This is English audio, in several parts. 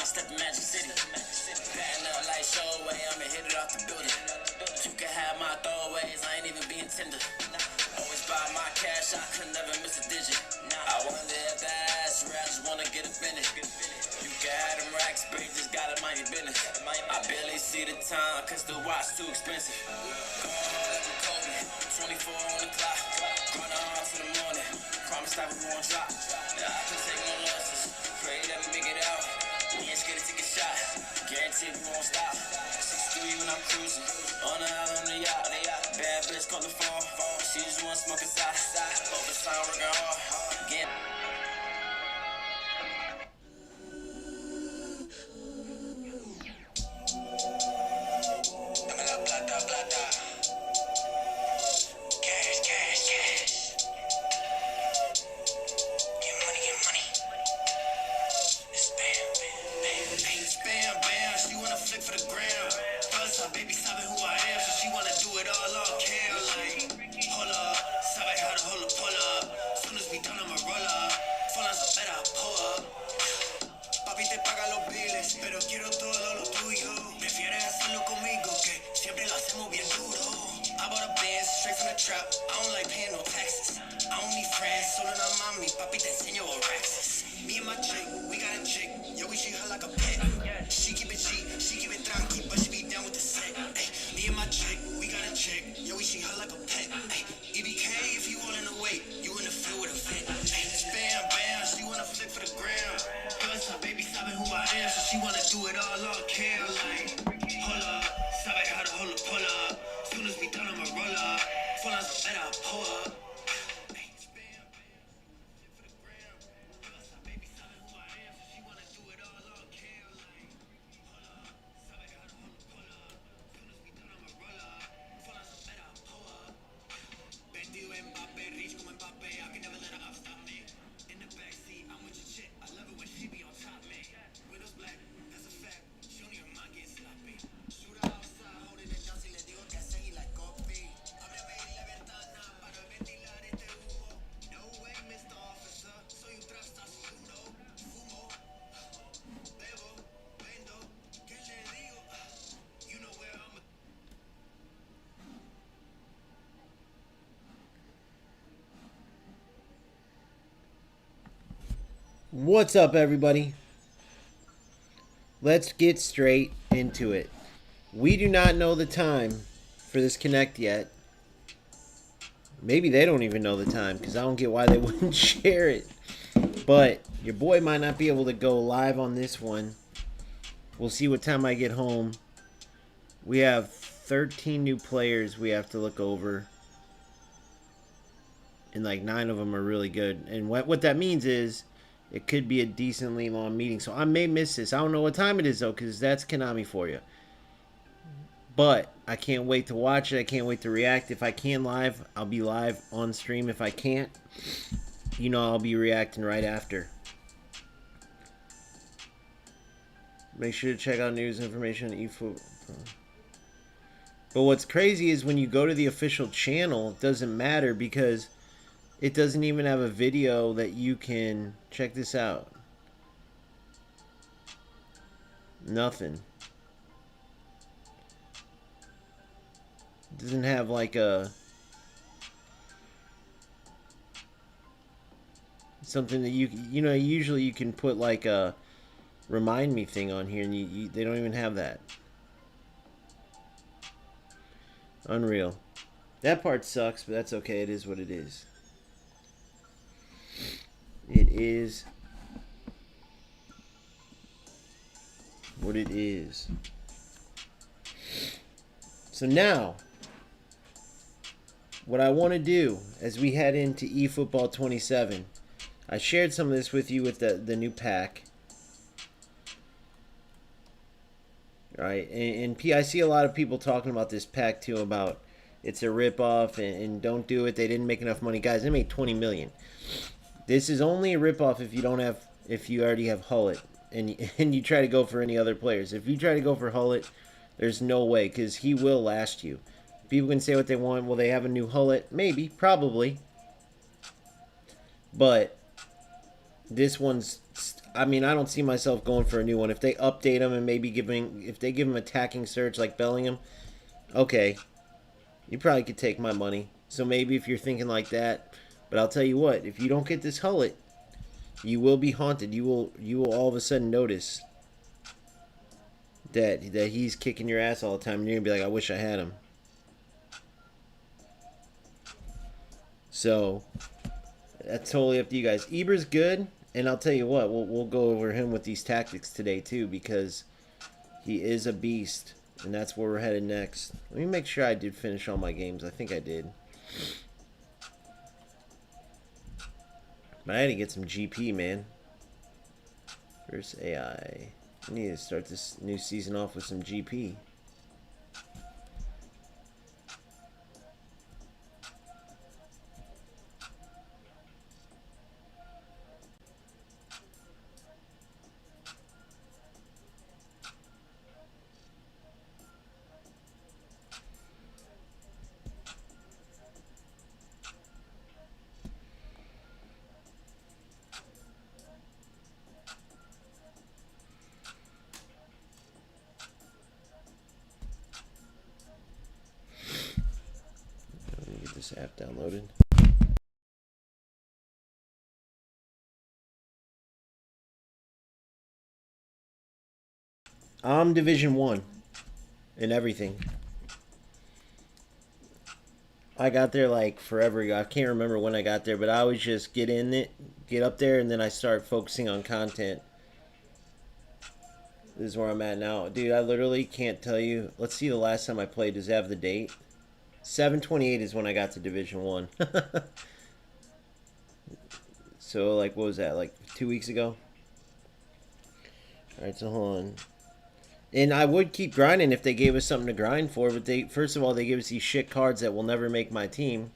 Step to Magic City. Batting up like showway, I'ma hit it off the building. You can have my throwaways, I ain't even being tender. Always buy my cash, I could never miss a digit. I wonder if that's real, I just wanna get up in it. You can have them racks, but you just gotta mind your business. I barely see the time, cause the watch too expensive. Go hard like Kobe, 24 on the clock. Run on to the morning, promise that we won't drop. I can take no losses, pray that we make it out. We ain't scared to take a shot, guarantee we won't stop. 6'3" when I'm cruising, on the island on the yacht. Bad bitch call the phone, she just wanna smoke inside. Overtime working hard, again. She wanna do it all on camera, like, hold up, sabe how to hold a pull up. Soon as we done, I'ma roll up. Full on some better, I'll pull up. What's up, everybody? Let's get straight into it. We do not know the time for this Connect yet. Maybe they don't even know the time, because I don't get why they wouldn't share it. But your boy might not be able to go live on this one. We'll see what time I get home. We have 13 new players we have to look over. And like 9 of them are really good. And what that means is it could be a decently long meeting. So I may miss this. I don't know what time it is, though, because that's Konami for you. But I can't wait to watch it. I can't wait to react. If I can live, I'll be live on stream. If I can't, you know, I'll be reacting right after. Make sure to check out news information on efootball. But what's crazy is when you go to the official channel, it doesn't matter because it doesn't even have a video that you can check this out. Nothing. It doesn't have like a something that you know, usually you can put like a remind me thing on here, and they don't even have that. Unreal. That part sucks, but that's okay. It is what it is. It is what it is. So now, what I want to do as we head into eFootball 27, I shared some of this with you with the new pack. Right, and I see a lot of people talking about this pack too, about it's a ripoff and don't do it. They didn't make enough money, guys. They made 20 million. This is only a ripoff if you already have Hullet and you try to go for any other players. If you try to go for Hullet, there's no way, because he will last you. People can say what they want. Will they have a new Hullet? Maybe, probably. But this one's I mean, I don't see myself going for a new one. If they update him and maybe if they give him attacking surge like Bellingham, okay, you probably could take my money. So maybe if you're thinking like that, but I'll tell you what, if you don't get this Hullet, you will be haunted. You will all of a sudden notice that he's kicking your ass all the time, and you're gonna be like, I wish I had him. So that's totally up to you guys. Eber's good, and I'll tell you what, we'll go over him with these tactics today too, because he is a beast, and that's where we're headed next. Let me make sure I did finish all my games. I think I did. But I had to get some GP, man. Where's AI? I need to start this new season off with some GP. Let me get this app downloaded. I'm Division 1 in everything. I got there like forever ago. I can't remember when I got there, but I always just get up there, and then I start focusing on content. This is where I'm at now. Dude, I literally can't tell you. Let's see the last time I played. Does it have the date? 7/28 is when I got to Division 1. So, like, what was that? Like 2 weeks ago? Alright, so hold on. And I would keep grinding if they gave us something to grind for, but first of all, they give us these shit cards that will never make my team.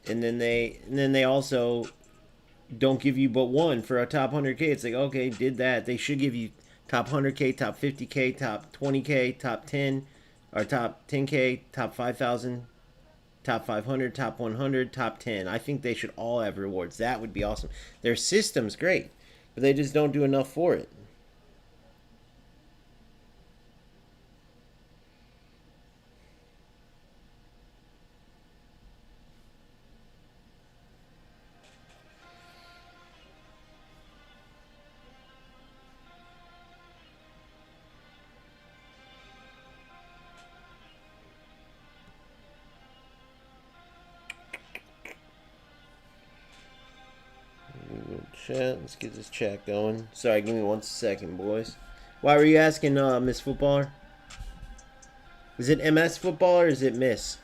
And then they also don't give you but one for a top 100K. It's like, okay, did that. They should give you top 100K, top 50K, top 20K, top 10, or top 10K, top 5,000, top 500, top 100, top 10. I think they should all have rewards. That would be awesome. Their system's great, but they just don't do enough for it. Chat. Let's get this chat going. Sorry, give me 1 second, boys. Why were you asking, Miss Footballer? Is it MS Football or is it Miss?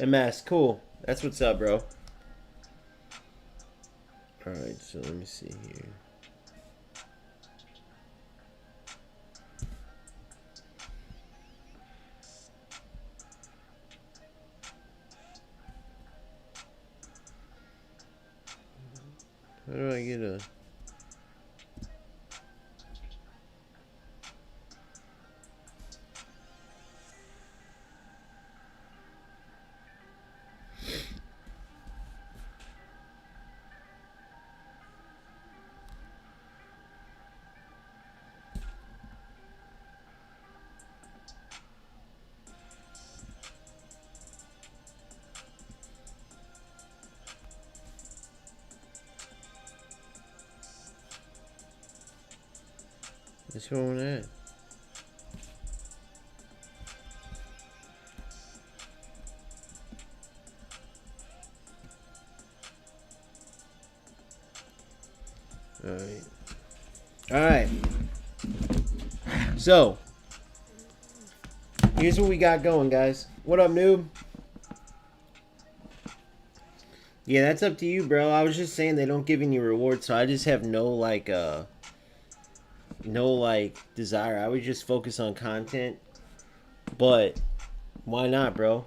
MS, cool. That's what's up, bro. Alright, so let me see here. How do I get a... What's wrong with that? Alright. So, Here's what we got going, guys. What up, noob? Yeah, that's up to you, bro. I was just saying they don't give any rewards, so I just have no desire. I would just focus on content. But why not, bro?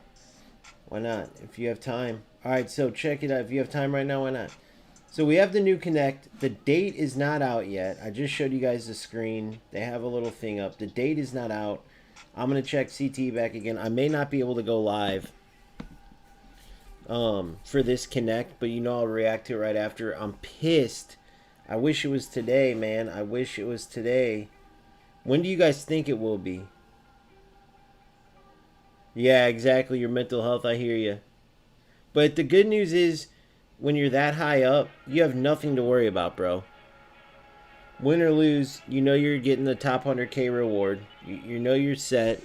Why not? If you have time. Alright, so check it out. If you have time right now, why not? So we have the new Connect. The date is not out yet. I just showed you guys the screen. They have a little thing up. The date is not out. I'm going to check CT back again. I may not be able to go live for this Connect, but you know I'll react to it right after. I'm pissed. I wish it was today, man. I wish it was today. When do you guys think it will be? Yeah, exactly. Your mental health, I hear you. But the good news is, when you're that high up, you have nothing to worry about, bro. Win or lose, you know you're getting the top 100K reward. You know you're set.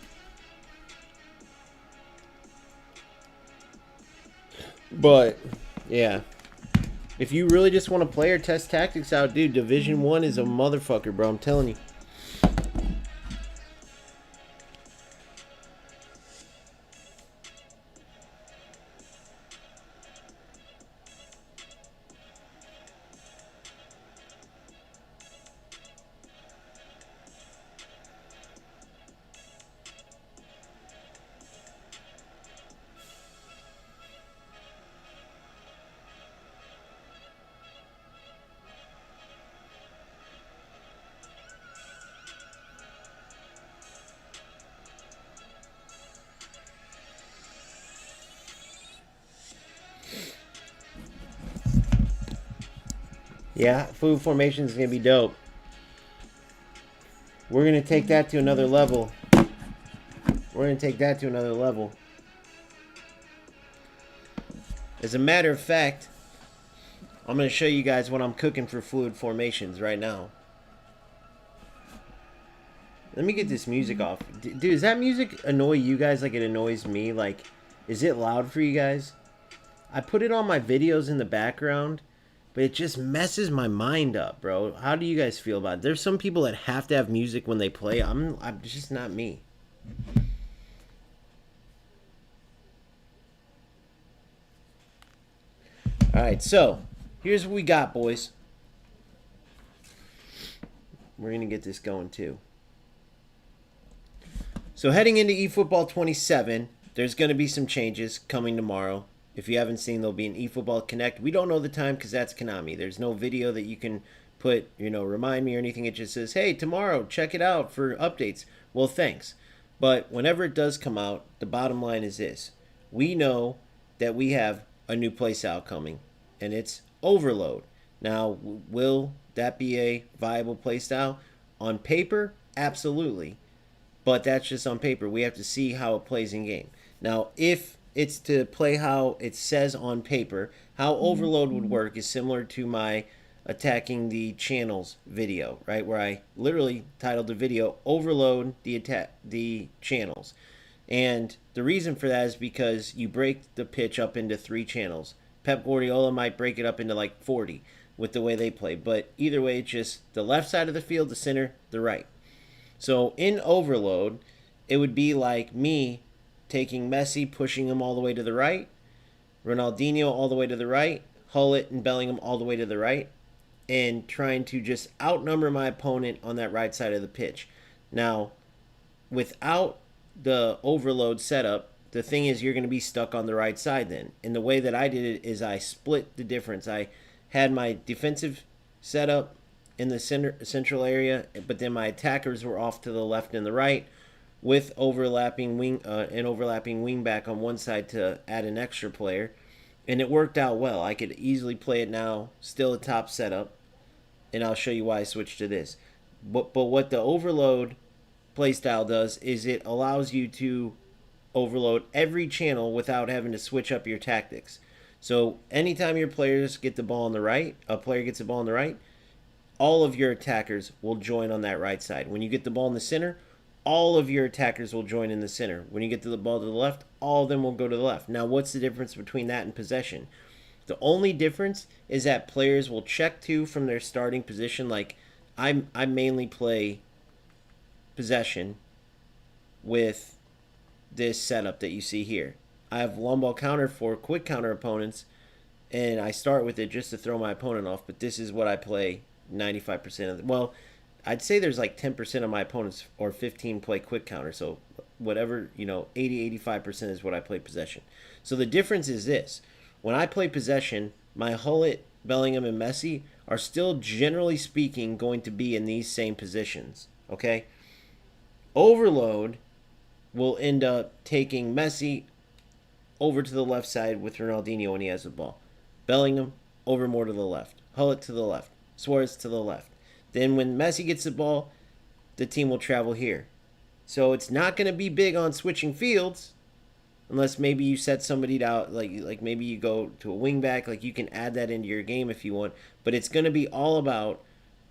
But, yeah. If you really just want to play or test tactics out, dude, Division 1 is a motherfucker, bro. I'm telling you. Yeah, food formation is going to be dope. We're going to take that to another level. We're going to take that to another level. As a matter of fact, I'm going to show you guys what I'm cooking for fluid formations right now. Let me get this music off. Dude, does that music annoy you guys like it annoys me? Like, is it loud for you guys? I put it on my videos in the background, but it just messes my mind up, bro. How do you guys feel about it? There's some people that have to have music when they play. I'm just not me. Alright, so here's what we got, boys. We're going to get this going, too. So heading into eFootball 27, there's going to be some changes coming tomorrow. If you haven't seen, there'll be an eFootball Connect. We don't know the time because that's Konami. There's no video that you can put, remind me or anything. It just says, hey, tomorrow, check it out for updates. Well, thanks. But whenever it does come out, the bottom line is this. We know that we have a new playstyle coming, and it's Overload. Now, will that be a viable playstyle? On paper, absolutely. But that's just on paper. We have to see how it plays in game. Now, if it's to play how it says on paper, how Overload would work is similar to my attacking the channels video, right? Where I literally titled the video Overload the channels. And the reason for that is because you break the pitch up into 3 channels. Pep Guardiola might break it up into like 40 with the way they play. But either way, it's just the left side of the field, the center, the right. So in Overload, it would be like me taking Messi, pushing him all the way to the right, Ronaldinho all the way to the right, Hullet and Bellingham all the way to the right, and trying to just outnumber my opponent on that right side of the pitch. Now, without the Overload setup, the thing is you're going to be stuck on the right side then. And the way that I did it is I split the difference. I had my defensive setup in the central area, but then my attackers were off to the left and the right, with overlapping wing back on one side to add an extra player, and it worked out well. I could easily play it now, still a top setup, and I'll show you why I switched to this. But what the Overload playstyle does is it allows you to overload every channel without having to switch up your tactics. So anytime your players get the ball on the right, a player gets the ball on the right, all of your attackers will join on that right side. When you get the ball in the center, all of your attackers will join in the center. When you get to the ball to the left, all of them will go to the left. Now, what's the difference between that and possession? The only difference is that players will check to from their starting position. Like, I mainly play possession with this setup that you see here. I have long ball counter for quick counter opponents, and I start with it just to throw my opponent off, but this is what I play 95% of the, well, I'd say there's like 10% of my opponents or 15 play quick counter. So whatever, 80-85% is what I play possession. So the difference is this. When I play possession, my Hullet, Bellingham, and Messi are still generally speaking going to be in these same positions. Okay? Overload will end up taking Messi over to the left side with Ronaldinho when he has the ball. Bellingham over more to the left. Hullet to the left. Suarez to the left. Then when Messi gets the ball, the team will travel here. So it's not going to be big on switching fields unless maybe you set somebody out, like maybe you go to a wing back, like you can add that into your game if you want. But it's going to be all about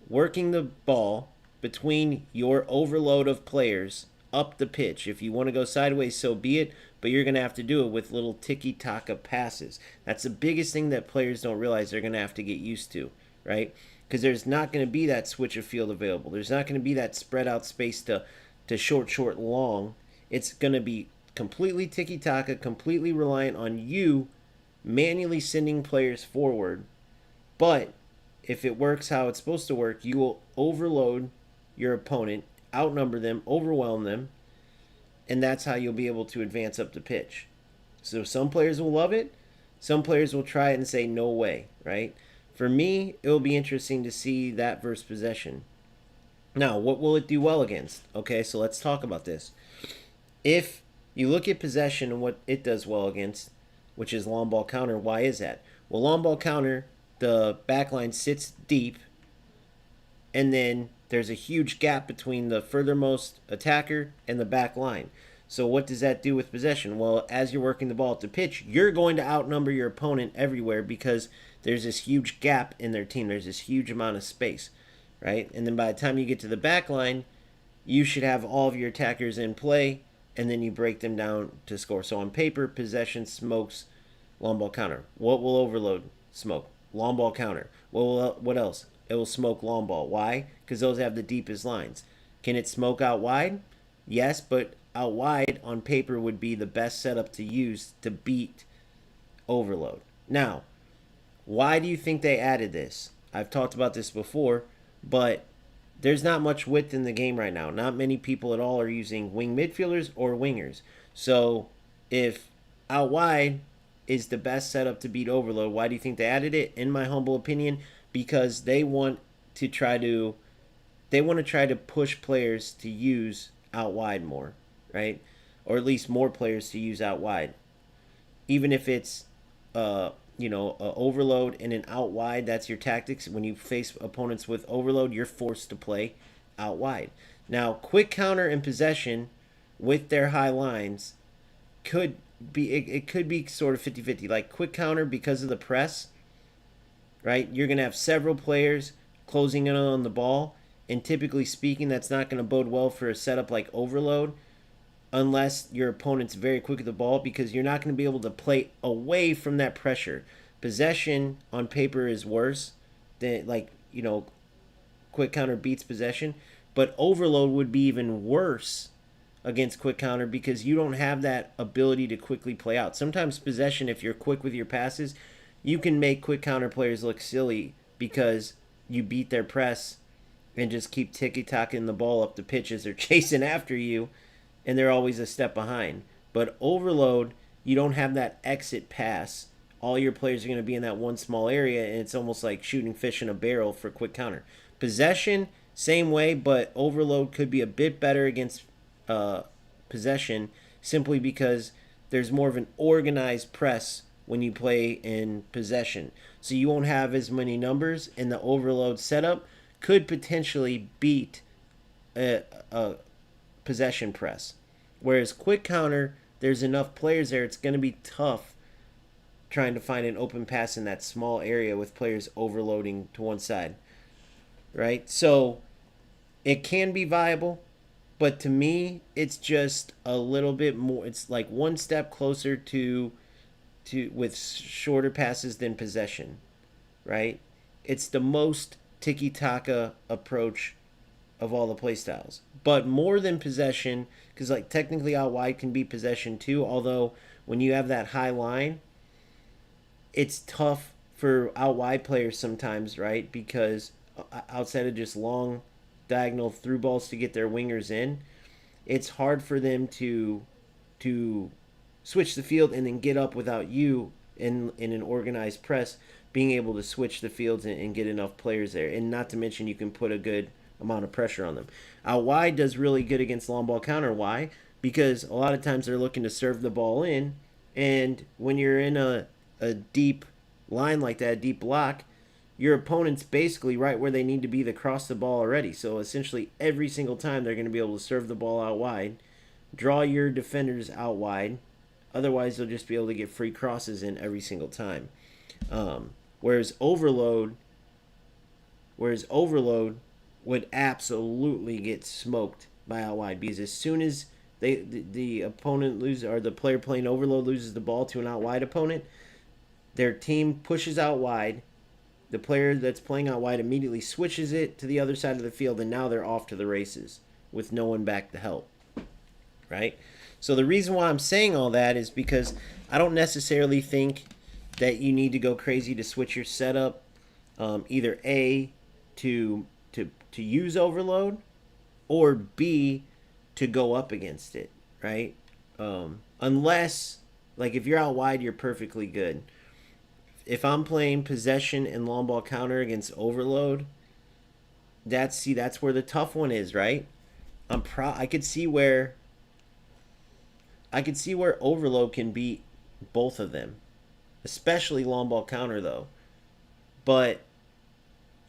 working the ball between your overload of players up the pitch. If you want to go sideways, so be it, but you're going to have to do it with little tiki-taka passes. That's the biggest thing that players don't realize they're going to have to get used to, right? Because there's not going to be that switch of field available. There's not going to be that spread out space to short, long. It's going to be completely tiki-taka, completely reliant on you manually sending players forward. But if it works how it's supposed to work, you will overload your opponent, outnumber them, overwhelm them, and that's how you'll be able to advance up the pitch. So some players will love it. Some players will try it and say, no way, right? For me, it will be interesting to see that versus possession. Now, what will it do well against? Okay, so let's talk about this. If you look at possession and what it does well against, which is long ball counter, why is that? Well, long ball counter, the back line sits deep, and then there's a huge gap between the furthermost attacker and the back line. So what does that do with possession? Well, as you're working the ball at the pitch, you're going to outnumber your opponent everywhere because there's this huge gap in their team. There's this huge amount of space, right? And then by the time you get to the back line, you should have all of your attackers in play, and then you break them down to score. So on paper, possession smokes long ball counter. What will overload smoke? Long ball counter. What else? It will smoke long ball. Why? Because those have the deepest lines. Can it smoke out wide? Yes, but out wide on paper would be the best setup to use to beat overload. Now, why do you think they added this? I've talked about this before, but there's not much width in the game right now. Not many people at all are using wing midfielders or wingers. So if out wide is the best setup to beat overload, why do you think they added it? In my humble opinion, because they want to try to push players to use out wide more, right? Or at least more players to use out wide. Even if it's overload and an out wide, that's your tactics. When you face opponents with overload, you're forced to play out wide. Now, quick counter and possession with their high lines could be sort of 50-50. Like quick counter, because of the press, right? You're going to have several players closing in on the ball, and typically speaking, that's not going to bode well for a setup like overload unless your opponent's very quick with the ball, because you're not going to be able to play away from that pressure. Possession on paper is worse than, quick counter beats possession, but overload would be even worse against quick counter because you don't have that ability to quickly play out. Sometimes possession, if you're quick with your passes, you can make quick counter players look silly because you beat their press and just keep tiki-taking the ball up the pitch as they're chasing after you, and they're always a step behind. But overload, you don't have that exit pass. All your players are going to be in that one small area, and it's almost like shooting fish in a barrel for quick counter. Possession, same way, but overload could be a bit better against possession simply because there's more of an organized press when you play in possession. So you won't have as many numbers, and the overload setup could potentially beat a possession press. Whereas quick counter, there's enough players there, it's going to be tough trying to find an open pass in that small area with players overloading to one side, right? So it can be viable, but to me, it's just a little bit more, it's like one step closer to with shorter passes than possession, right? It's the most tiki-taka approach of all the play styles. But more than possession, because like technically out wide can be possession too, although when you have that high line, it's tough for out wide players sometimes, right? Because outside of just long diagonal through balls to get their wingers in, it's hard for them to switch the field and then get up without you in an organized press being able to switch the fields and get enough players there. And not to mention you can put a good amount of pressure on them. Out wide does really good against long ball counter. Why? Because a lot of times they're looking to serve the ball in, and when you're in a deep line like that, a deep block, your opponent's basically right where they need to be to cross the ball already. So essentially every single time they're going to be able to serve the ball out wide, draw your defenders out wide. Otherwise, they'll just be able to get free crosses in every single time. Whereas overload would absolutely get smoked by out wide, because as soon as the opponent loses, or the player playing overload loses the ball to an out wide opponent, their team pushes out wide. The player that's playing out wide immediately switches it to the other side of the field, and now they're off to the races with no one back to help. Right? So the reason why I'm saying all that is because I don't necessarily think that you need to go crazy to switch your setup, either A, to use overload, or B, to go up against it, right? Unless, like, if you're out wide, you're perfectly good. If I'm playing possession and long ball counter against overload, that's where the tough one is, right? I could see where overload can beat both of them, especially long ball counter though. But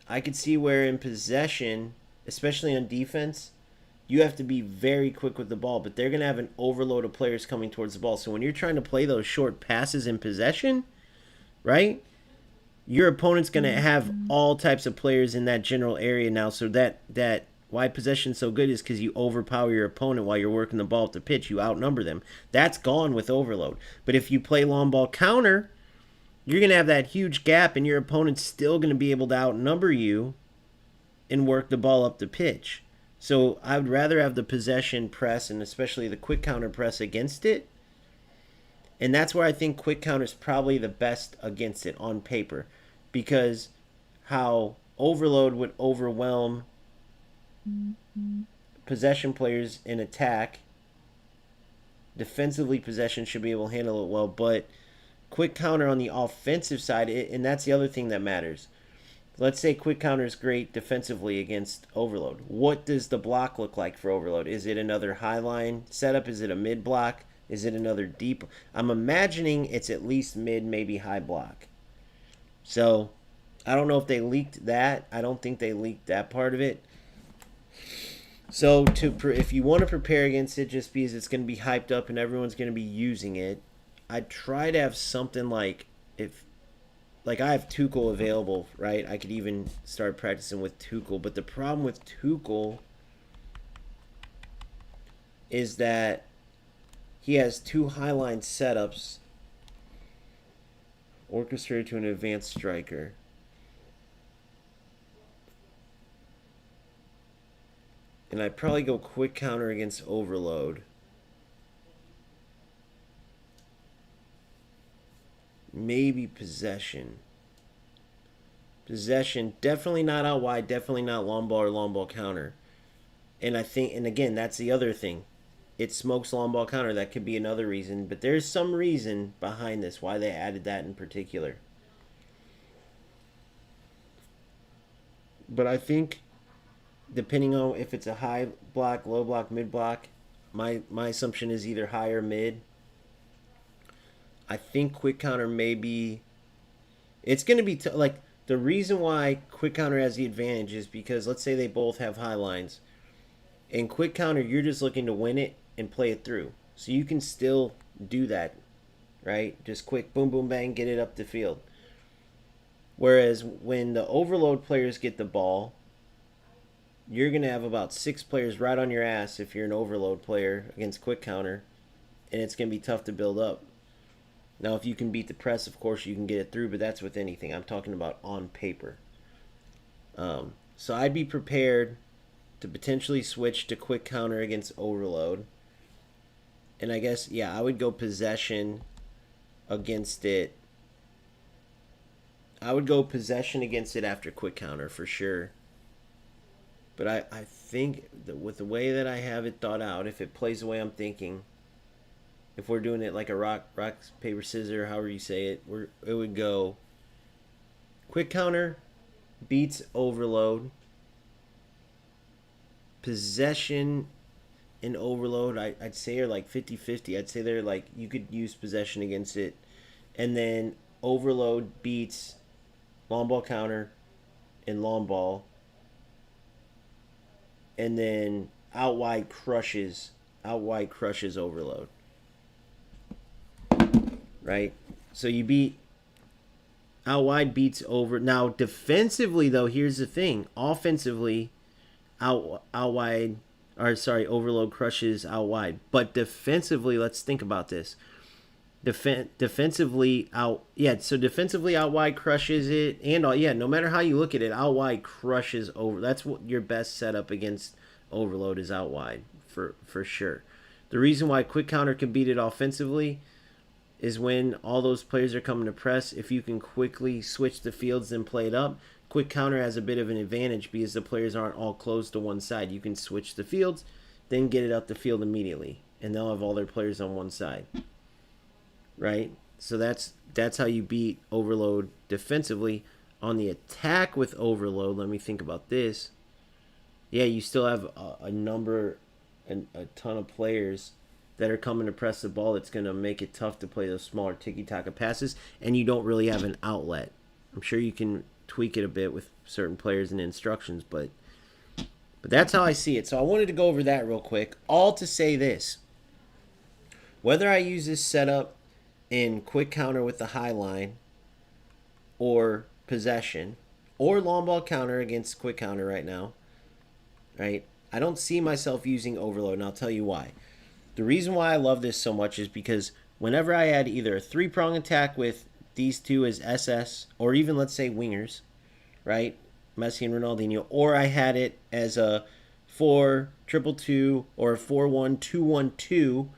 I could see where in possession, especially on defense, you have to be very quick with the ball, but they're going to have an overload of players coming towards the ball. So when you're trying to play those short passes in possession, right, your opponent's going to have all types of players in that general area now. So that why possession's so good is because you overpower your opponent while you're working the ball up the pitch. You outnumber them. That's gone with overload. But if you play long ball counter, you're going to have that huge gap, and your opponent's still going to be able to outnumber you and work the ball up the pitch. So I would rather have the possession press, and especially the quick counter press against it. And that's where I think quick counter is probably the best against it on paper, because how overload would overwhelm possession players in attack. Defensively, possession should be able to handle it well, but quick counter on the offensive side, and that's the other thing that matters. Let's say quick counter is great defensively against overload. What does the block look like for overload? Is it another high line setup? Is it a mid block? Is it another deep? I'm imagining it's at least mid, maybe high block. So I don't know if they leaked that. I don't think they leaked that part of it. So if you want to prepare against it, just because it's going to be hyped up and everyone's going to be using it, I'd try to have something like, I have Tuchel available, right? I could even start practicing with Tuchel. But the problem with Tuchel is that he has two highline setups orchestrated to an advanced striker. And I'd probably go quick counter against overload. Maybe possession. Possession, definitely not out wide, definitely not long ball or long ball counter. And I think, and again, that's the other thing. It smokes long ball counter. That could be another reason. But there's some reason behind this, why they added that in particular. But I think, depending on if it's a high block, low block, mid block, my assumption is either high or mid. I think quick counter may be... It's going to be... the reason why quick counter has the advantage is because, let's say they both have high lines. In quick counter, you're just looking to win it and play it through. So you can still do that, right? Just quick, boom, boom, bang, get it up the field. Whereas when the overload players get the ball, you're going to have about 6 players right on your ass if you're an overload player against quick counter, and it's going to be tough to build up. Now, if you can beat the press, of course, you can get it through, but that's with anything. I'm talking about on paper. So I'd be prepared to potentially switch to quick counter against overload. And I guess, yeah, I would go possession against it. I would go possession against it after quick counter for sure. But I think that with the way that I have it thought out, if it plays the way I'm thinking, if we're doing it like a rock, paper, scissors, however you say it, it would go quick counter beats overload. Possession and overload, I'd say are like 50-50. I'd say they're like, you could use possession against it. And then overload beats long ball counter and long ball. And then out wide crushes overload. Right? So you beat out wide beats over. Now defensively though, here's the thing. Offensively, overload crushes out wide. But defensively, let's think about this. Defensively out wide crushes it, and no matter how you look at it, out wide crushes over. That's what your best setup against overload is, out wide for sure. The reason why quick counter can beat it offensively is when all those players are coming to press. If you can quickly switch the fields and play it up, quick counter has a bit of an advantage because the players aren't all closed to one side. You can switch the fields, then get it up the field immediately, and they'll have all their players on one side. Right? So that's how you beat overload defensively. On the attack with overload, let me think about this. Yeah, you still have a ton of players that are coming to press the ball. It's going to make it tough to play those smaller tiki-taka passes, and you don't really have an outlet. I'm sure you can tweak it a bit with certain players and instructions, but that's how I see it. So I wanted to go over that real quick, all to say this. Whether I use this setup in quick counter with the high line or possession or long ball counter against quick counter right now, right? I don't see myself using overload, and I'll tell you why. The reason why I love this so much is because whenever I add either a three-prong attack with these two as SS, or even let's say wingers, right? Messi and Ronaldinho, or I had it as a 4-2-2-2 or a 4-1-2-1-2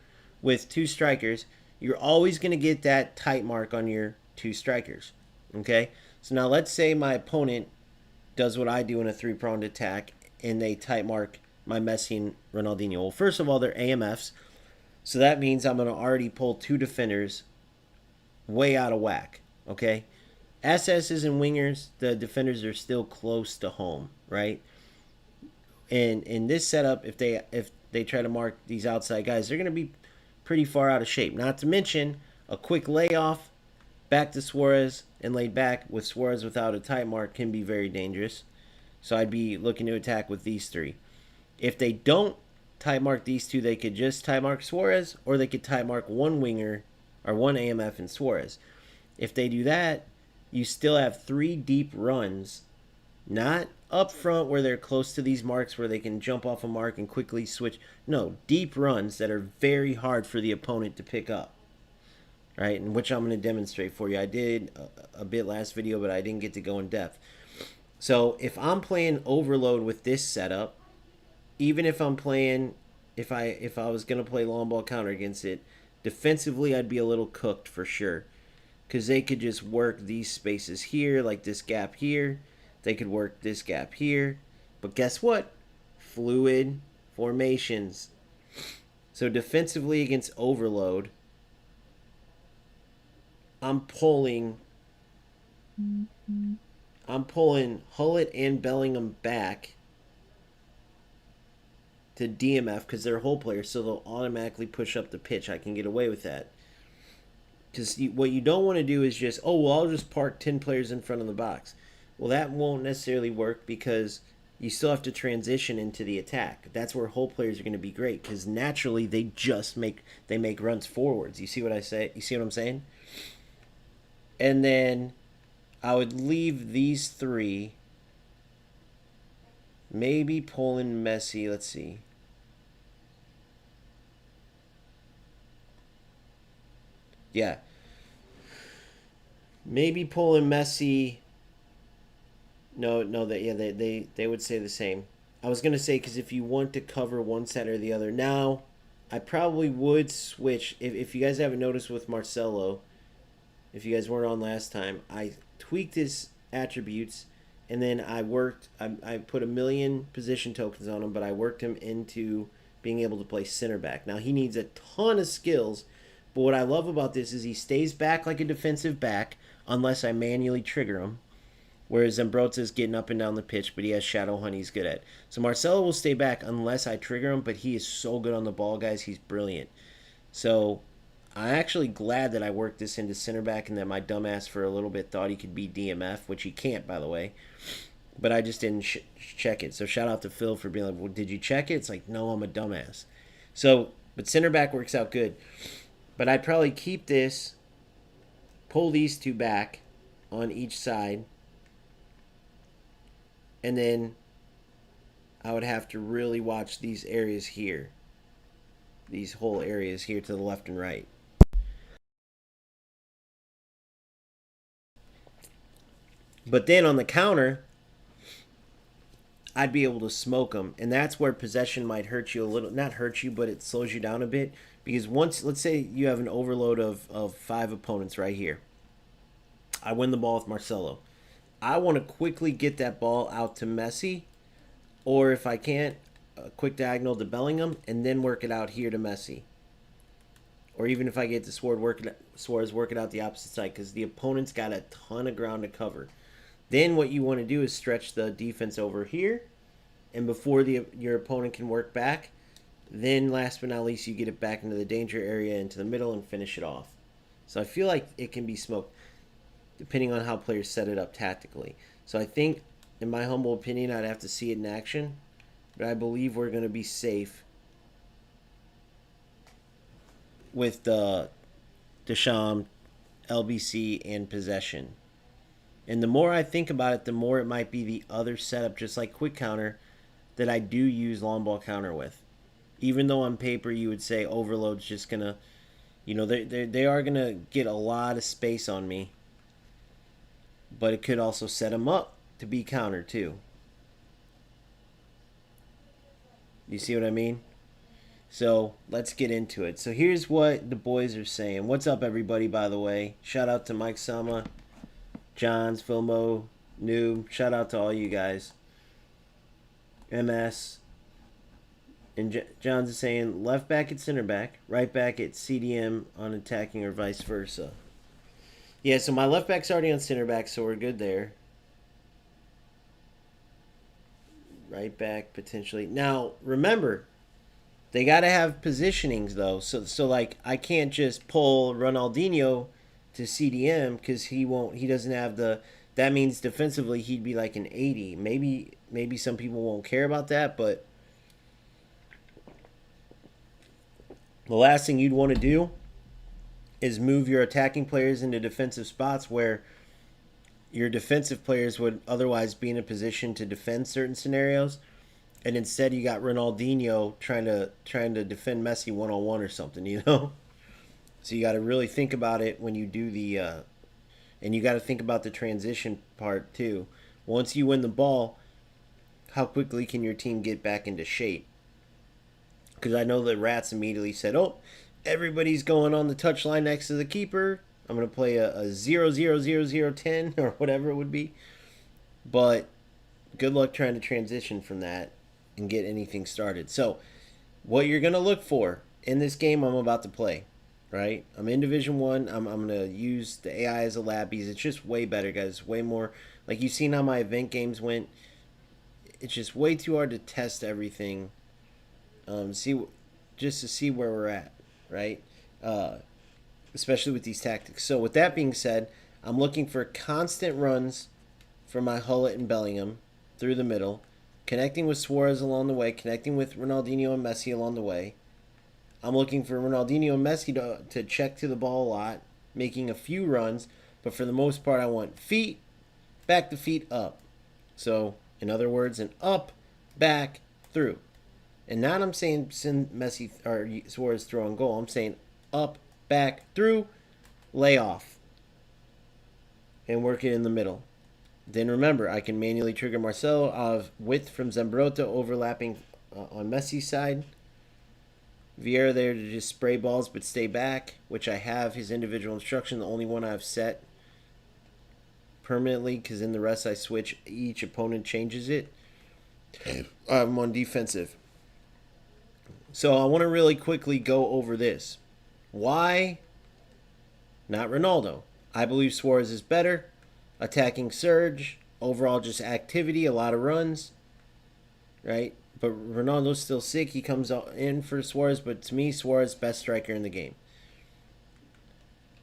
with two strikers, you're always going to get that tight mark on your two strikers. Okay? So now let's say my opponent does what I do in a three-pronged attack and they tight mark my Messi and Ronaldinho. Well, first of all, they're AMFs. So that means I'm going to already pull two defenders way out of whack. Okay? SSs and wingers, the defenders are still close to home, right? And in this setup, if they try to mark these outside guys, they're going to be pretty far out of shape. Not to mention a quick layoff back to Suarez and laid back with Suarez without a tight mark can be very dangerous. So I'd be looking to attack with these three. If they don't tight mark these two, they could just tight mark Suarez, or they could tight mark one winger or one AMF and Suarez. If they do that, you still have three deep runs, not up front where they're close to these marks where they can jump off a mark and quickly switch. No, deep runs that are very hard for the opponent to pick up, right? And which I'm going to demonstrate for you. I did a bit last video, but I didn't get to go in depth. So if I'm playing overload with this setup, even if I'm playing, if I was going to play long ball counter against it, defensively I'd be a little cooked for sure. Because they could just work these spaces here, like this gap here. They could work this gap here. But guess what? Fluid formations. So defensively against overload, I'm pulling Hullet and Bellingham back to DMF because they're hole players, so they'll automatically push up the pitch. I can get away with that. Because what you don't want to do is just, I'll just park 10 players in front of the box. Well, that won't necessarily work because you still have to transition into the attack. That's where hole players are going to be great because naturally they make runs forwards. You see what I say? You see what I'm saying? And then I would leave these three. Maybe pulling Messi. Let's see. Yeah. Maybe pulling Messi. No, they would say the same. I was going to say, because if you want to cover one side or the other. Now, I probably would switch. If you guys haven't noticed with Marcelo, if you guys weren't on last time, I tweaked his attributes, and then I put a million position tokens on him, but I worked him into being able to play center back. Now, he needs a ton of skills, but what I love about this is he stays back like a defensive back unless I manually trigger him. Whereas Zambrota's getting up and down the pitch, but he has Shadow Hunt he's good at. So Marcelo will stay back unless I trigger him, but he is so good on the ball, guys. He's brilliant. So I'm actually glad that I worked this into center back and that my dumbass for a little bit thought he could be DMF, which he can't, by the way. But I just didn't check it. So shout out to Phil for being like, well, did you check it? It's like, no, I'm a dumbass. So, but center back works out good. But I'd probably keep this, pull these two back on each side, and then I would have to really watch these areas here. These whole areas here to the left and right. But then on the counter, I'd be able to smoke them. And that's where possession might hurt you a little. Not hurt you, but it slows you down a bit. Because once, let's say you have an overload of 5 opponents right here. I win the ball with Marcelo. I want to quickly get that ball out to Messi, or if I can't, a quick diagonal to Bellingham, and then work it out here to Messi. Or even if I get to Suarez, work it out the opposite side, because the opponent's got a ton of ground to cover. Then what you want to do is stretch the defense over here, and before your opponent can work back, then last but not least, you get it back into the danger area, into the middle, and finish it off. So I feel like it can be smoked, depending on how players set it up tactically. So I think, in my humble opinion, I'd have to see it in action. But I believe we're going to be safe with the Deschamps, LBC, and possession. And the more I think about it, the more it might be the other setup, just like quick counter, that I do use long ball counter with. Even though on paper you would say overload's just going to, they are going to get a lot of space on me. But it could also set them up to be counter too. You see what I mean? So let's get into it. So here's what the boys are saying. What's up, everybody, by the way? Shout out to Mike Sama, Johns, Filmo, Noob. Shout out to all you guys. MS. And Johns is saying left back at center back, right back at CDM on attacking, or vice versa. Yeah, so my left back's already on center back, so we're good there. Right back, potentially. Now, remember, they got to have positionings, though. So like, I can't just pull Ronaldinho to CDM because he doesn't have the... That means defensively, he'd be like an 80. Maybe some people won't care about that, but the last thing you'd want to do is move your attacking players into defensive spots where your defensive players would otherwise be in a position to defend certain scenarios, and instead you got Ronaldinho trying to defend Messi one-on-one or something, So you got to really think about it when you do and you got to think about the transition part too. Once you win the ball, how quickly can your team get back into shape? Because I know the Rats immediately said, oh, everybody's going on the touchline next to the keeper. I'm going to play a 0-0-0-0-10 or whatever it would be. But good luck trying to transition from that and get anything started. So what you're going to look for in this game I'm about to play, right? I'm in Division 1. I'm going to use the AI as a lab because it's just way better, guys. It's way more. Like, you've seen how my event games went. It's just way too hard to test everything. Just to see where we're at, right? Especially with these tactics. So with that being said, I'm looking for constant runs for my Hullet and Bellingham through the middle, connecting with Suarez along the way, connecting with Ronaldinho and Messi along the way. I'm looking for Ronaldinho and Messi to check to the ball a lot, making a few runs, but for the most part I want feet, back to feet, up. So, in other words, an up, back, through. And not I'm saying send Messi or Suarez throw and goal. I'm saying up, back, through, lay off. And work it in the middle. Then remember, I can manually trigger Marcelo out of width from Zambrotta overlapping on Messi's side. Vieira there to just spray balls but stay back, which I have his individual instruction, the only one I've set permanently, because in the rest I switch. Each opponent changes it. I'm on defensive. So I want to really quickly go over this. Why not Ronaldo? I believe Suarez is better. Attacking surge, overall just activity, a lot of runs, right? But Ronaldo's still sick. He comes in for Suarez, but to me, Suarez best striker in the game.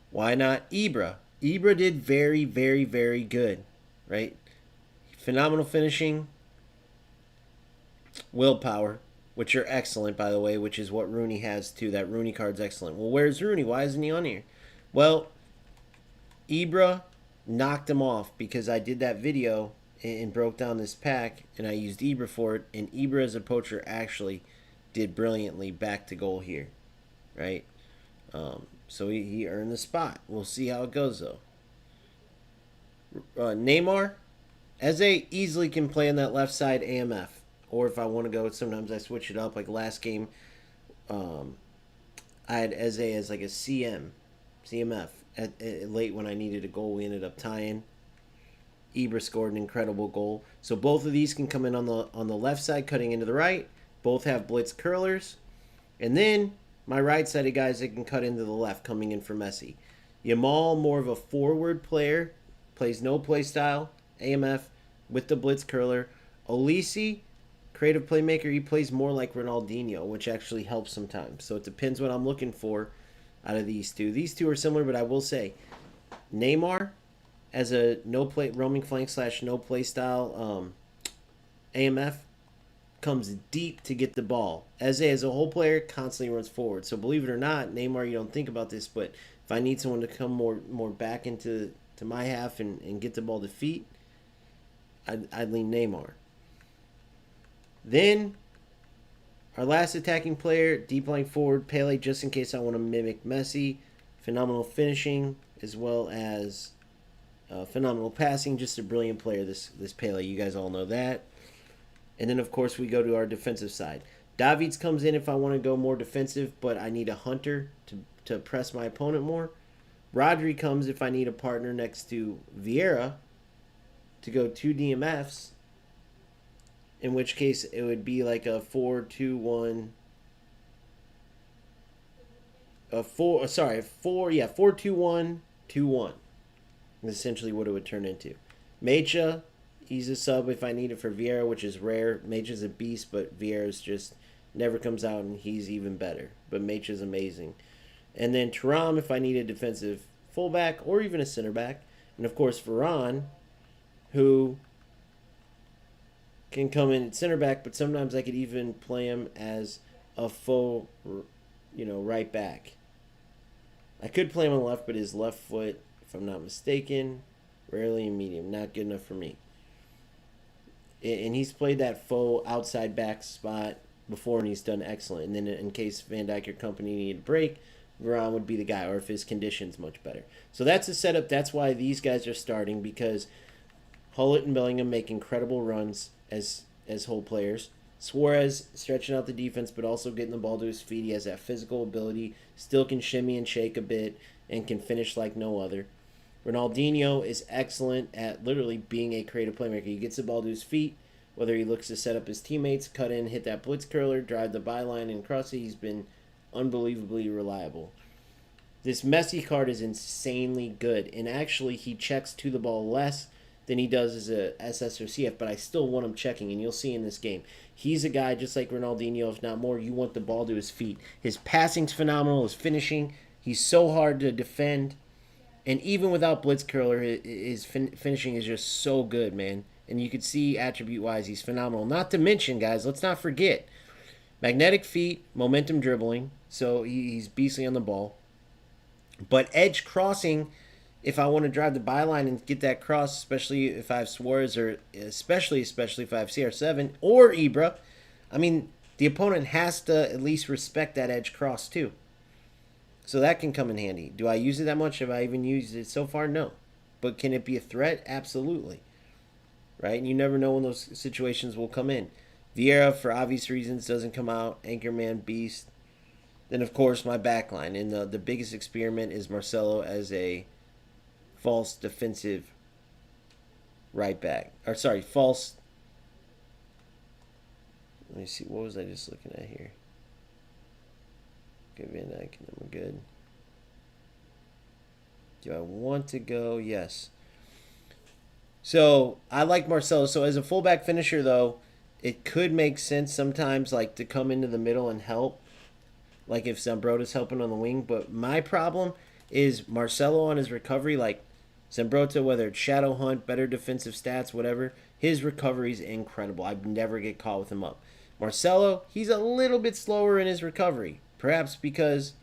Why not Ibra? Ibra did very, very, very good, right? Phenomenal finishing, willpower, which are excellent, by the way, which is what Rooney has too. That Rooney card's excellent. Well, where's Rooney? Why isn't he on here? Well, Ibra knocked him off because I did that video and broke down this pack, and I used Ibra for it, and Ibra as a poacher actually did brilliantly back to goal here, right? So he earned the spot. We'll see how it goes, though. Neymar, Eze easily can play on that left side AMF. Or if I want to go, sometimes I switch it up. Like last game, I had Eze as like a CMF. Late when I needed a goal, we ended up tying. Ibra scored an incredible goal. So both of these can come in on the left side, cutting into the right. Both have blitz curlers. And then my right-sided guys that can cut into the left, coming in for Messi. Yamal, more of a forward player, plays no play style, AMF, with the blitz curler. Olise, creative playmaker, he plays more like Ronaldinho, which actually helps sometimes. So it depends what I'm looking for out of these two. These two are similar, but I will say Neymar as a no play roaming flank / no play style AMF comes deep to get the ball. Eze as a whole player constantly runs forward. So believe it or not, Neymar, you don't think about this, but if I need someone to come more back into my half and get the ball to feet, I'd lean Neymar. Then our last attacking player, deep lying forward, Pele, just in case I want to mimic Messi. Phenomenal finishing as well as phenomenal passing. Just a brilliant player, this Pele. You guys all know that. And then, of course, we go to our defensive side. Davids comes in if I want to go more defensive, but I need a hunter to press my opponent more. Rodri comes if I need a partner next to Vieira to go 2 DMFs. In which case, it would be like a 4-2-1. 4-2-1-2-1. That's essentially what it would turn into. Mecha, he's a sub if I need it for Vieira, which is rare. Mecha's a beast, but Vieira's just never comes out, and he's even better. But Mecha's amazing. And then Thuram if I need a defensive fullback or even a center back. And of course, Varane, who can come in at center back, but sometimes I could even play him as a faux, right back. I could play him on the left, but his left foot, if I'm not mistaken, rarely in medium. Not good enough for me. And he's played that faux outside back spot before, and he's done excellent. And then in case Van Dijk or company need a break, Varane would be the guy, or if his condition's much better. So that's the setup. That's why these guys are starting, because Hullet and Bellingham make incredible runs as whole players. Suarez stretching out the defense, but also getting the ball to his feet. He has that physical ability, still can shimmy and shake a bit, and can finish like no other. Ronaldinho is excellent at literally being a creative playmaker. He gets the ball to his feet, whether he looks to set up his teammates, cut in, hit that blitz curler, drive the byline, and cross it. He's been unbelievably reliable. This Messi card is insanely good, and actually he checks to the ball less than he does as a SS or CF, but I still want him checking, and you'll see in this game. He's a guy just like Ronaldinho, if not more. You want the ball to his feet. His passing's phenomenal, his finishing. He's so hard to defend, and even without blitz curler, his finishing is just so good, man. And you can see attribute-wise, he's phenomenal. Not to mention, guys, let's not forget, magnetic feet, momentum dribbling, so he's beastly on the ball. But edge crossing, if I want to drive the byline and get that cross, especially if I have Suarez, or especially if I have CR7 or Ibra, I mean, the opponent has to at least respect that edge cross too. So that can come in handy. Do I use it that much? Have I even used it so far? No. But can it be a threat? Absolutely. right? And you never know when those situations will come in. Vieira, for obvious reasons, doesn't come out. Anchorman, Beast. Then, of course, my back line. And the biggest experiment is Marcelo as a false defensive right back. Or, sorry, false. Let me see. What was I just looking at here? Okay, Van Dijk, and then we're good. Do I want to go? Yes. So, I like Marcelo. So, as a fullback finisher, though, it could make sense sometimes, like, to come into the middle and help. Like, if Zambrotta's helping on the wing. But my problem is Marcelo on his recovery. Like, Zambrotta, whether it's shadow hunt, better defensive stats, whatever, his recovery is incredible. I never get caught with him up. Marcelo, he's a little bit slower in his recovery. Perhaps because,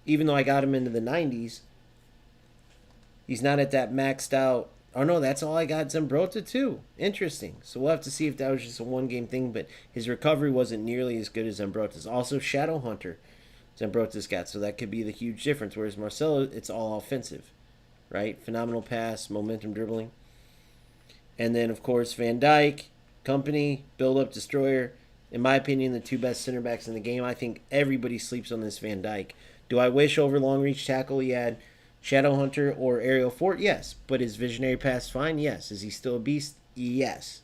even though I got him into the 90s, he's not at that maxed out. Oh, no, that's all I got Zambrotta, too. Interesting. So we'll have to see if that was just a one-game thing, but his recovery wasn't nearly as good as Zambrotta's. Also, Shadow Hunter, Zambrotta's got, so that could be the huge difference. Whereas Marcelo, it's all offensive, right? Phenomenal pass, momentum dribbling. And then, of course, Van Dijk, Company, build-up, destroyer. In my opinion, the two best center backs in the game. I think everybody sleeps on this Van Dijk. Do I wish over long-reach tackle he had Shadow Hunter or Aerial Fort? Yes. But is Visionary Pass fine? Yes. Is he still a beast? Yes.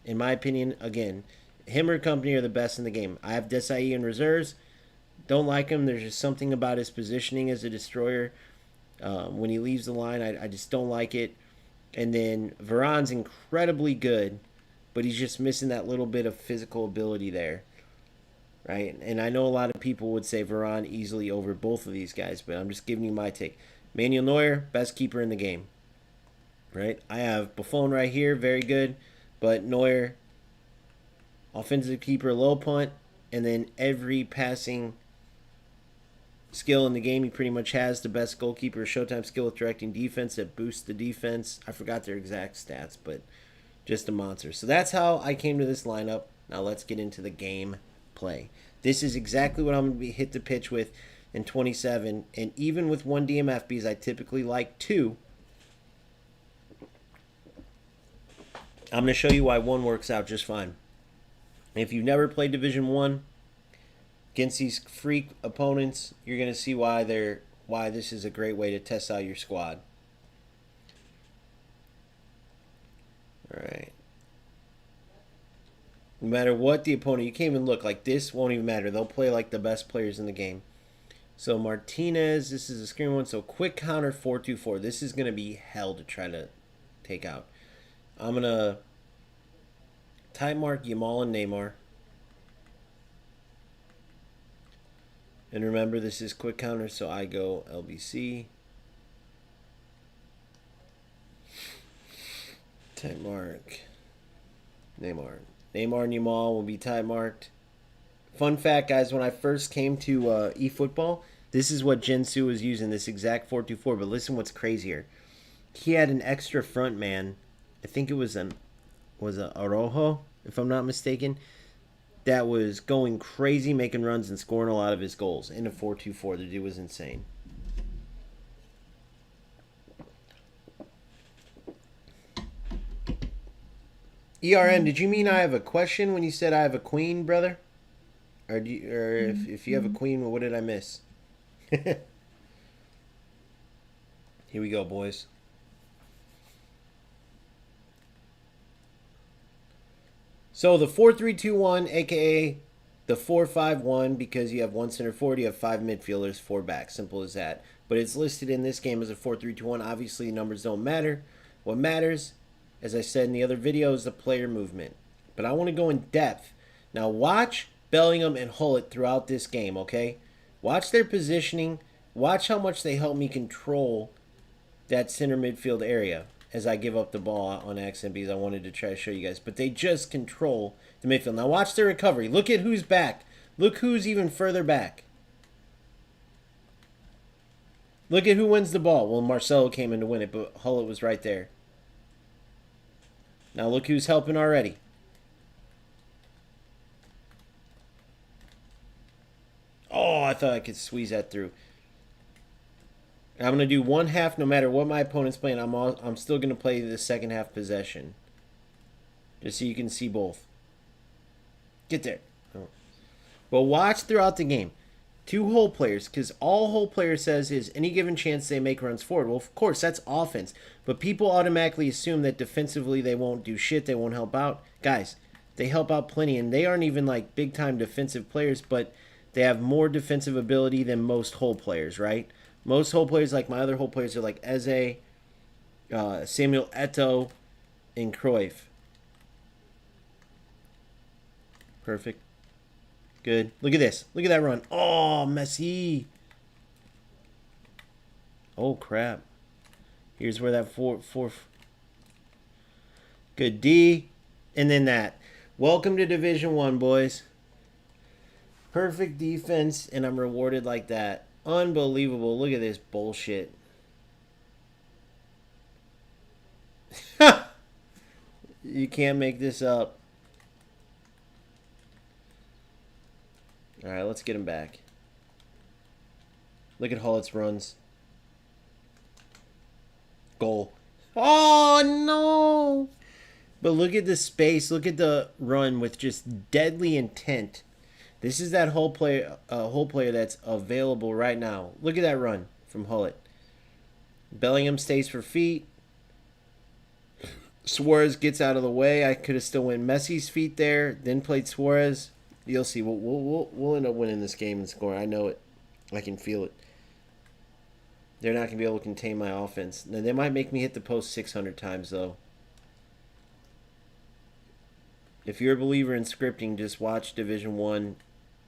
In my opinion, again, him or Company are the best in the game. I have Desai in reserves. Don't like him. There's just something about his positioning as a destroyer. When he leaves the line, I just don't like it. And then Varane's incredibly good, but he's just missing that little bit of physical ability there. Right? And I know a lot of people would say Varane easily over both of these guys, but I'm just giving you my take. Manuel Neuer, best keeper in the game. Right? I have Buffon right here, very good. But Neuer, offensive keeper, low punt, and then every passing skill in the game he pretty much has. The best goalkeeper, Showtime skill with directing defense that boosts the defense. I forgot their exact stats, but just a monster. So that's how I came to this lineup. Now let's get into the game play. This is exactly what I'm going to be hit the pitch with in 27, and even with one DMF, because I typically like two, I'm going to show you why one works out just fine. If you've never played Division 1 against these freak opponents, you're going to see why this is a great way to test out your squad. All right. No matter what the opponent, you can't even look like this, won't even matter. They'll play like the best players in the game. So Martinez, this is a screen one. So quick counter 4-2-4. This is going to be hell to try to take out. I'm going to type mark Yamal and Neymar. And remember, this is quick counter, so I go LBC. Type mark Neymar. Neymar and Yamal will be type marked. Fun fact, guys, when I first came to eFootball, this is what Jinsu was using, this exact 4-2-4. But listen what's crazier. He had an extra front man. I think it was a Araujo, if I'm not mistaken, that was going crazy, making runs and scoring a lot of his goals in a 4-2-4. The dude was insane. ERM, did you mean I have a question when you said I have a queen, brother? Or if you have a queen, what did I miss? Here we go, boys. So the 4-3-2-1, aka the 4-5-1, because you have one center forward, you have 5 midfielders, 4 backs. Simple as that. But it's listed in this game as a 4-3-2-1. Obviously, numbers don't matter. What matters, as I said in the other video, is the player movement. But I want to go in depth. Now watch Bellingham and Hullet throughout this game, okay? Watch their positioning. Watch how much they help me control that center midfield area as I give up the ball on accident, because I wanted to try to show you guys. But they just control the midfield. Now watch their recovery. Look at who's back. Look who's even further back. Look at who wins the ball. Well, Marcelo came in to win it, but Hullet was right there. Now look who's helping already. Oh, I thought I could squeeze that through. I'm going to do one half no matter what my opponent's playing. I'm still going to play the second half possession. Just so you can see both. Get there. Oh. But watch throughout the game. 2 hole players, because all hole player says is any given chance they make runs forward. Well, of course, that's offense. But people automatically assume that defensively they won't do shit, they won't help out. Guys, they help out plenty, and they aren't even like big-time defensive players, but they have more defensive ability than most hole players, right? Most hole players, like my other hole players, are like Eze, Samuel Eto'o, and Cruyff. Perfect. Good. Look at this. Look at that run. Oh, Messi. Oh, crap. Here's where that four. Good D. And then that. Welcome to Division 1, boys. Perfect defense, and I'm rewarded like that. Unbelievable. Look at this bullshit. You can't make this up. All right, let's get him back. Look at Hullett's runs. Goal. Oh, no. But look at the space. Look at the run with just deadly intent. This is that whole player that's available right now. Look at that run from Hullett. Bellingham stays for feet. Suarez gets out of the way. I could have still went Messi's feet there, then played Suarez. You'll see. We'll end up winning this game and scoring. I know it. I can feel it. They're not going to be able to contain my offense. Now, they might make me hit the post 600 times, though. If you're a believer in scripting, just watch Division 1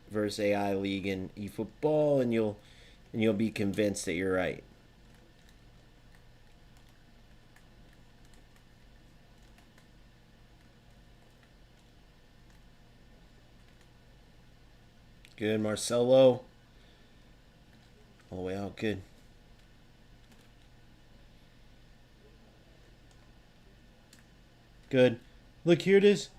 versus AI League and efootball, and you'll be convinced that you're right. Good, Marcelo. All the way out, good. Good. Look, here it is.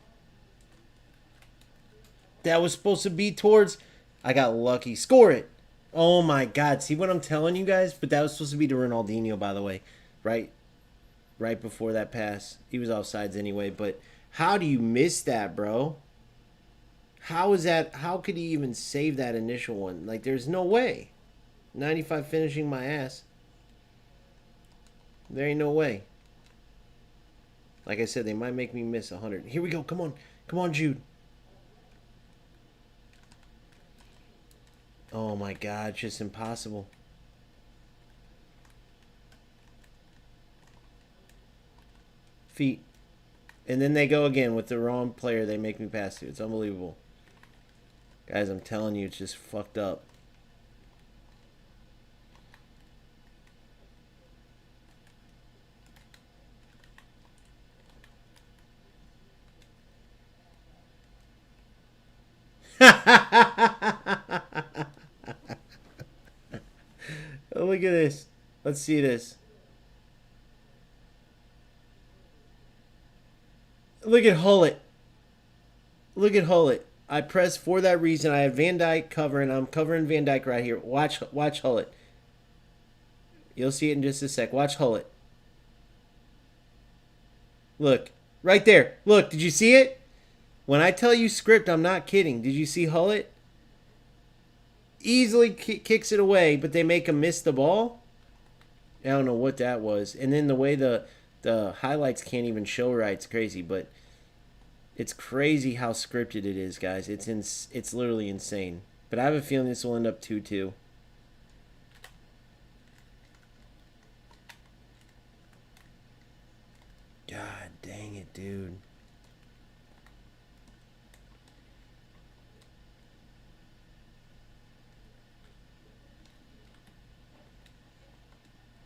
That was supposed to be towards... I got lucky. Score it. Oh, my God. See what I'm telling you guys? But that was supposed to be to Ronaldinho, by the way. Right before that pass. He was offsides anyway. But how do you miss that, bro? How is that? How could he even save that initial one? Like, there's no way. 95 finishing my ass. There ain't no way. Like I said, they might make me miss 100. Here we go. Come on. Come on, Jude. Oh, my God. It's just impossible. Feet. And then they go again with the wrong player they make me pass to. It's unbelievable. Guys, I'm telling you, it's just fucked up. Oh, look at this. Let's see this. Look at Hullett. Look at Hullett. I pressed for that reason. I have Van Dijk covering. I'm covering Van Dijk right here. Watch Hullett. You'll see it in just a sec. Watch Hullett. Look. Right there. Look. Did you see it? When I tell you script, I'm not kidding. Did you see Hullett? Easily kicks it away, but they make him miss the ball. I don't know what that was. And then the way the highlights can't even show right. It's crazy, but it's crazy how scripted it is, guys. It's literally insane. But I have a feeling this will end up 2-2. God dang it, dude.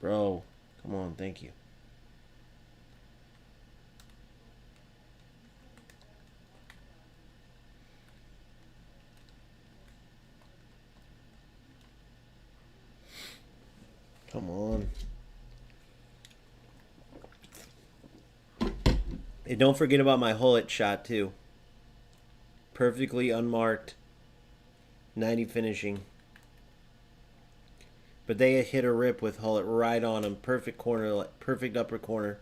Bro, come on, thank you. Come on. And don't forget about my Hullett shot, too. Perfectly unmarked. 90 finishing. But they hit a rip with Hullett right on him. Perfect corner, perfect upper corner.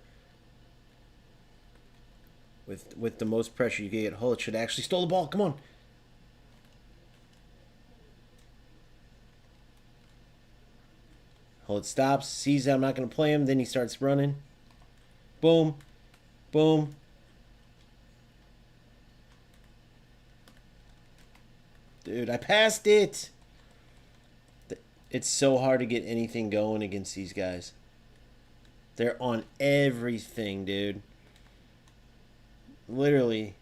with the most pressure you can get. Hullet should actually stole the ball. Come on. Hullet stops, sees that I'm not going to play him, then he starts running. Boom. Boom. Dude, I passed it. It's so hard to get anything going against these guys. They're on everything, dude. Literally.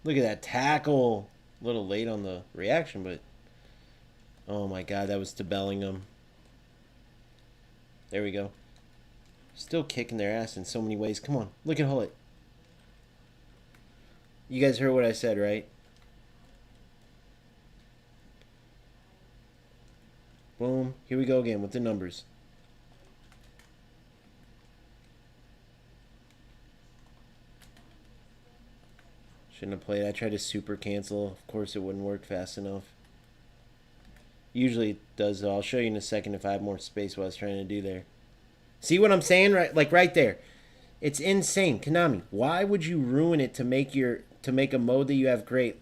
Look at that tackle. A little late on the reaction, but... Oh my god, that was to Bellingham. There we go. Still kicking their ass in so many ways. Come on, look at Hullet. You guys heard what I said, right? Boom. Here we go again with the numbers. Shouldn't have played. I tried to super cancel. Of course it wouldn't work fast enough. Usually it does though. I'll show you in a second if I have more space what I was trying to do there. See what I'm saying? Right, like right there. It's insane. Konami, why would you ruin it to make a mode that you have great?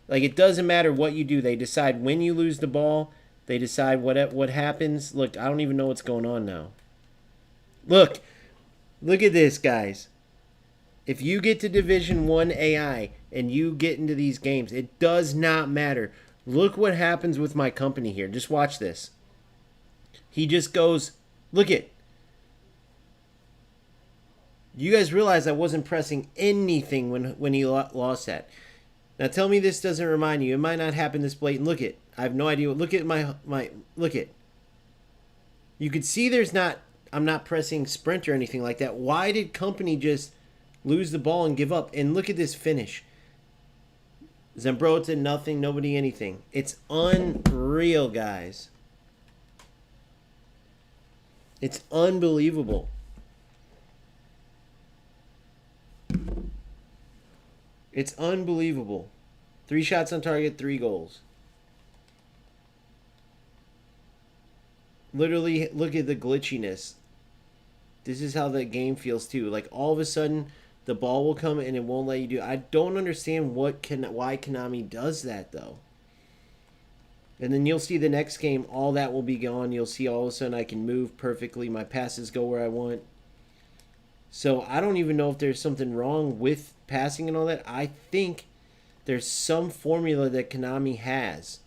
Like, it doesn't matter what you do. They decide when you lose the ball. They decide what happens. Look, I don't even know what's going on now. Look at this, guys. If you get to Division 1 AI and you get into these games, it does not matter. Look what happens with my company here. Just watch this. He just goes, look it. You guys realize I wasn't pressing anything when he lost that. Now tell me this doesn't remind you. It might not happen this blatant. Look it. I have no idea. Look at my look it. You can see I'm not pressing sprint or anything like that. Why did company just lose the ball and give up? And look at this finish. Zambrotta, nothing, nobody, anything. It's unreal, guys. It's unbelievable. It's unbelievable. 3 shots on target, 3 goals. Literally, look at the glitchiness. This is how the game feels too. Like all of a sudden, the ball will come and it won't let you do. I don't understand why Konami does that though. And then you'll see the next game, all that will be gone. You'll see all of a sudden I can move perfectly. My passes go where I want. So I don't even know if there's something wrong with passing and all that. I think there's some formula that Konami has.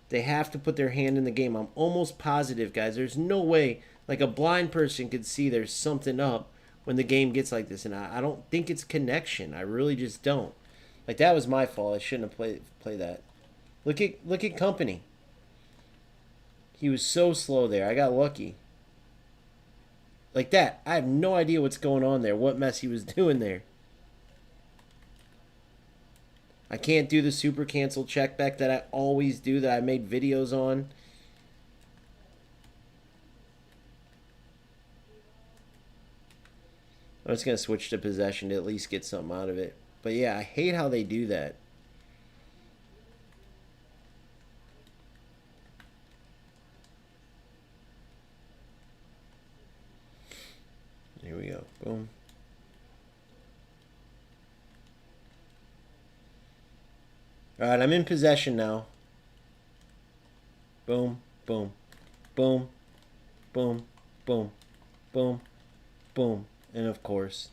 They have to put their hand in the game. I'm almost positive, guys. There's no way, like a blind person could see there's something up when the game gets like this. And I don't think it's connection. I really just don't. Like, that was my fault. I shouldn't have played that. Look at Company. He was so slow there. I got lucky. Like that. I have no idea what's going on there. What mess he was doing there. I can't do the super cancel check back that I always do, that I made videos on. I'm just going to switch to possession to at least get something out of it. But yeah, I hate how they do that. Here we go. Boom. Alright, I'm in possession now. Boom, boom, boom, boom, boom, boom, boom. And of course.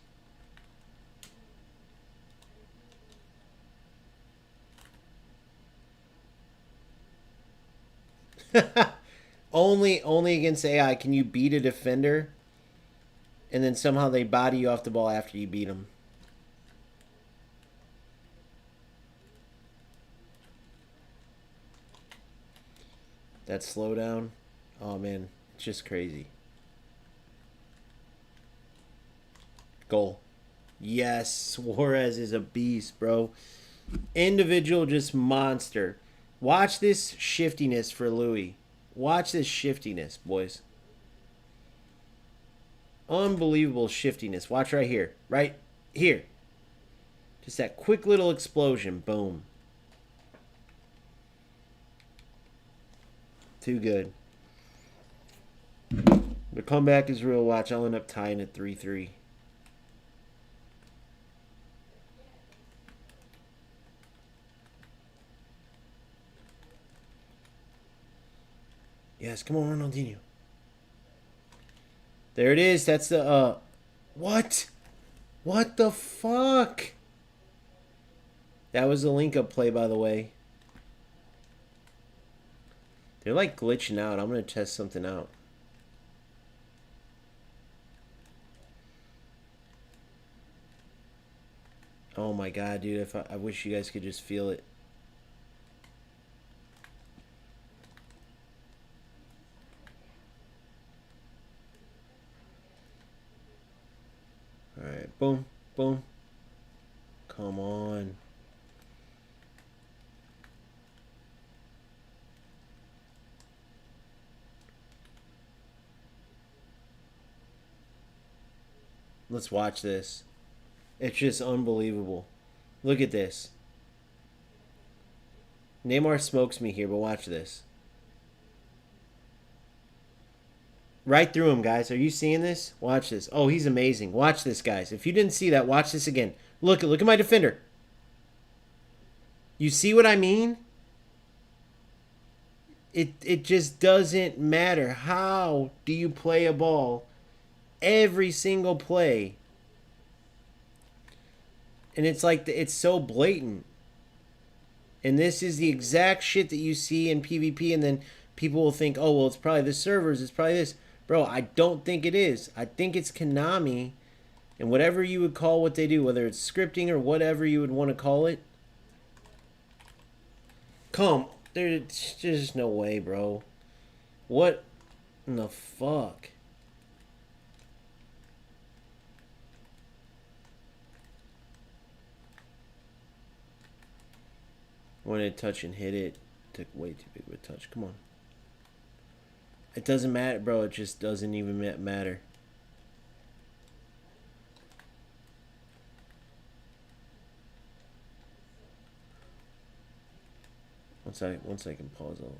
only against AI can you beat a defender and then somehow they body you off the ball after you beat them. That slowdown, oh man, it's just crazy. Goal. Yes, Suarez is a beast, bro. Individual, just monster. Watch this shiftiness for Louis. Watch this shiftiness, boys. Unbelievable shiftiness. Watch right here. Right here. Just that quick little explosion. Boom. Too good. The comeback is real. Watch, I'll end up tying at 3-3. Yes, come on, Ronaldinho. There it is. That's the, what? What the fuck? That was the link-up play, by the way. They're, like, glitching out. I'm going to test something out. Oh, my God, dude. I wish you guys could just feel it. Alright, boom, boom. Come on. Let's watch this. It's just unbelievable. Look at this. Neymar smokes me here, but watch this. Right through him, guys. Are you seeing this? Watch this. Oh, he's amazing. Watch this, guys. If you didn't see that, watch this again. Look at my defender. You see what I mean? It just doesn't matter. How do you play a ball every single play? And it's like, it's so blatant. And this is the exact shit that you see in PvP, and then people will think, oh, well, it's probably the servers, it's probably this. Bro, I don't think it is. I think it's Konami, and whatever you would call what they do, whether it's scripting or whatever you would want to call it. There's just no way, bro. What in the fuck? Wanted to touch and hit it. Took way too big of a touch. Come on. It doesn't matter, bro. It just doesn't even matter. One second, pause on.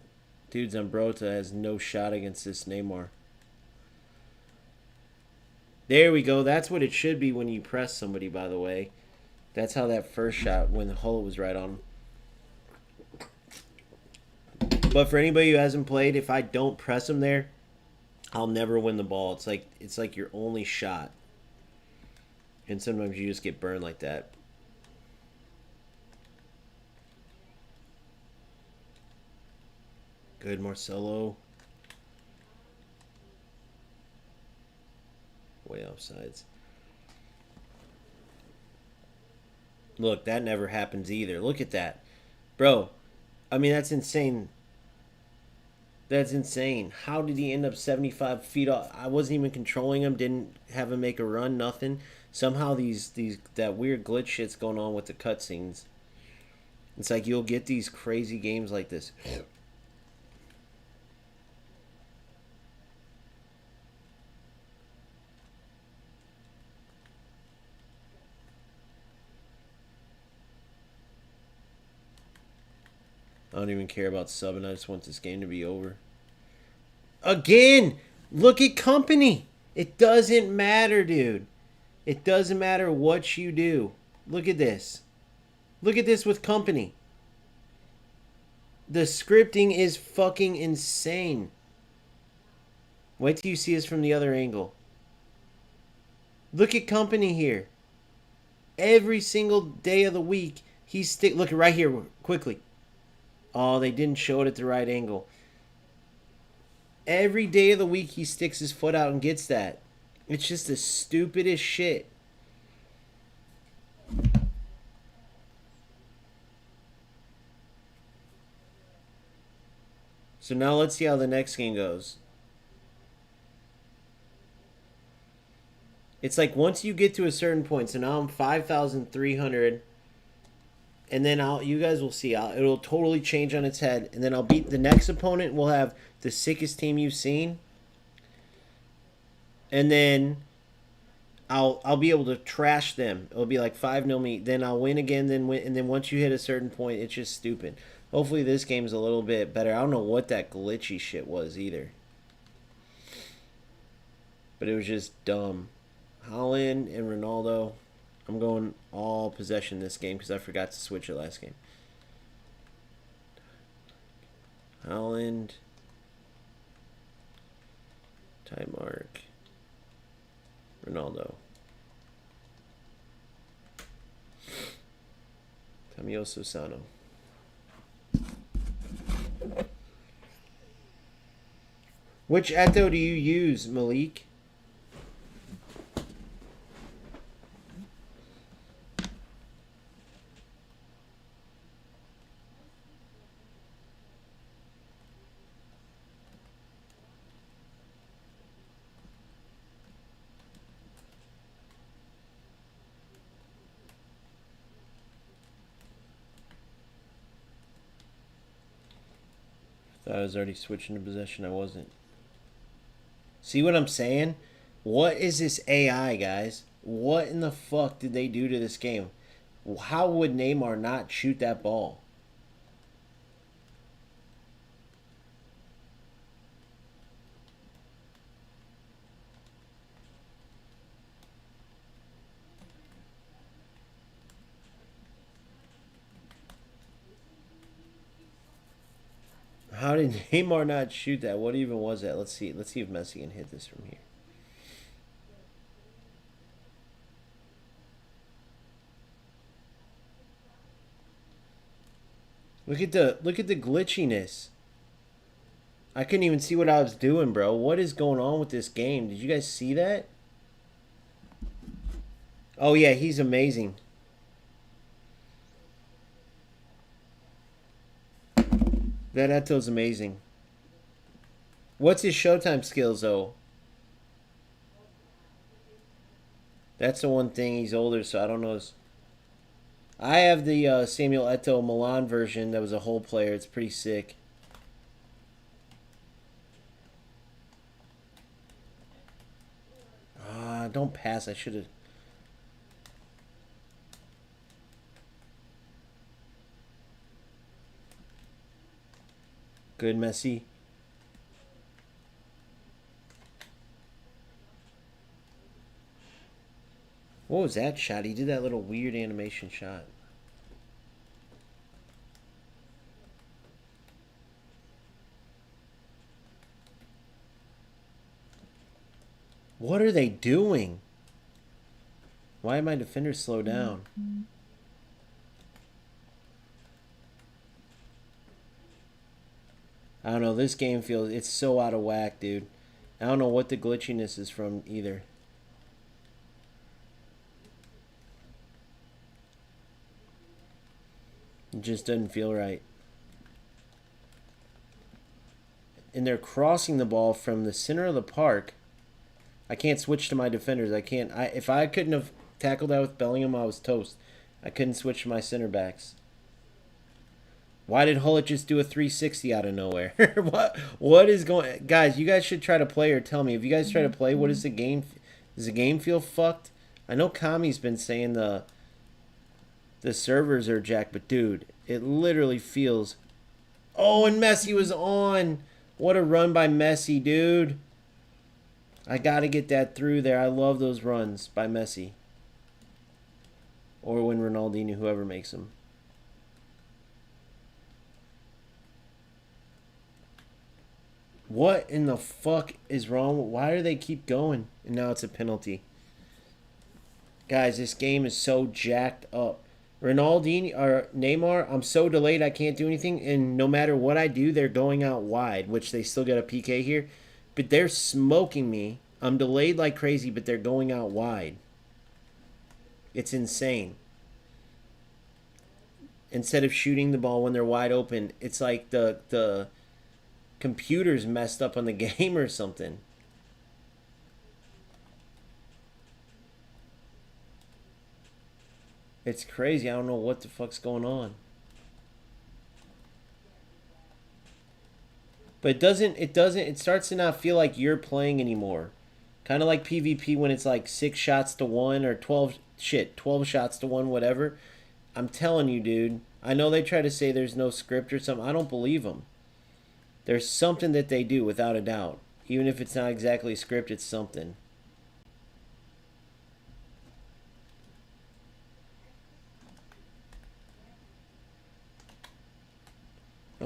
Dude, Zambrotta has no shot against this Neymar. There we go. That's what it should be when you press somebody, by the way. That's how that first shot, when the hole was right on him. But for anybody who hasn't played, if I don't press him there, I'll never win the ball. It's like your only shot. And sometimes you just get burned like that. Good, Marcelo. Way offsides. Look, that never happens either. Look at that. Bro, I mean, that's insane. That's insane. How did he end up 75 feet off? I wasn't even controlling him. Didn't have him make a run. Nothing. Somehow that weird glitch shit's going on with the cutscenes. It's like you'll get these crazy games like this. I don't even care about subbing. I just want this game to be over. Again! Look at company! It doesn't matter, dude. It doesn't matter what you do. Look at this. Look at this with company. The scripting is fucking insane. Wait till you see this from the other angle. Look at company here. Every single day of the week, look right here, quickly. Oh, they didn't show it at the right angle. Every day of the week, he sticks his foot out and gets that. It's just the stupidest shit. So now let's see how the next game goes. It's like once you get to a certain point, so now I'm 5,300. And then you guys will see. It'll totally change on its head. And then I'll beat the next opponent. We'll have the sickest team you've seen. And then I'll be able to trash them. It'll be like 5-0 me. Then I'll win again. And then once you hit a certain point, it's just stupid. Hopefully this game's a little bit better. I don't know what that glitchy shit was either. but it was just dumb. Holland and Ronaldo. I'm going all possession this game because I forgot to switch it last game. Holland. Ty Mark. Ronaldo. Tamioso Sano. Which Eto do you use, Malik? Thought I was already switching to possession. I wasn't. See what I'm saying? What is this AI, guys? What in the fuck did they do to this game? How would Neymar not shoot that ball? How did Neymar not shoot that? What even was that? Let's see. Let's see if Messi can hit this from here. Look at the glitchiness. I couldn't even see what I was doing, bro. What is going on with this game? Did you guys see that? Oh yeah, he's amazing. That Eto's amazing. What's his Showtime skills, though? That's the one thing. He's older, so I don't know. I have the Samuel Eto'o Milan version that was a whole player. It's pretty sick. Ah, don't pass. I should have. Good, Messi. What was that shot? He did that little weird animation shot. What are they doing? Why did my defenders slow down? I don't know. This game feels... It's so out of whack, dude. I don't know what the glitchiness is from either. It just doesn't feel right. And they're crossing the ball from the center of the park. I can't switch to my defenders. I can't... if I couldn't have tackled that with Bellingham, I was toast. I couldn't switch to my center backs. Why did Hullet just do a 360 out of nowhere? What is going... Guys, you guys should try to play or tell me. If you guys try to play, what is the game... Does the game feel fucked? I know Kami's been saying the servers are jacked, but dude, it literally feels... Oh, and Messi was on! What a run by Messi, dude. I gotta get that through there. I love those runs by Messi. Or when Ronaldinho, whoever makes them. What in the fuck is wrong? Why do they keep going? And now it's a penalty. Guys, this game is so jacked up. Ronaldinho or Neymar, I'm so delayed I can't do anything. And no matter what I do, they're going out wide, which they still get a PK here. But they're smoking me. I'm delayed like crazy, but they're going out wide. It's insane. Instead of shooting the ball when they're wide open, it's like the computer's messed up on the game or something. It's crazy. I don't know what the fuck's going on. But it starts to not feel like you're playing anymore. Kind of like PvP when it's like 6 shots to 1 or 12 shots to 1, whatever. I'm telling you, dude. I know they try to say there's no script or something. I don't believe them. There's something that they do, without a doubt. Even if it's not exactly script, it's something.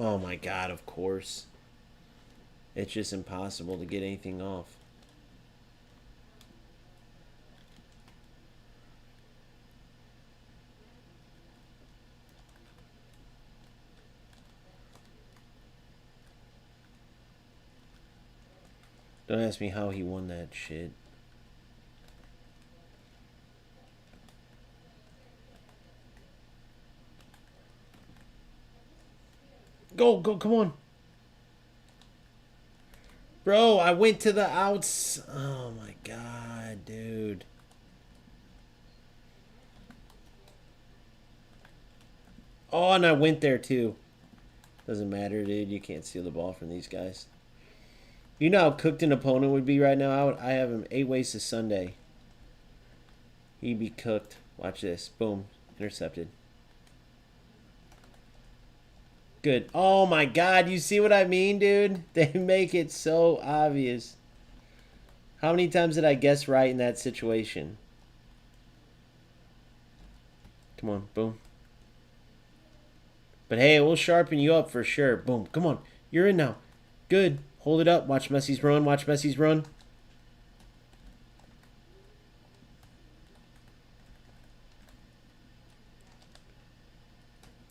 Oh my god, of course. It's just impossible to get anything off. Don't ask me how he won that shit. Go, go, come on. Bro, I went to the outs. Oh my god, dude. Oh, and I went there too. Doesn't matter, dude. You can't steal the ball from these guys. You know how cooked an opponent would be right now? I have him 8 ways to Sunday. He'd be cooked. Watch this. Boom. Intercepted. Good. Oh my god, you see what I mean, dude? They make it so obvious. How many times did I guess right in that situation? Come on, boom. But hey, we'll sharpen you up for sure. Boom. Come on. You're in now. Good. Hold it up. Watch Messi's run. Watch Messi's run.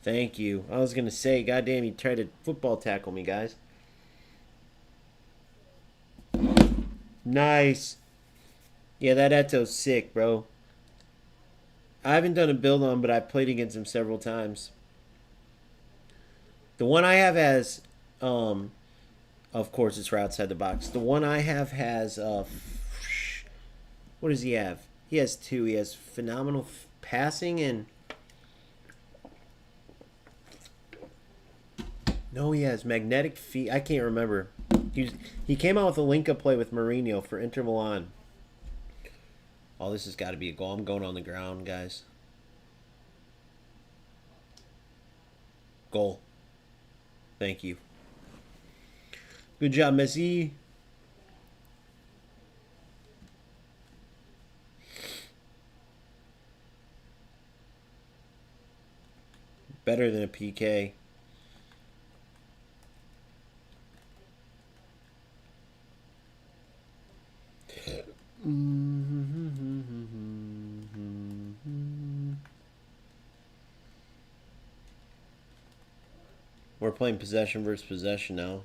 Thank you. I was going to say, goddamn, you tried to football tackle me, guys. Nice. Yeah, that Eto's sick, bro. I haven't done a build on, but I've played against him several times. The one I have has, of course, it's right outside the box. The one I have has, what does he have? He has 2. He has phenomenal passing and... No, he has magnetic feet. I can't remember. He came out with a link-up play with Mourinho for Inter Milan. Oh, this has got to be a goal. I'm going on the ground, guys. Goal. Thank you. Good job, Messi. Better than a PK. We're playing possession versus possession now.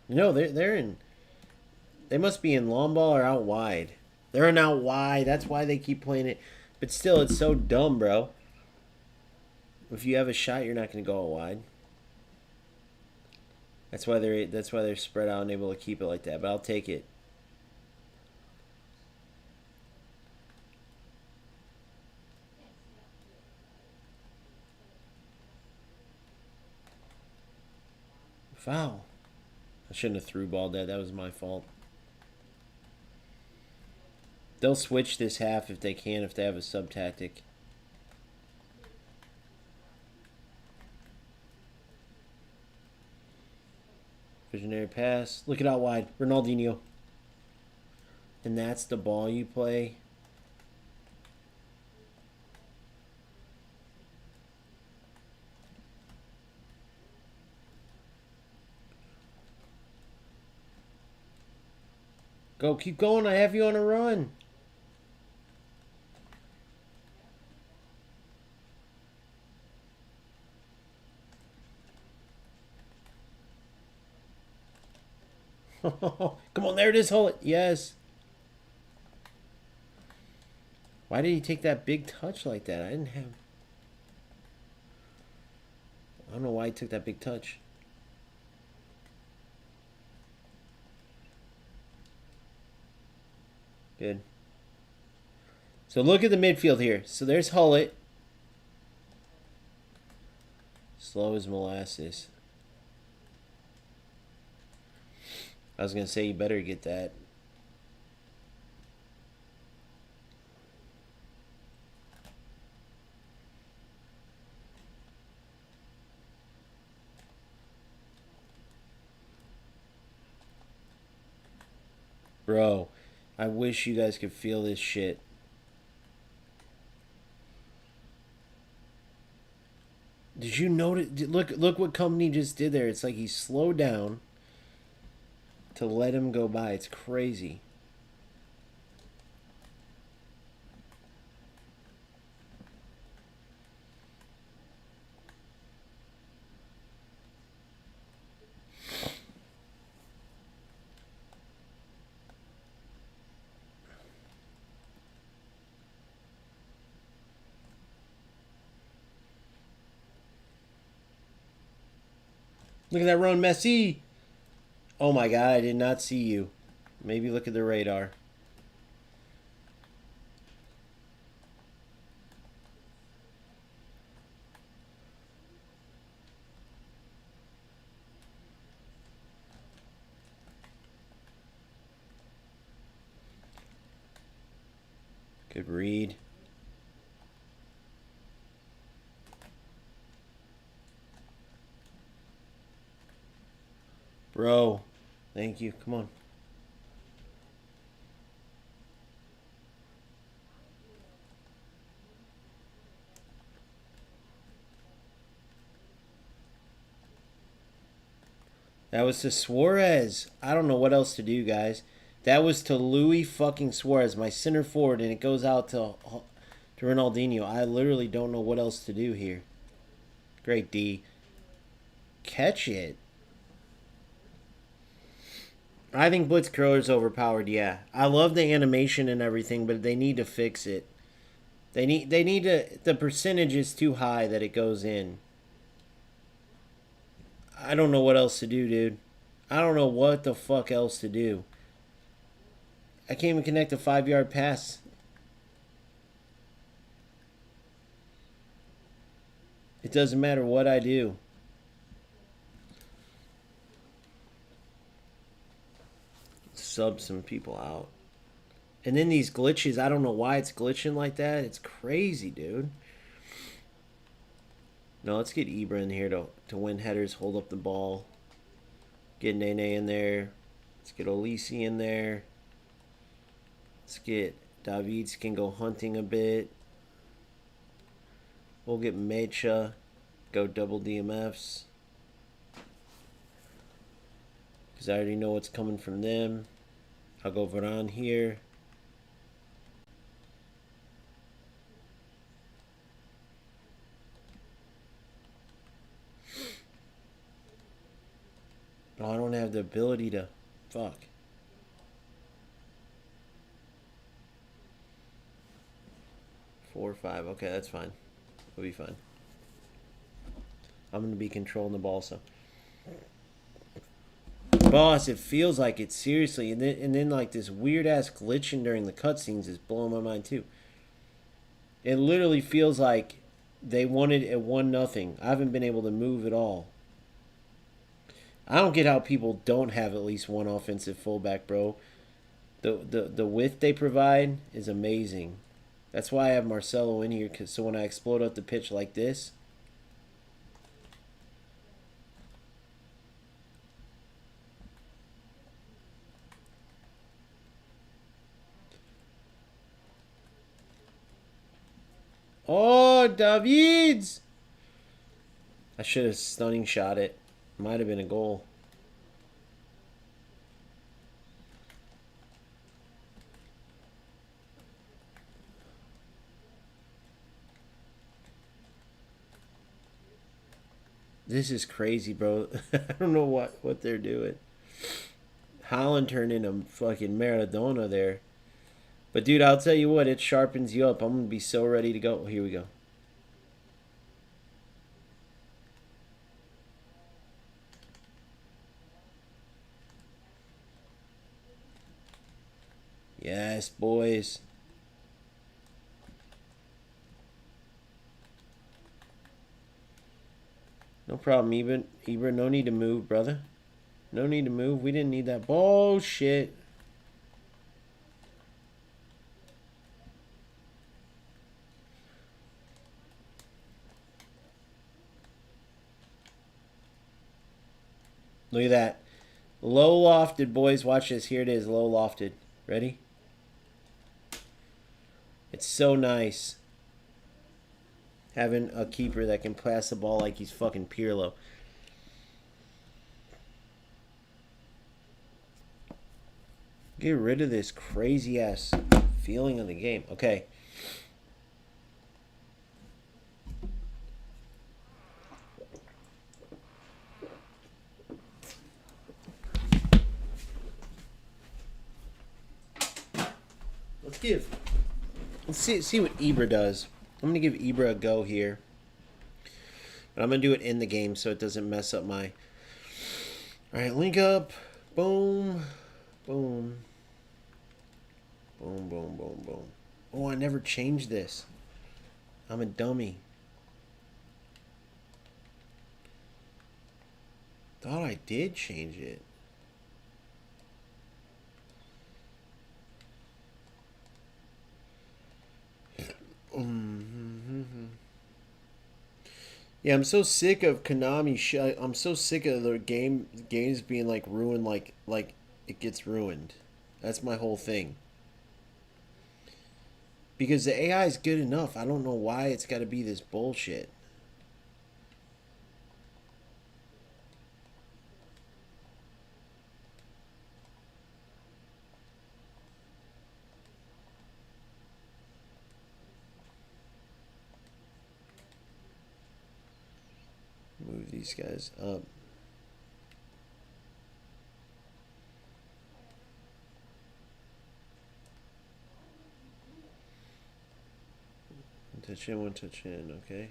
You know, they're in... They must be in long ball or out wide. They're in out wide. That's why they keep playing it. But still, it's so dumb, bro. If you have a shot, you're not going to go out wide. That's why they're spread out and able to keep it like that. But I'll take it. Foul. I shouldn't have threw balled that. That was my fault. They'll switch this half if they can, if they have a sub tactic. Visionary pass. Look it out wide. Ronaldinho. And that's the ball you play. Go, keep going. I have you on a run. Come on, there it is. Hold it. Yes. Why did he take that big touch like that? I don't know why he took that big touch. Good. So look at the midfield here. So there's Hullet. Slow as molasses. I was going to say you better get that. Bro, I wish you guys could feel this shit. Did you notice? Look what company just did there. It's like he slowed down to let him go by. It's crazy. Look at that run, Messi. Oh my god, I did not see you. Maybe look at the radar. Good read. Bro, thank you. Come on. That was to Suarez. I don't know what else to do, guys. That was to Louis fucking Suarez, my center forward, and it goes out to Ronaldinho. I literally don't know what else to do here. Great D. Catch it. I think Blitzkriller's overpowered, yeah. I love the animation and everything, but they need to fix it. They need to, the percentage is too high that it goes in. I don't know what else to do, dude. I don't know what the fuck else to do. I can't even connect a 5-yard pass. It doesn't matter what I do. Sub some people out. And then these glitches, I don't know why it's glitching like that. It's crazy, dude. No, let's get Ibra in here to win headers, hold up the ball. Get Nene in there. Let's get Olise in there. Let's get Davids can go hunting a bit. We'll get Mecha. Go double DMFs. Because I already know what's coming from them. I'll go Varane here. Oh, I don't have the ability to... Fuck. Four or five. Okay, that's fine. We'll be fine. I'm going to be controlling the ball, so... Boss, it feels like it, seriously. And then like this weird-ass glitching during the cutscenes is blowing my mind, too. It literally feels like they wanted it 1-0. I haven't been able to move at all. I don't get how people don't have at least one offensive fullback, bro. The width they provide is amazing. That's why I have Marcelo in here, so when I explode up the pitch like this... Oh, Davids! I should have stunning shot it. Might have been a goal. This is crazy, bro. I don't know what they're doing. Haaland turned into fucking Maradona there. But, dude, I'll tell you what. It sharpens you up. I'm going to be so ready to go. Here we go. Yes, boys. No problem, Ibra. No need to move, brother. No need to move. We didn't need that bullshit. Look at that. Low lofted, boys. Watch this. Here it is. Low lofted. Ready? It's so nice. having a keeper that can pass the ball like he's fucking Pirlo. Get rid of this crazy ass feeling of the game. Okay. Let's see what Ibra does. I'm gonna give Ibra a go here. But I'm gonna do it in the game so it doesn't mess up my. Alright, link up. Boom. Boom. Boom, boom, boom, boom. Oh, I never changed this. I'm a dummy. Thought I did change it. Yeah, I'm so sick of Konami. I'm so sick of the games being like ruined, like it gets ruined. That's my whole thing. Because the AI is good enough. I don't know why it's got to be this bullshit. Move these guys up. One touch in, one touch in, okay.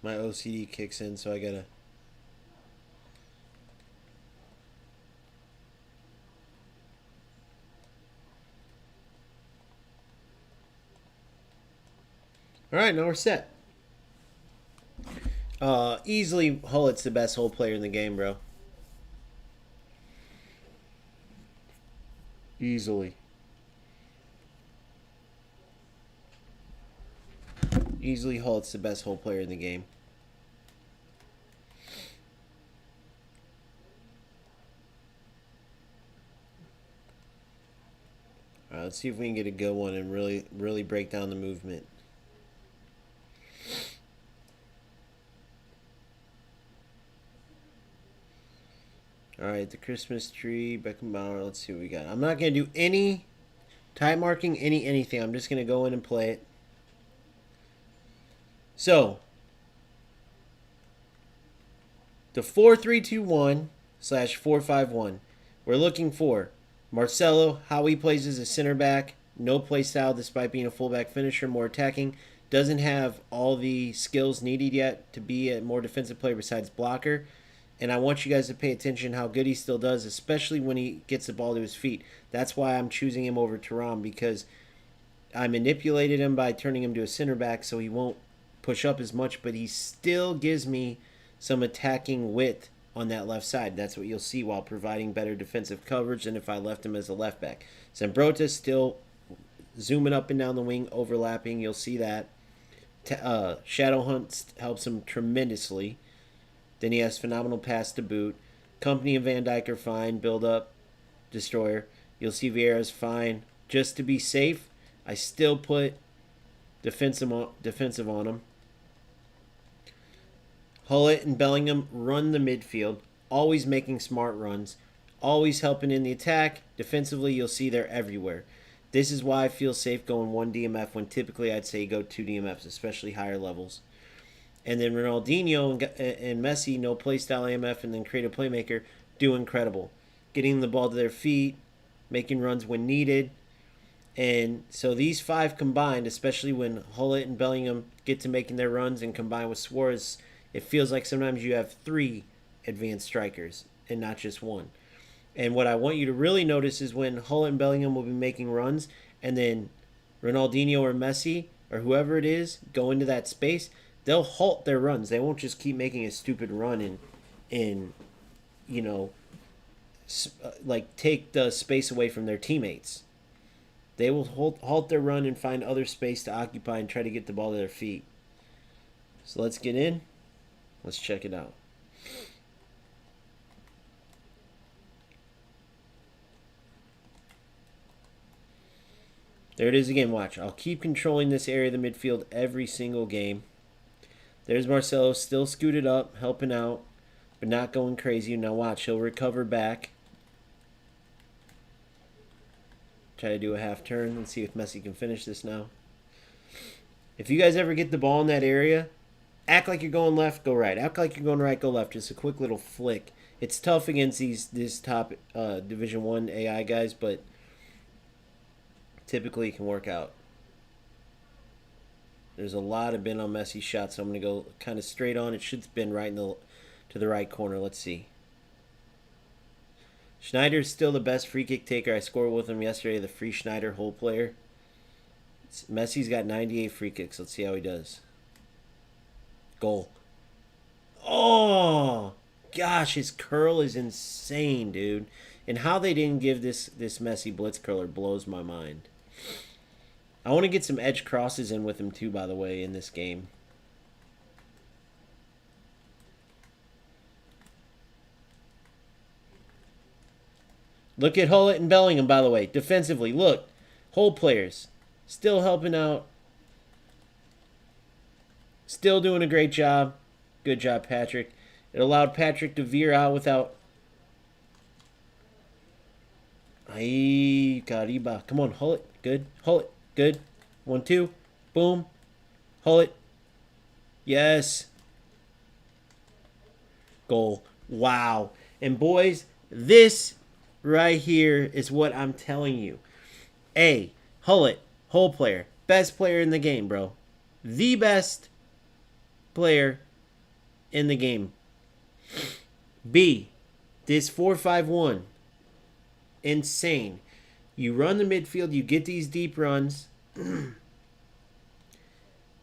My OCD kicks in, so I gotta. Alright, now we're set. Easily, Hullet's the best hole player in the game, bro. Easily. Easily, Hullet's the best hole player in the game. Alright, let's see if we can get a good one and really break down the movement. Alright, the Christmas tree, Beckenbauer, let's see what we got. I'm not going to do any time marking, anything. I'm just going to go in and play it. So, the 4-3-2-1/4-5-1. We're looking for Marcelo, how he plays as a center back. No play style despite being a fullback finisher, more attacking. Doesn't have all the skills needed yet to be a more defensive player besides blocker. And I want you guys to pay attention how good he still does, especially when he gets the ball to his feet. That's why I'm choosing him over Thuram, because I manipulated him by turning him to a center back so he won't push up as much, but he still gives me some attacking width on that left side. That's what you'll see while providing better defensive coverage than if I left him as a left back. Zambrotta still zooming up and down the wing, overlapping. You'll see that. Shadow Hunt helps him tremendously. Then he has phenomenal pass to boot. Company and Van Dijk are fine. Build up, destroyer. You'll see Vieira's fine. Just to be safe, I still put defensive on him. Hullet and Bellingham run the midfield, always making smart runs, always helping in the attack. Defensively, you'll see they're everywhere. This is why I feel safe going 1 DMF when typically I'd say go 2 DMFs, especially higher levels. And then Ronaldinho and Messi, no playstyle AMF and then creative playmaker, do incredible. Getting the ball to their feet, making runs when needed. And so these 5 combined, especially when Hullet and Bellingham get to making their runs and combine with Suarez, it feels like sometimes you have 3 advanced strikers and not just 1. And what I want you to really notice is when Hullet and Bellingham will be making runs and then Ronaldinho or Messi or whoever it is go into that space, they'll halt their runs. They won't just keep making a stupid run and you know, like take the space away from their teammates. They will halt their run and find other space to occupy and try to get the ball to their feet. So let's get in. Let's check it out. There it is again. Watch. I'll keep controlling this area of the midfield every single game. There's Marcelo still scooted up, helping out, but not going crazy. Now watch. He'll recover back. Try to do a half turn. Let's see if Messi can finish this now. If you guys ever get the ball in that area, act like you're going left, go right. Act like you're going right, go left. Just a quick little flick. It's tough against this top Division 1 AI guys, but typically it can work out. There's a lot of bin on Messi shots, so I'm going to go kind of straight on. It should spin right to the right corner. Let's see. Schneider's still the best free kick taker. I scored with him yesterday, the free Schneider hole player. Messi's got 98 free kicks. Let's see how he does. Goal. Oh, gosh, his curl is insane, dude. And how they didn't give this Messi blitz curler blows my mind. I want to get some edge crosses in with him too, by the way, in this game. Look at Hullett and Bellingham, by the way. Defensively, look. Hole players. Still helping out. Still doing a great job. Good job, Patrick. It allowed Patrick to veer out without... Ay, Cariba. Come on, Hullett. Good. Hullett. Good. 1-2. Boom. Hullett. Yes. Goal. Wow. And boys, this right here is what I'm telling you. Hullett, hole player. Best player in the game, bro. The best player in the game. B, this 4-5-1. Insane. You run the midfield, you get these deep runs. And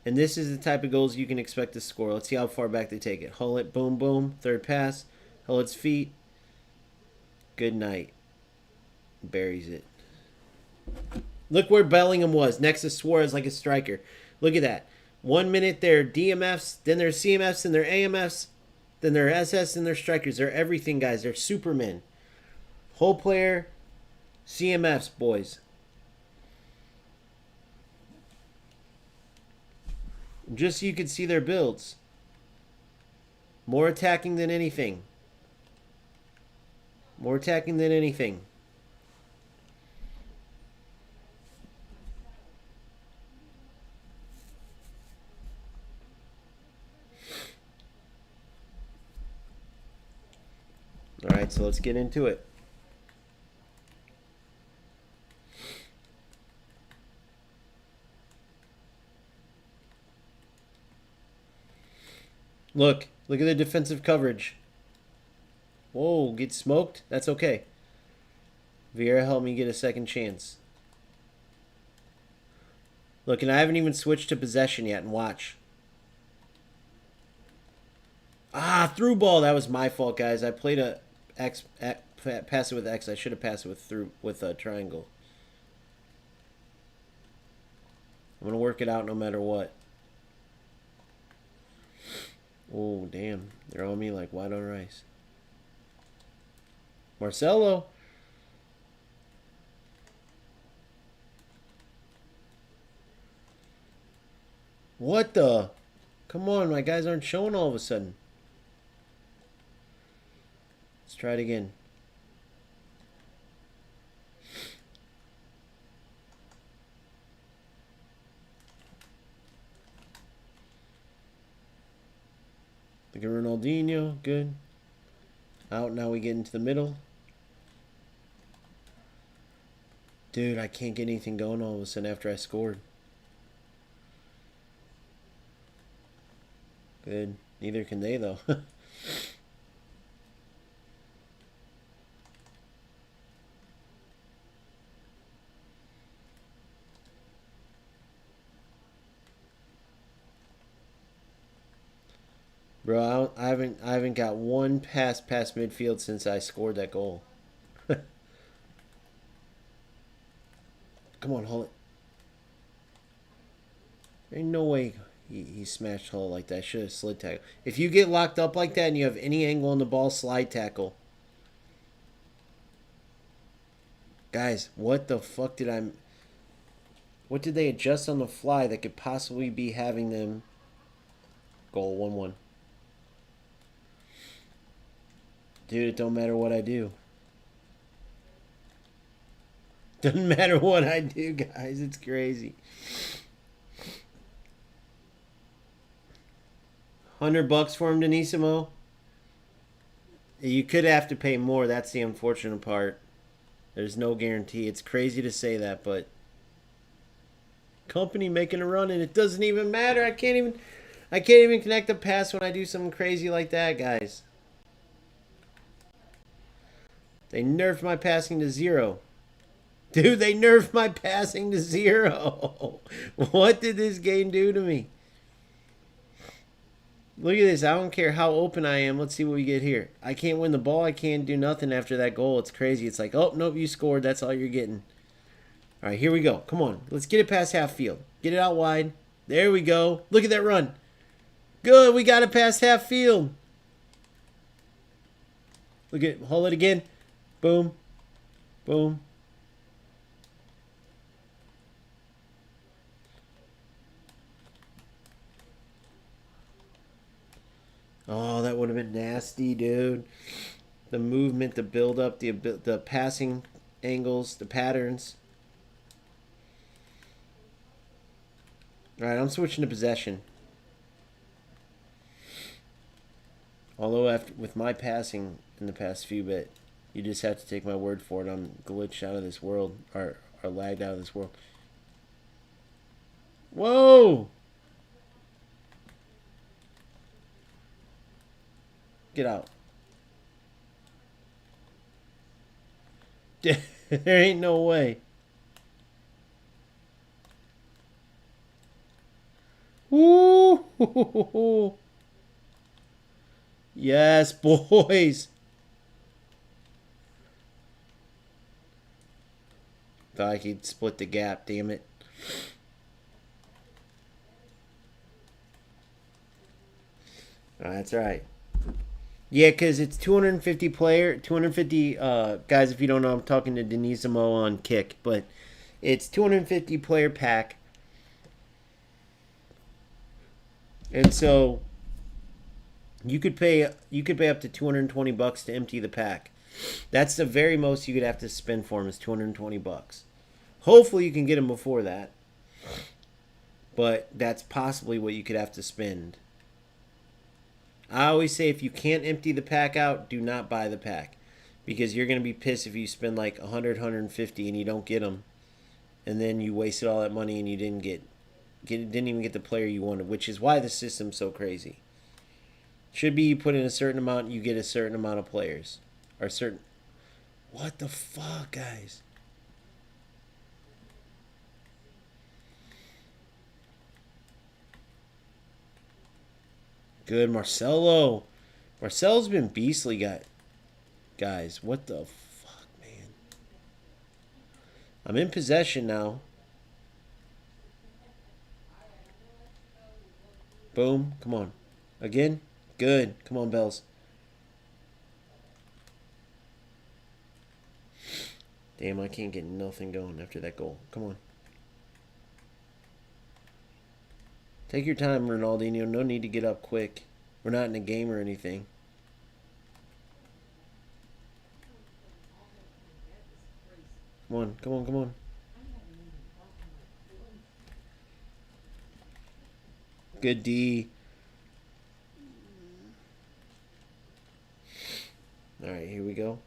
this is the type of goals you can expect to score. Let's see how far back they take it. Hullett, boom, boom. Third pass. Hullett's feet. Good night. Buries it. Look where Bellingham was. Next to Suarez like a striker. Look at that. 1 minute they're DMFs, then they're CMFs, then they're AMFs, then they're SS, and they're strikers. They're everything, guys. They're supermen. Whole player, CMFs, boys. Just so you can see their builds. More attacking than anything. More attacking than anything. All right, so let's get into it. Look at the defensive coverage. Whoa, get smoked? That's okay. Vieira helped me get a second chance. Look, and I haven't even switched to possession yet, and watch. Through ball. That was my fault, guys. I played pass it with X. I should have passed it with a triangle. I'm going to work it out no matter what. Oh, damn. They're on me like white on rice. Marcelo. What the? Come on, my guys aren't showing all of a sudden. Let's try it again. Look at Ronaldinho. Good. Out. Now we get into the middle. Dude, I can't get anything going all of a sudden after I scored. Good. Neither can they, though. Bro, I haven't got one pass past midfield since I scored that goal. Come on, Hullett. There ain't no way he smashed Hull like that. Should have slid tackle. If you get locked up like that and you have any angle on the ball, slide tackle. Guys, what the fuck did I... What did they adjust on the fly that could possibly be having them goal 1-1? Dude, it don't matter what I do. Doesn't matter what I do, guys. It's crazy. $100 for him, Denisimo. You could have to pay more. That's the unfortunate part. There's no guarantee. It's crazy to say that, but company making a run and it doesn't even matter. I can't even connect a pass when I do something crazy like that, guys. They nerfed my passing to 0. Dude, they nerfed my passing to 0. What did this game do to me? Look at this. I don't care how open I am. Let's see what we get here. I can't win the ball. I can't do nothing after that goal. It's crazy. It's like, oh, nope, you scored. That's all you're getting. All right, here we go. Come on. Let's get it past half field. Get it out wide. There we go. Look at that run. Good. We got it past half field. Look at it. Hold it again. Boom. Boom. Oh, that would have been nasty, dude. The movement, the build-up, the passing angles, the patterns. All right, I'm switching to possession. Although with my passing in the past few bit, you just have to take my word for it. I'm glitched out of this world, or lagged out of this world. Whoa! Get out. There ain't no way. Woo! Yes, boys. Thought I could split the gap, damn it. That's right. Yeah, because it's 250 guys, if you don't know, I'm talking to Denisimo on Kick, but it's 250 player pack. And so you could pay up to $220 to empty the pack. That's the very most you could have to spend for him is $220. Hopefully you can get him before that. But that's possibly what you could have to spend. I always say if you can't empty the pack out, do not buy the pack. Because you're going to be pissed if you spend like 100, 150 and you don't get them. And then you wasted all that money and you didn't even get the player you wanted, which is why the system's so crazy. Should be you put in a certain amount, you get a certain amount of players. Or certain... What the fuck, guys? Good, Marcelo. Marcelo's been beastly, guys. What the fuck, man? I'm in possession now. Boom. Come on. Again. Good. Come on, Bells. Damn, I can't get nothing going after that goal. Come on. Take your time, Ronaldinho. No need to get up quick. We're not in a game or anything. Come on, come on, come on. Good D. All right, here we go.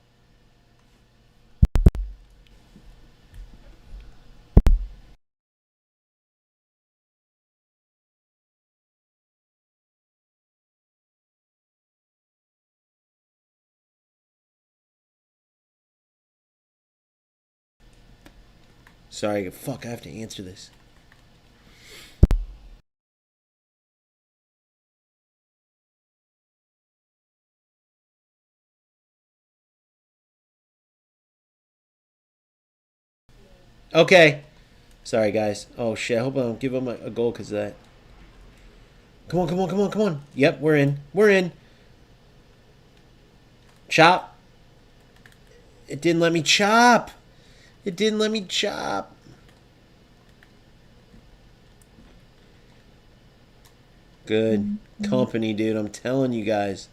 Sorry, fuck, I have to answer this. Okay. Sorry, guys. Oh, shit. I hope I don't give them a goal because of that. Come on, come on, come on, come on. Yep, we're in. We're in. Chop. It didn't let me chop. It didn't let me chop. Good company, dude. I'm telling you guys.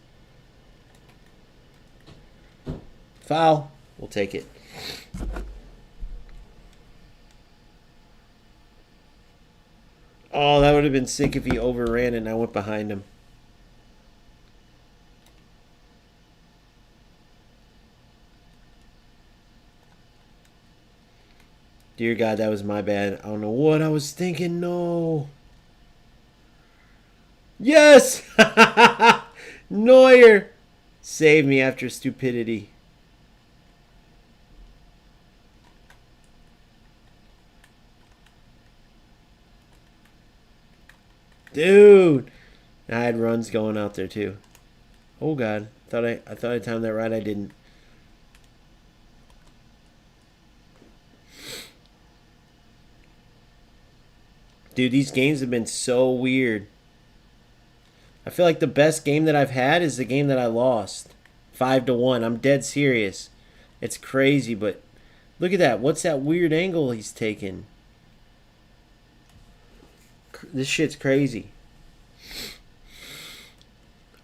Foul. We'll take it. Oh, that would have been sick if he overran it and I went behind him. Dear God, that was my bad. I don't know what I was thinking. No. Yes! Neuer! Save me after stupidity. Dude! I had runs going out there too. Oh God. I thought I timed that right. I didn't. Dude, these games have been so weird. I feel like the best game that I've had is the game that I lost. 5-1. I'm dead serious. It's crazy, but look at that. What's that weird angle he's taking? This shit's crazy.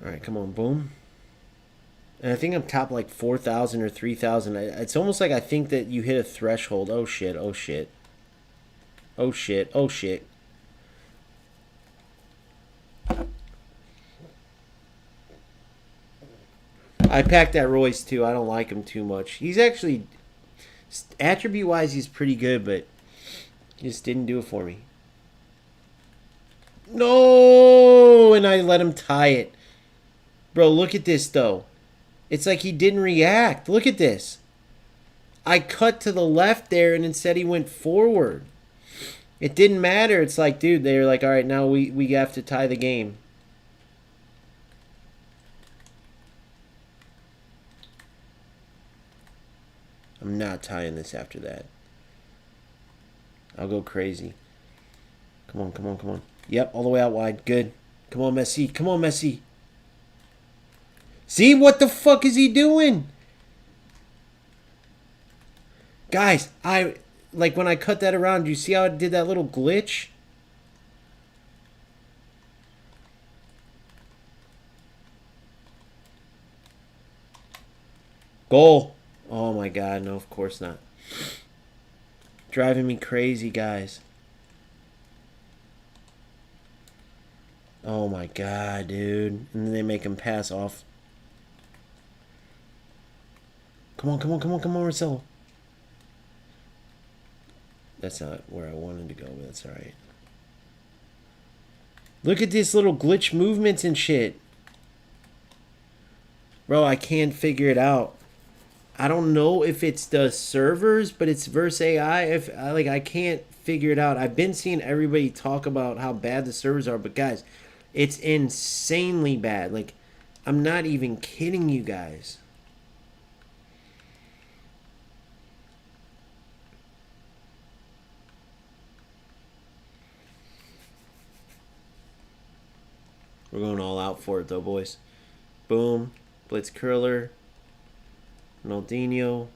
Alright, come on. Boom. And I think I'm top like 4,000 or 3,000. It's almost like I think that you hit a threshold. Oh shit, oh shit. Oh shit, oh shit. I packed that Royce too. I don't like him too much. He's actually, attribute-wise, he's pretty good, but he just didn't do it for me. No! And I let him tie it. Bro, look at this, though. It's like he didn't react. Look at this. I cut to the left there, and instead he went forward. It didn't matter. It's like, dude, they were like, all right, now we have to tie the game. I'm not tying this after that. I'll go crazy. Come on, come on, come on. Yep, all the way out wide. Good. Come on, Messi. Come on, Messi. See, what the fuck is he doing? Guys, like when I cut that around, you see how it did that little glitch? Goal. Oh my God, no, of course not. Driving me crazy, guys. Oh my God, dude. And then they make him pass off. Come on, come on, come on, come on, Marcelo. That's not where I wanted to go, but that's alright. Look at this little glitch movements and shit. Bro, I can't figure it out. I don't know if it's the servers, but it's versus AI. I can't figure it out. I've been seeing everybody talk about how bad the servers are, but guys, it's insanely bad. Like, I'm not even kidding you guys. We're going all out for it, though, boys. Boom. Blitz curler. Ronaldinho.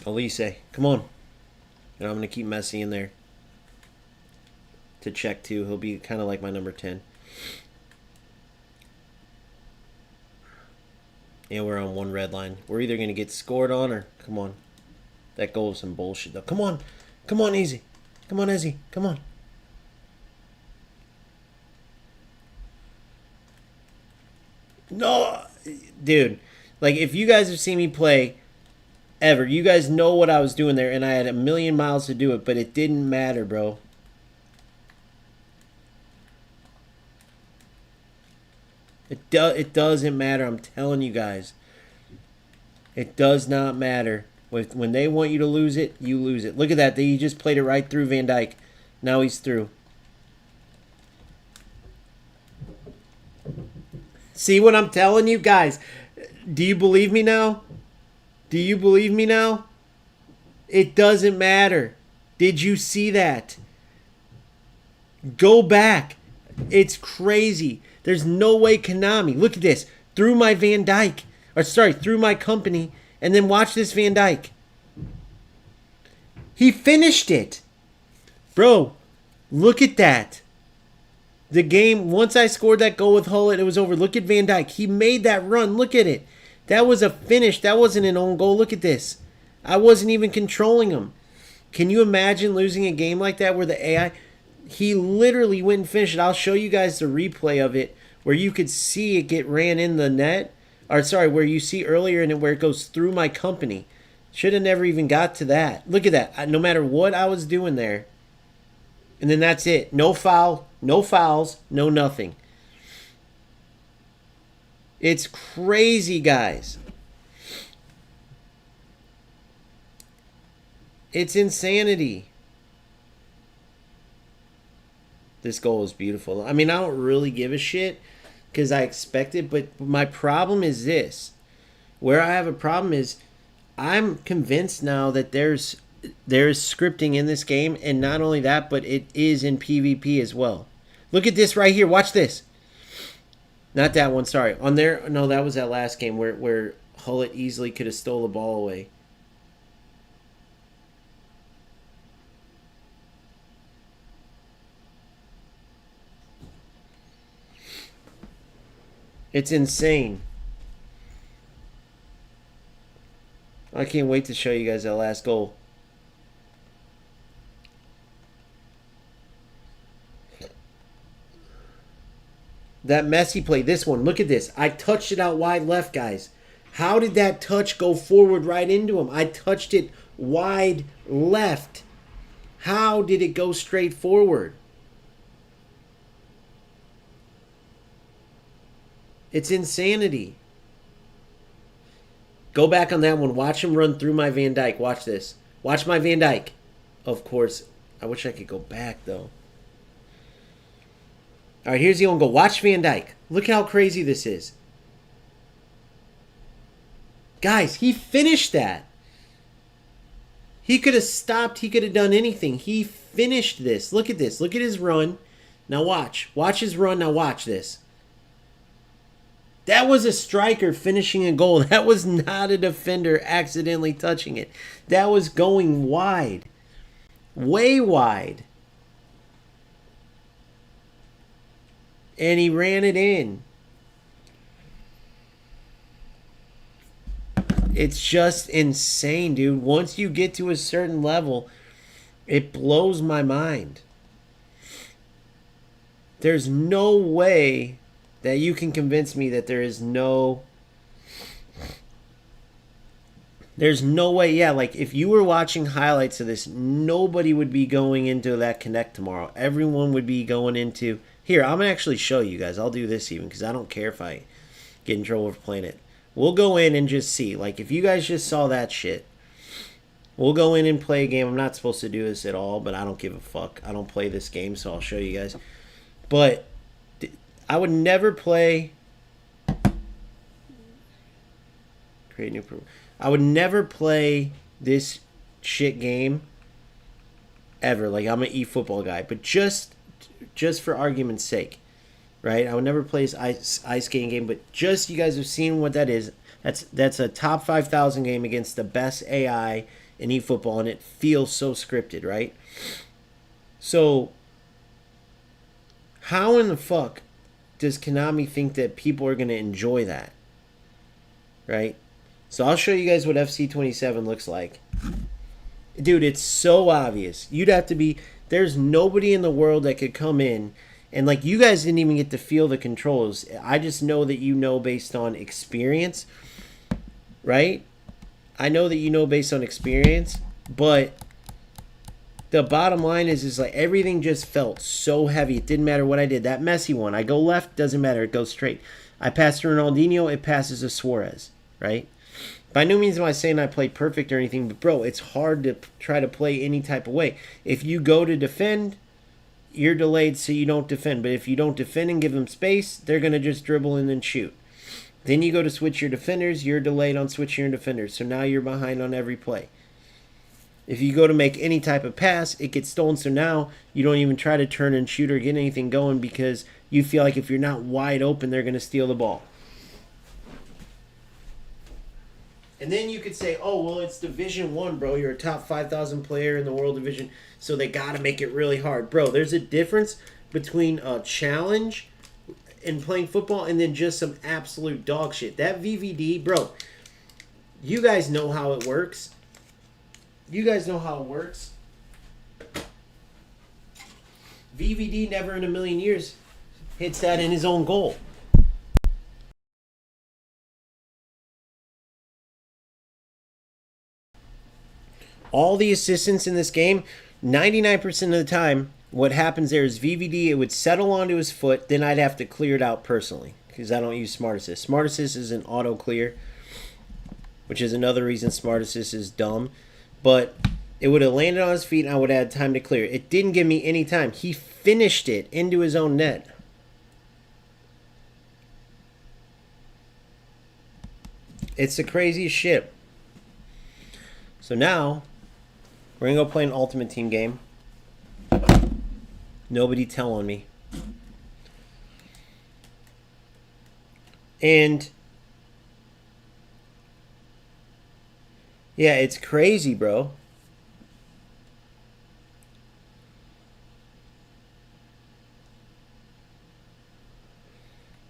Elise, come on. And I'm going to keep Messi in there to check, too. He'll be kind of like my number 10. And we're on one red line. We're either going to get scored on or... Come on. That goal is some bullshit, though. Come on. Come on, easy. Come on, Ezzy. Come on. No, dude. Like, if you guys have seen me play ever, you guys know what I was doing there, and I had a million miles to do it, but it didn't matter, bro. It doesn't matter. I'm telling you guys. It does not matter. When they want you to lose it, you lose it. Look at that. He just played it right through Van Dijk. Now he's through. See what I'm telling you? Guys, do you believe me now? Do you believe me now? It doesn't matter. Did you see that? Go back. It's crazy. There's no way Konami. Look at this. Through my Van Dijk. Or sorry, through my company. And then watch this Van Dijk. He finished it. Bro, look at that. The game, once I scored that goal with Hull, it was over. Look at Van Dijk. He made that run. Look at it. That was a finish. That wasn't an own goal. Look at this. I wasn't even controlling him. Can you imagine losing a game like that where the AI... He literally went and finished it. I'll show you guys the replay of it where you could see it get ran in the net. Or sorry, where you see earlier in it where it goes through my company. Should have never even got to that. Look at that. No matter what I was doing there. And then that's it. No foul, no fouls, no nothing. It's crazy, guys. It's insanity. This goal is beautiful. I mean, I don't really give a shit because I expect it, but my problem is this. Where I have a problem is I'm convinced now that there's scripting in this game, and not only that, but it is in PvP as well. Look at this right here. Watch this. Not that one, sorry. On there, no, that was that last game where Hullet easily could have stole the ball away. It's insane. I can't wait to show you guys that last goal. That Messi play, this one, look at this. I touched it out wide left, guys. How did that touch go forward right into him? I touched it wide left. How did it go straight forward? It's insanity. Go back on that one. Watch him run through my Van Dijk. Watch this. Watch my Van Dijk. Of course. I wish I could go back, though. All right, here's the own goal. Watch Van Dijk. Look how crazy this is. Guys, he finished that. He could have stopped. He could have done anything. He finished this. Look at this. Look at his run. Now watch. Watch his run. Now watch this. That was a striker finishing a goal. That was not a defender accidentally touching it. That was going wide. Way wide. And he ran it in. It's just insane, dude. Once you get to a certain level, it blows my mind. There's no way that you can convince me that there's no way. Yeah, like if you were watching highlights of this, nobody would be going into that Connect tomorrow. Everyone would be going into... Here, I'm going to actually show you guys. I'll do this even because I don't care if I get in trouble for playing it. We'll go in and just see. Like if you guys just saw that shit, we'll go in and play a game. I'm not supposed to do this at all, but I don't give a fuck. I don't play this game, so I'll show you guys. But I would never play... Create new program. I would never play this shit game ever. Like I'm an eFootball guy, but just for argument's sake, right? I would never play this ice skating game, but just you guys have seen what that is. That's a top 5,000 game against the best AI in eFootball, and it feels so scripted, right? So how in the fuck does Konami think that people are going to enjoy that? Right? So I'll show you guys what FC27 looks like. Dude, it's so obvious. You'd have to be... There's nobody in the world that could come in. And like you guys didn't even get to feel the controls. I just know that you know based on experience. Right? I know that you know based on experience. But the bottom line is like everything just felt so heavy. It didn't matter what I did. That Messi one, I go left, doesn't matter. It goes straight. I pass to Ronaldinho, it passes to Suarez. Right? By no means am I saying I played perfect or anything, but bro, it's hard to try to play any type of way. If you go to defend, you're delayed so you don't defend. But if you don't defend and give them space, they're going to just dribble and then shoot. Then you go to switch your defenders, you're delayed on switching your defenders. So now you're behind on every play. If you go to make any type of pass, it gets stolen. So now you don't even try to turn and shoot or get anything going because you feel like if you're not wide open, they're going to steal the ball. And then you could say, oh, well, it's Division 1, bro. You're a top 5,000 player in the world division, so they got to make it really hard. Bro, there's a difference between a challenge and playing football and then just some absolute dog shit. That VVD, bro, you guys know how it works. You guys know how it works. VVD never in a million years hits that in his own goal. All the assistants in this game, 99% of the time, what happens there is VVD, it would settle onto his foot, then I'd have to clear it out personally because I don't use Smart Assist. Smart Assist is an auto clear, which is another reason Smart Assist is dumb. But it would have landed on his feet and I would have had time to clear. It didn't give me any time. He finished it into his own net. It's the craziest shit. So now, we're going to go play an Ultimate Team game. Nobody tell on me. And yeah, it's crazy, bro.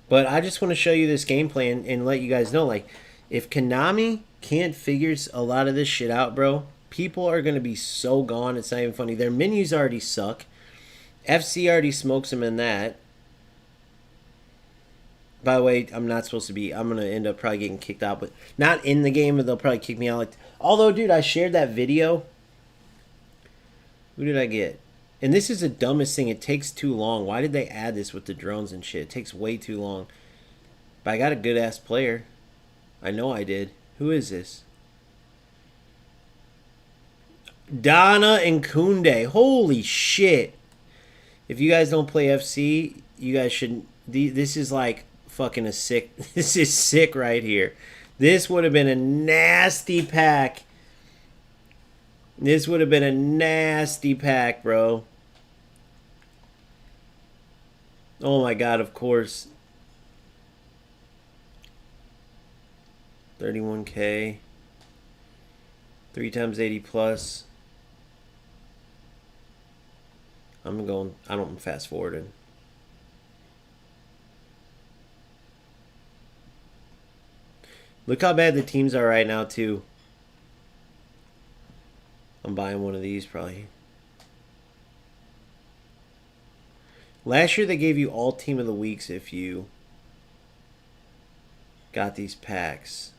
But I just want to show you this gameplay and let you guys know, like, if Konami can't figure a lot of this shit out, bro, people are going to be so gone, it's not even funny. Their menus already suck. FC already smokes them in that. By the way, I'm not supposed to be. I'm going to end up probably getting kicked out. But not in the game, but they'll probably kick me out. Like, although, dude, I shared that video. Who did I get? And this is the dumbest thing. It takes too long. Why did they add this with the drones and shit? It takes way too long. But I got a good-ass player. I know I did. Who is this? Donna and Kunde. Holy shit. If you guys don't play FC, you guys shouldn't. This is like fucking a sick. This is sick right here. This would have been a nasty pack. This would have been a nasty pack, bro. Oh my god, of course. 31K. 3 times 80 plus. I'm fast forwarding. Look how bad the teams are right now, too. I'm buying one of these, probably. Last year, they gave you all Team of the Weeks if you got these packs.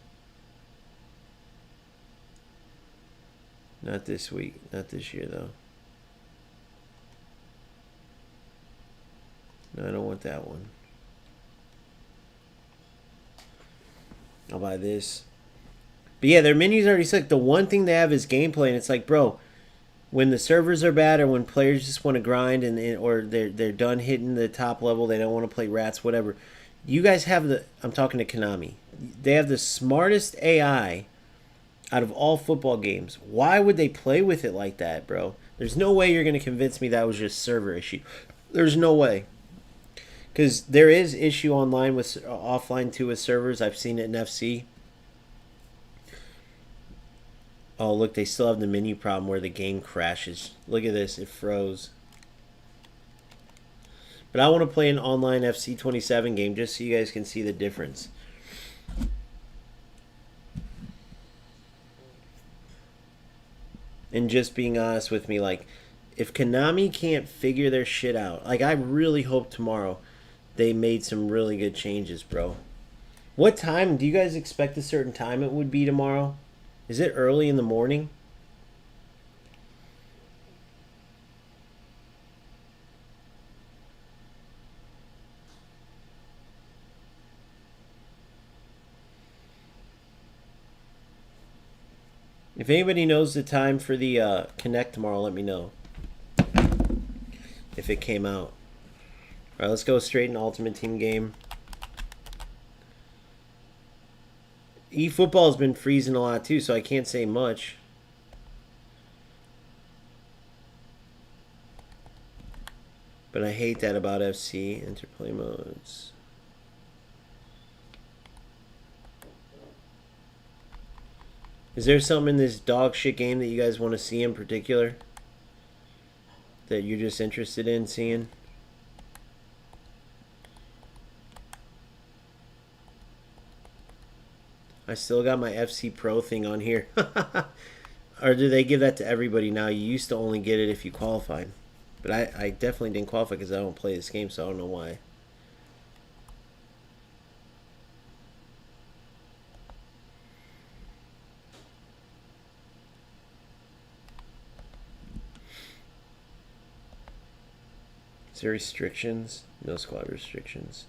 Not this week. Not this year, though. No, I don't want that one. I'll buy this. But yeah, their menus already suck. The one thing they have is gameplay, and it's like, bro, when the servers are bad or when players just want to grind or they're done hitting the top level, they don't want to play rats, whatever. You guys have I'm talking to Konami. They have the smartest AI out of all football games. Why would they play with it like that, bro? There's no way you're going to convince me that was just server issue. There's no way. Because there is issue online with offline too with servers. I've seen it in FC. Oh, look, they still have the menu problem where the game crashes. Look at this, it froze. But I want to play an online FC 27 game just so you guys can see the difference. And just being honest with me, like, if Konami can't figure their shit out, like, I really hope tomorrow they made some really good changes, bro. What time? Do you guys expect a certain time it would be tomorrow? Is it early in the morning? If anybody knows the time for the Connect tomorrow, let me know. If it came out. All right, let's go straight in Ultimate Team game. eFootball has been freezing a lot too, so I can't say much. But I hate that about FC. Interplay modes. Is there something in this dog shit game that you guys want to see in particular? That you're just interested in seeing? I still got my FC Pro thing on here. Or do they give that to everybody now? You used to only get it if you qualified. But I definitely didn't qualify because I don't play this game, so I don't know why. Is there restrictions? No squad restrictions.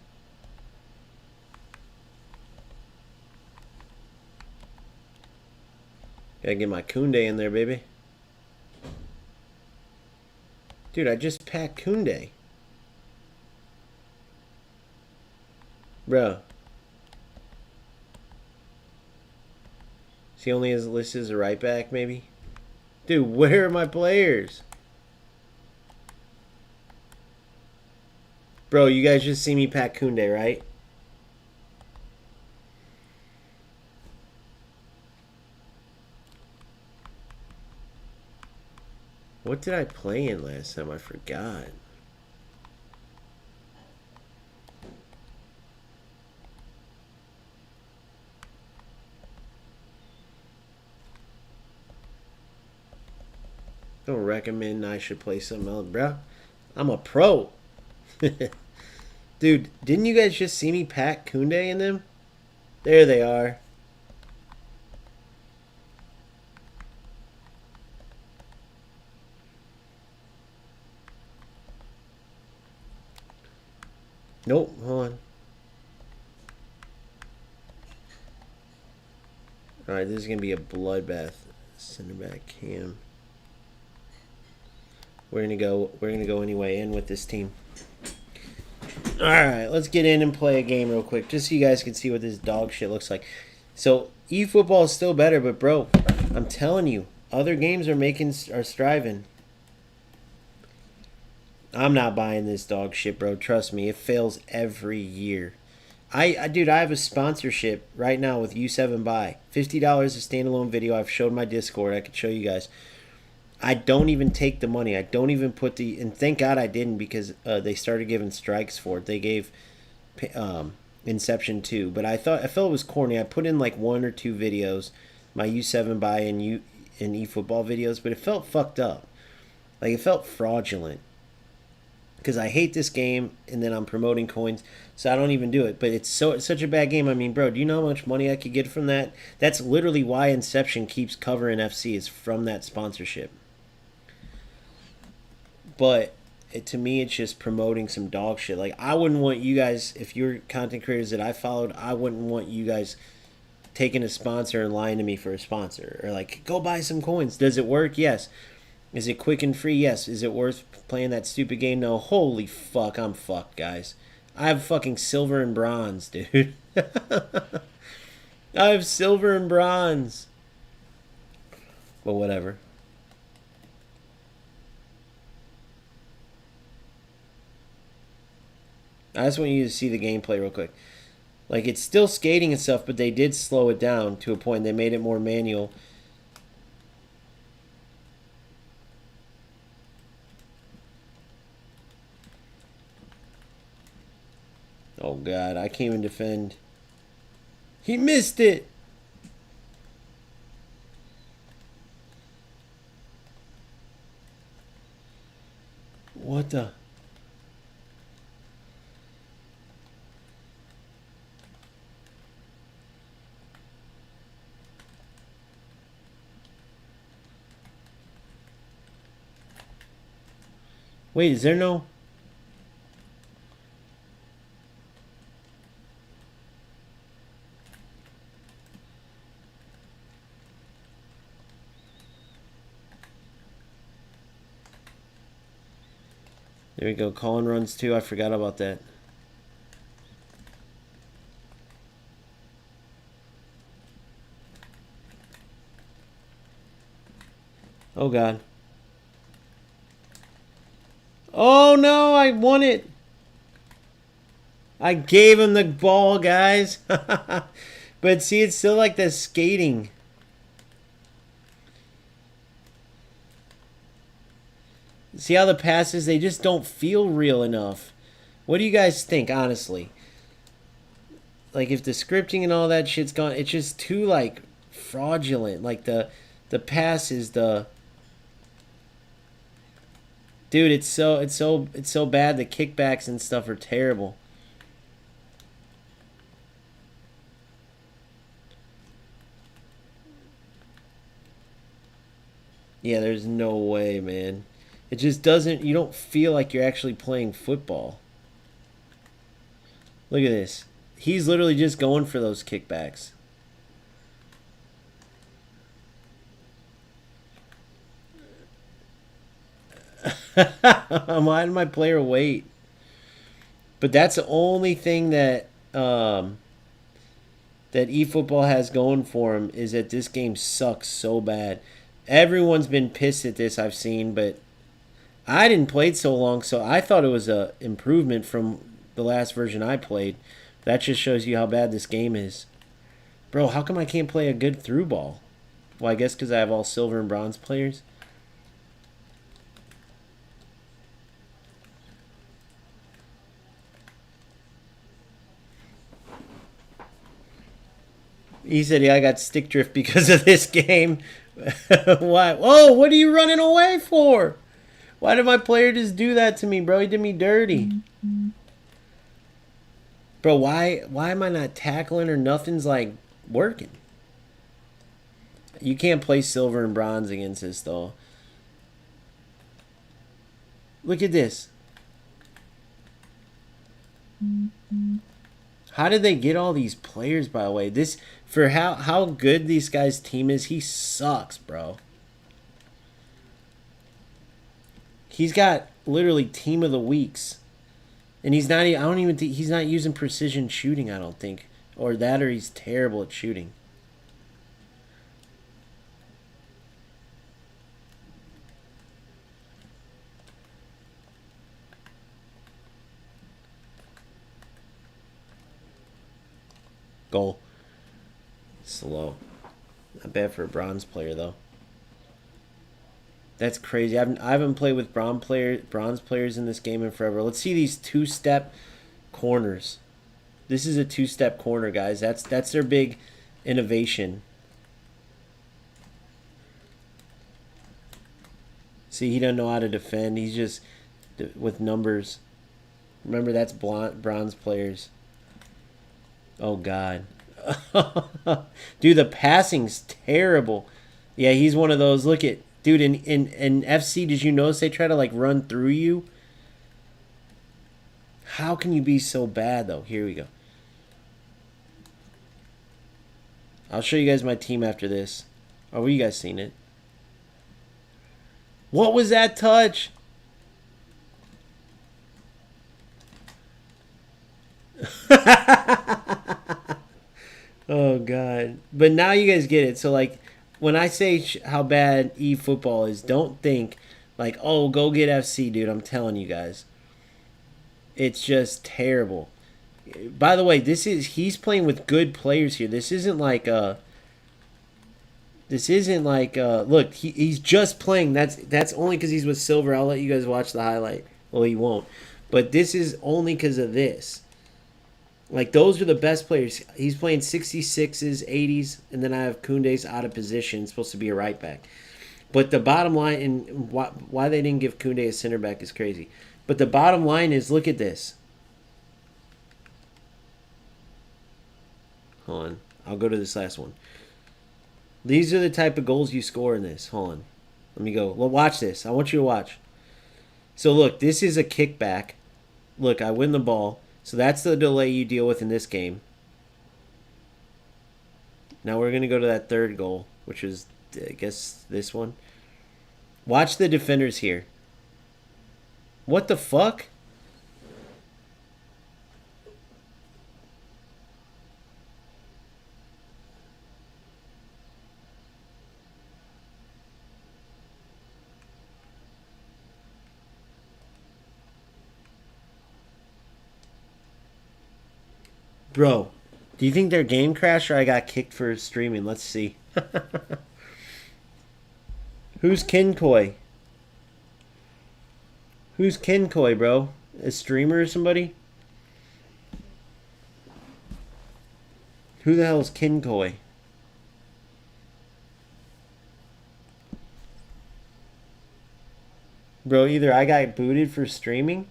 Gotta get my Koundé in there, baby. Dude, I just packed Koundé. Bro. See, only his list is a right back, maybe? Dude, where are my players? Bro, you guys just see me pack Koundé, right? What did I play in last time? I forgot. Don't recommend I should play something else, bro. I'm a pro. Dude, didn't you guys just see me pack Koundé in them? There they are. Nope, hold on. Alright, this is going to be a bloodbath. Center back Cam. We're gonna go anyway in with this team. Alright, let's get in and play a game real quick, just so you guys can see what this dog shit looks like. So, eFootball is still better, but bro, I'm telling you, other games are striving. I'm not buying this dog shit, bro. Trust me, it fails every year. Dude, I have a sponsorship right now with U7Buy. $50 a standalone video. I've showed my Discord. I could show you guys. I don't even take the money. I don't even put and thank God I didn't, because they started giving strikes for it. They gave Inception 2, but I felt it was corny. I put in like 1 or 2 videos, my U7Buy and eFootball videos, but it felt fucked up. Like, it felt fraudulent. Because I hate this game, and then I'm promoting coins, so I don't even do it. But it's such a bad game. I mean, bro, do you know how much money I could get from that? That's literally why Inception keeps covering FC, is from that sponsorship. But to me, it's just promoting some dog shit. Like, I wouldn't want you guys, if you're content creators that I followed, I wouldn't want you guys taking a sponsor and lying to me for a sponsor. Or like, go buy some coins. Does it work? Yes. Is it quick and free? Yes. Is it worth playing that stupid game? No. Holy fuck, I'm fucked, guys. I have fucking silver and bronze, dude. I have silver and bronze. But whatever. I just want you to see the gameplay real quick. Like, it's still skating and stuff, but they did slow it down to a point. They made it more manual. Oh, God. I can't even defend. He missed it. What the... Wait, is there no... There we go. Calling runs too. I forgot about that. Oh, God. Oh, no. I won it. I gave him the ball, guys. But see, it's still like the skating. See how the passes, they just don't feel real enough. What do you guys think, honestly? Like, if the scripting and all that shit's gone, it's just too, like, fraudulent. Like, the passes, the... Dude, it's so bad. The kickbacks and stuff are terrible. Yeah, there's no way, man. It just doesn't... You don't feel like you're actually playing football. Look at this. He's literally just going for those kickbacks. Why did my player wait? But that's the only thing that that eFootball has going for him, is that this game sucks so bad. Everyone's been pissed at this, I've seen, but I didn't play it so long, so I thought it was a improvement from the last version I played. That just shows you how bad this game is. Bro, how come I can't play a good through ball? Well, I guess because I have all silver and bronze players. He said, yeah, I got stick drift because of this game. Why? Oh, what are you running away for? Why did my player just do that to me, bro? He did me dirty. Bro, why am I not tackling or nothing's, like, working? You can't play silver and bronze against this, though. Look at this. How did they get all these players, by the way? This, for how good these guys' team is, he sucks, bro. He's got literally team of the weeks. And he's not, I don't even think, he's not using precision shooting, I don't think. Or that, or he's terrible at shooting. Goal. Slow. Not bad for a bronze player, though. That's crazy. I haven't played with bronze players in this game in forever. Let's see these two-step corners. This is a two-step corner, guys. That's their big innovation. See, he doesn't know how to defend. He's just with numbers. Remember, that's bronze players. Oh, God. Dude, the passing's terrible. Yeah, he's one of those. Look at... Dude, in FC, did you notice they try to, like, run through you? How can you be so bad, though? Here we go. I'll show you guys my team after this. Oh, you guys seen it? What was that touch? Oh, God. But now you guys get it. So, like, when I say how bad eFootball is, don't think, like, oh, go get FC, dude. I'm telling you guys. It's just terrible. By the way, he's playing with good players here. This isn't like, look, he's just playing. That's only because he's with silver. I'll let you guys watch the highlight. Well, he won't. But this is only because of this. Like, those are the best players. He's playing 66s, 80s, and then I have Koundé's out of position. Supposed to be a right back. But the bottom line, and why they didn't give Koundé a center back is crazy. But the bottom line is, look at this. Hold on. I'll go to this last one. These are the type of goals you score in this. Hold on. Let me go. Well, watch this. I want you to watch. So, look, this is a kickback. Look, I win the ball. So that's the delay you deal with in this game. Now we're going to go to that third goal, which is, I guess, this one. Watch the defenders here. What the fuck? Bro, do you think their game crashed or I got kicked for streaming? Let's see. Who's Kinkoi? Who's Kenkoi, bro? A streamer or somebody? Who the hell is Kenkoi? Bro, either I got booted for streaming,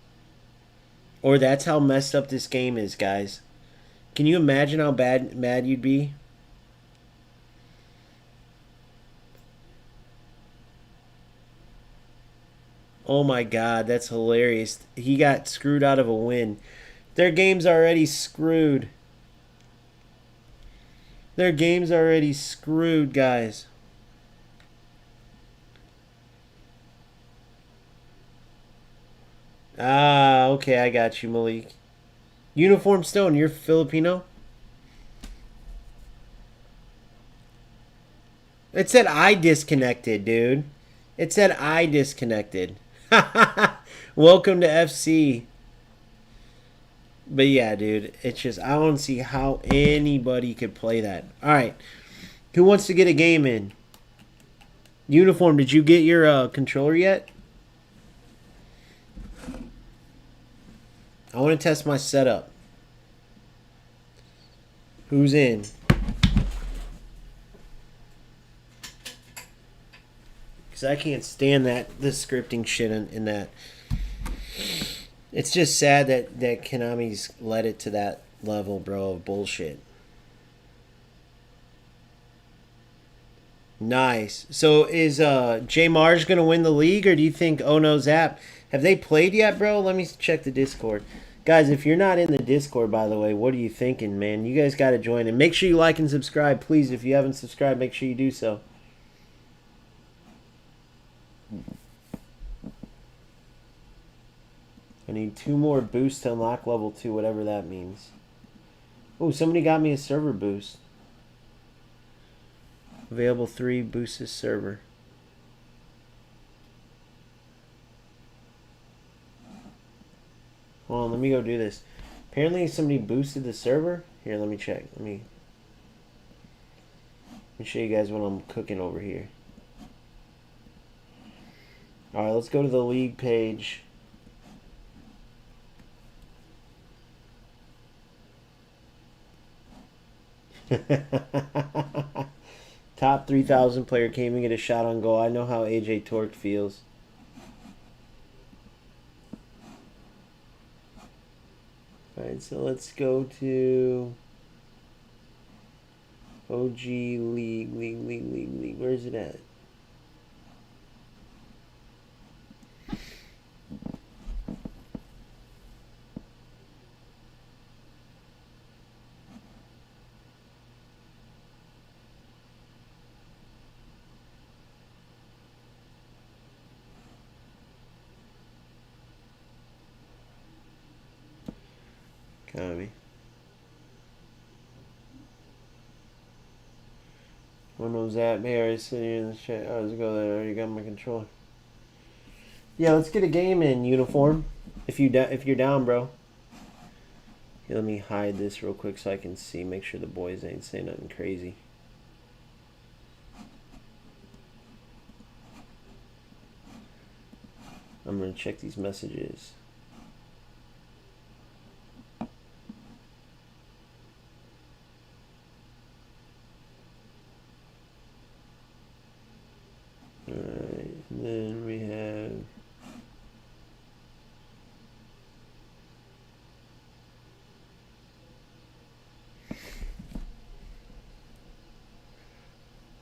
or that's how messed up this game is, guys. Can you imagine how mad you'd be? Oh my god, that's hilarious. He got screwed out of a win. Their game's already screwed. Their game's already screwed, guys. Ah, okay, I got you, Malik. Uniform Stone, you're Filipino? It said I disconnected, dude. It said I disconnected. Welcome to FC. But yeah, dude, it's just, I don't see how anybody could play that. All right. Who wants to get a game in? Uniform, did you get your controller yet? I want to test my setup. Who's in? Because I can't stand the scripting shit in that. It's just sad that Konami's led it to that level, bro, of bullshit. Nice. So is J Marge going to win the league, or do you think Oh No Zap? Have they played yet, bro? Let me check the Discord. Guys, if you're not in the Discord, by the way, what are you thinking, man? You guys got to join. And make sure you like and subscribe, please. If you haven't subscribed, make sure you do so. I need 2 more boosts to unlock level 2, whatever that means. Oh, somebody got me a server boost. Available 3, boost this server. Hold on, let me go do this. Apparently somebody boosted the server. Here, let me check. Let me show you guys what I'm cooking over here. Alright, let's go to the league page. Top 3,000 player came and get a shot on goal. I know how AJ Torque feels. Alright, so let's go to OG League. Where is it at? Copy. When was that? Mary sitting in the chat. Oh, let's go there. I already got my controller. Yeah, let's get a game in, Uniform. If you're down, bro. Here, let me hide this real quick so I can see. Make sure the boys ain't saying nothing crazy. I'm gonna check these messages. Alright, and then we have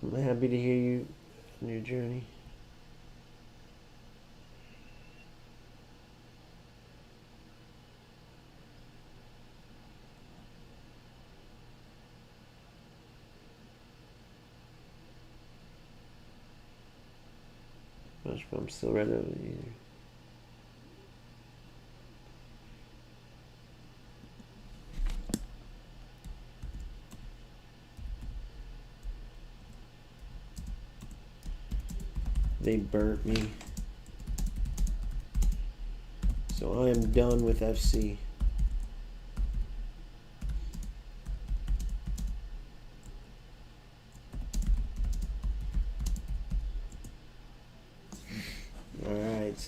I'm happy to hear you on your journey. I'm still ready to either. They burnt me. So I am done with FC.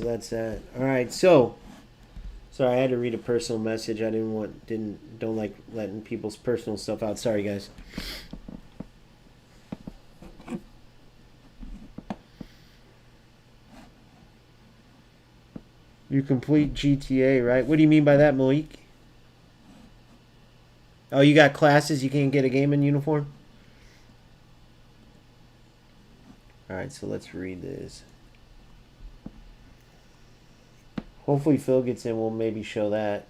so that's that. All right, so sorry, I had to read a personal message. I don't like letting people's personal stuff out. Sorry, guys. You complete GTA, right? What do you mean by that, Malik? Oh, you got classes. You can't get a game in uniform. All right, so let's read this. Hopefully Phil gets in. We'll maybe show that.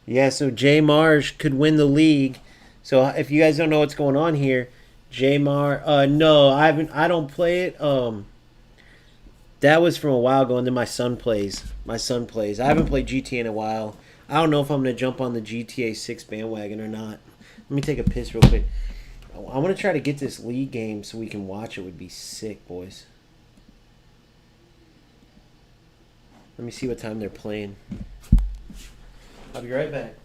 Yeah, so Jay Marsh could win the league. So if you guys don't know what's going on here, Jay Mar, no, I haven't. I don't play it. That was from a while ago, and then my son plays. My son plays. I haven't played GTA in a while. I don't know if I'm gonna jump on the GTA 6 bandwagon or not. Let me take a piss real quick. I want to try to get this league game so we can watch it. Would be sick, boys. Let me see what time they're playing. I'll be right back.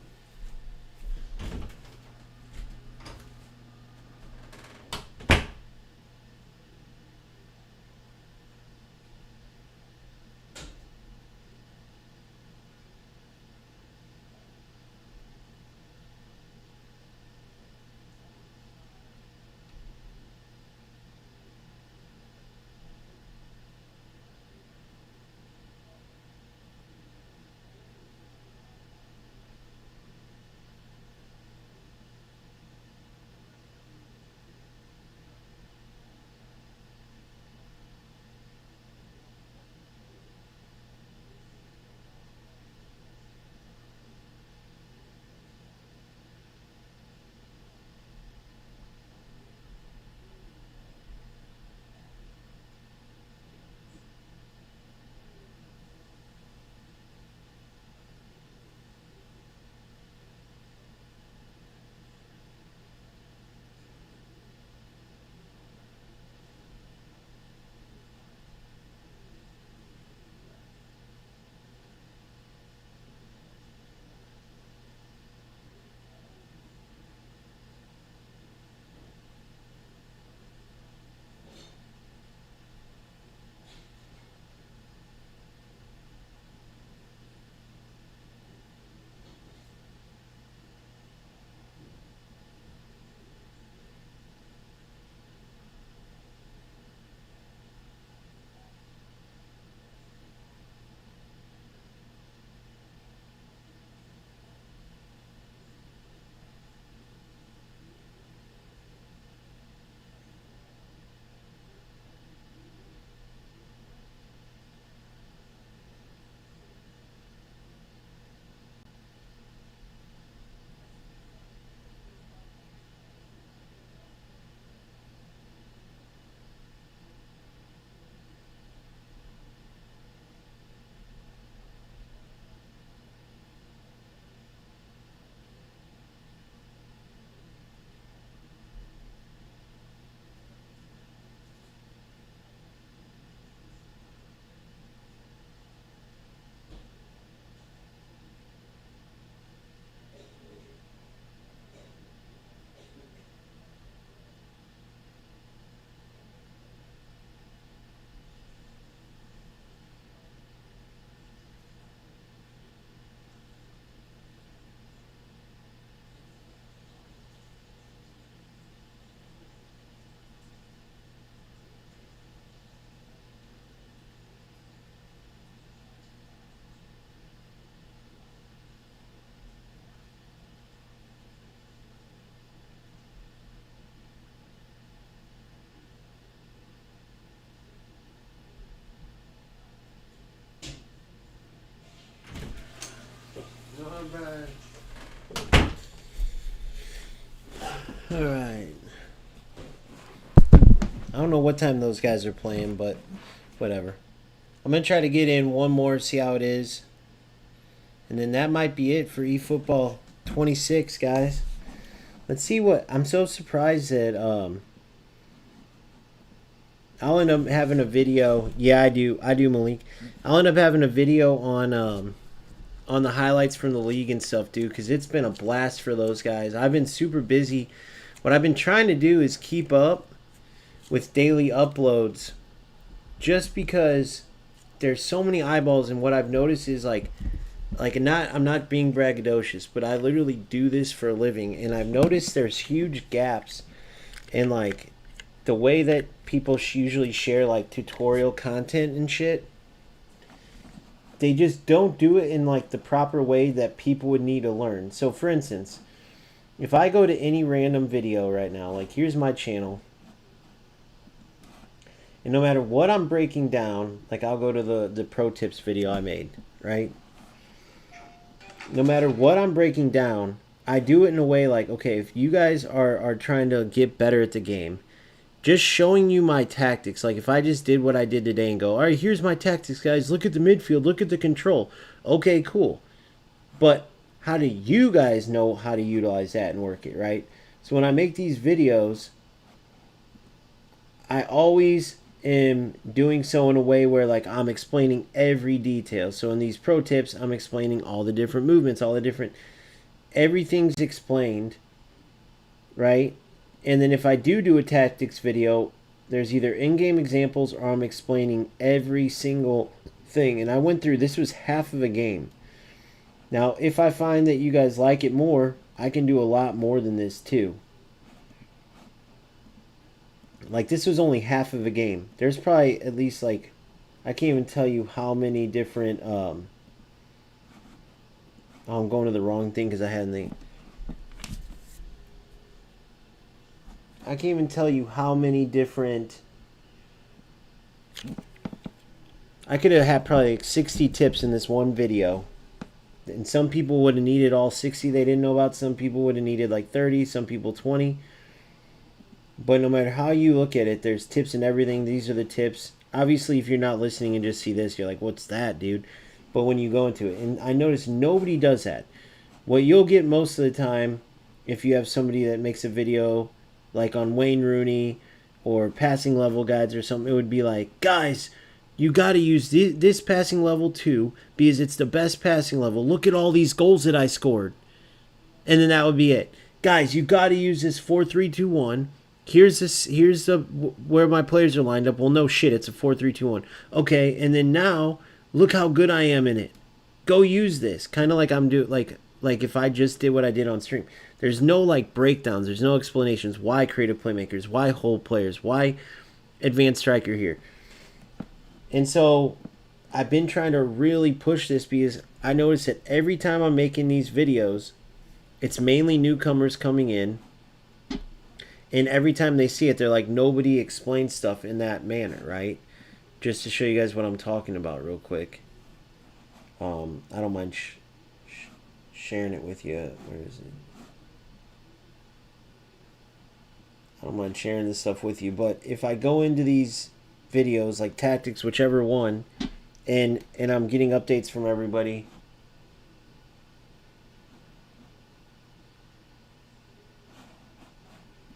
All right. I don't know what time those guys are playing, but whatever. I'm going to try to get in one more, see how it is. And then that might be it for eFootball 26, guys. Let's see what... I'm so surprised that I'll end up having a video. Yeah, I do, Malik. I'll end up having a video on the highlights from the league and stuff, dude, because it's been a blast for those guys. I've been super busy. What I've been trying to do is keep up with daily uploads, just because there's so many eyeballs, and what I've noticed is I'm not being braggadocious, but I literally do this for a living, and I've noticed there's huge gaps in like the way that people usually share like tutorial content and shit. They just don't do it in like the proper way that people would need to learn. So for instance, if I go to any random video right now, like here's my channel, and no matter what I'm breaking down, like I'll go to the pro tips video I made, right? No matter what I'm breaking down, I do it in a way like, okay, if you guys are trying to get better at the game, just showing you my tactics. Like if I just did what I did today and go, all right, here's my tactics, guys. Look at the midfield. Look at the control. Okay, cool. But how do you guys know how to utilize that and work it, right? So when I make these videos, I always am doing so in a way where like I'm explaining every detail. So in these pro tips, I'm explaining all the different movements, all the different, everything's explained, right? And then if I do a tactics video, there's either in-game examples or I'm explaining every single thing. And I went through, this was half of a game. Now, if I find that you guys like it more, I can do a lot more than this too. Like this was only half of a game. There's probably at least like, I can't even tell you how many different, oh, I'm going to the wrong thing because I had the, I can't even tell you how many different, I could have had probably like 60 tips in this one video. And some people would have needed all 60 they didn't know about. Some people would have needed like 30, some people 20. But no matter how you look at it, there's tips and everything. These are the tips. Obviously, if you're not listening and just see this, you're like, what's that, dude? But when you go into it, and I notice nobody does that. What you'll get most of the time, if you have somebody that makes a video like on Wayne Rooney or passing level guides or something, it would be like, guys, you got to use this passing level too because it's the best passing level. Look at all these goals that I scored. And then that would be it. Guys, you got to use this 4-3-2-1. Here's the where my players are lined up. Well, no shit, it's a 4-3-2-1. Okay, and then now look how good I am in it. Go use this. Kind of like I'm doing like if I just did what I did on stream. There's no like breakdowns, there's no explanations why creative playmakers, why hold players, why advanced striker here. And so I've been trying to really push this because I notice that every time I'm making these videos, it's mainly newcomers coming in. And every time they see it, they're like, nobody explains stuff in that manner, right? Just to show you guys what I'm talking about real quick. I don't mind sharing it with you. Where is it? I don't mind sharing this stuff with you. But if I go into these videos, like tactics, whichever one, and I'm getting updates from everybody.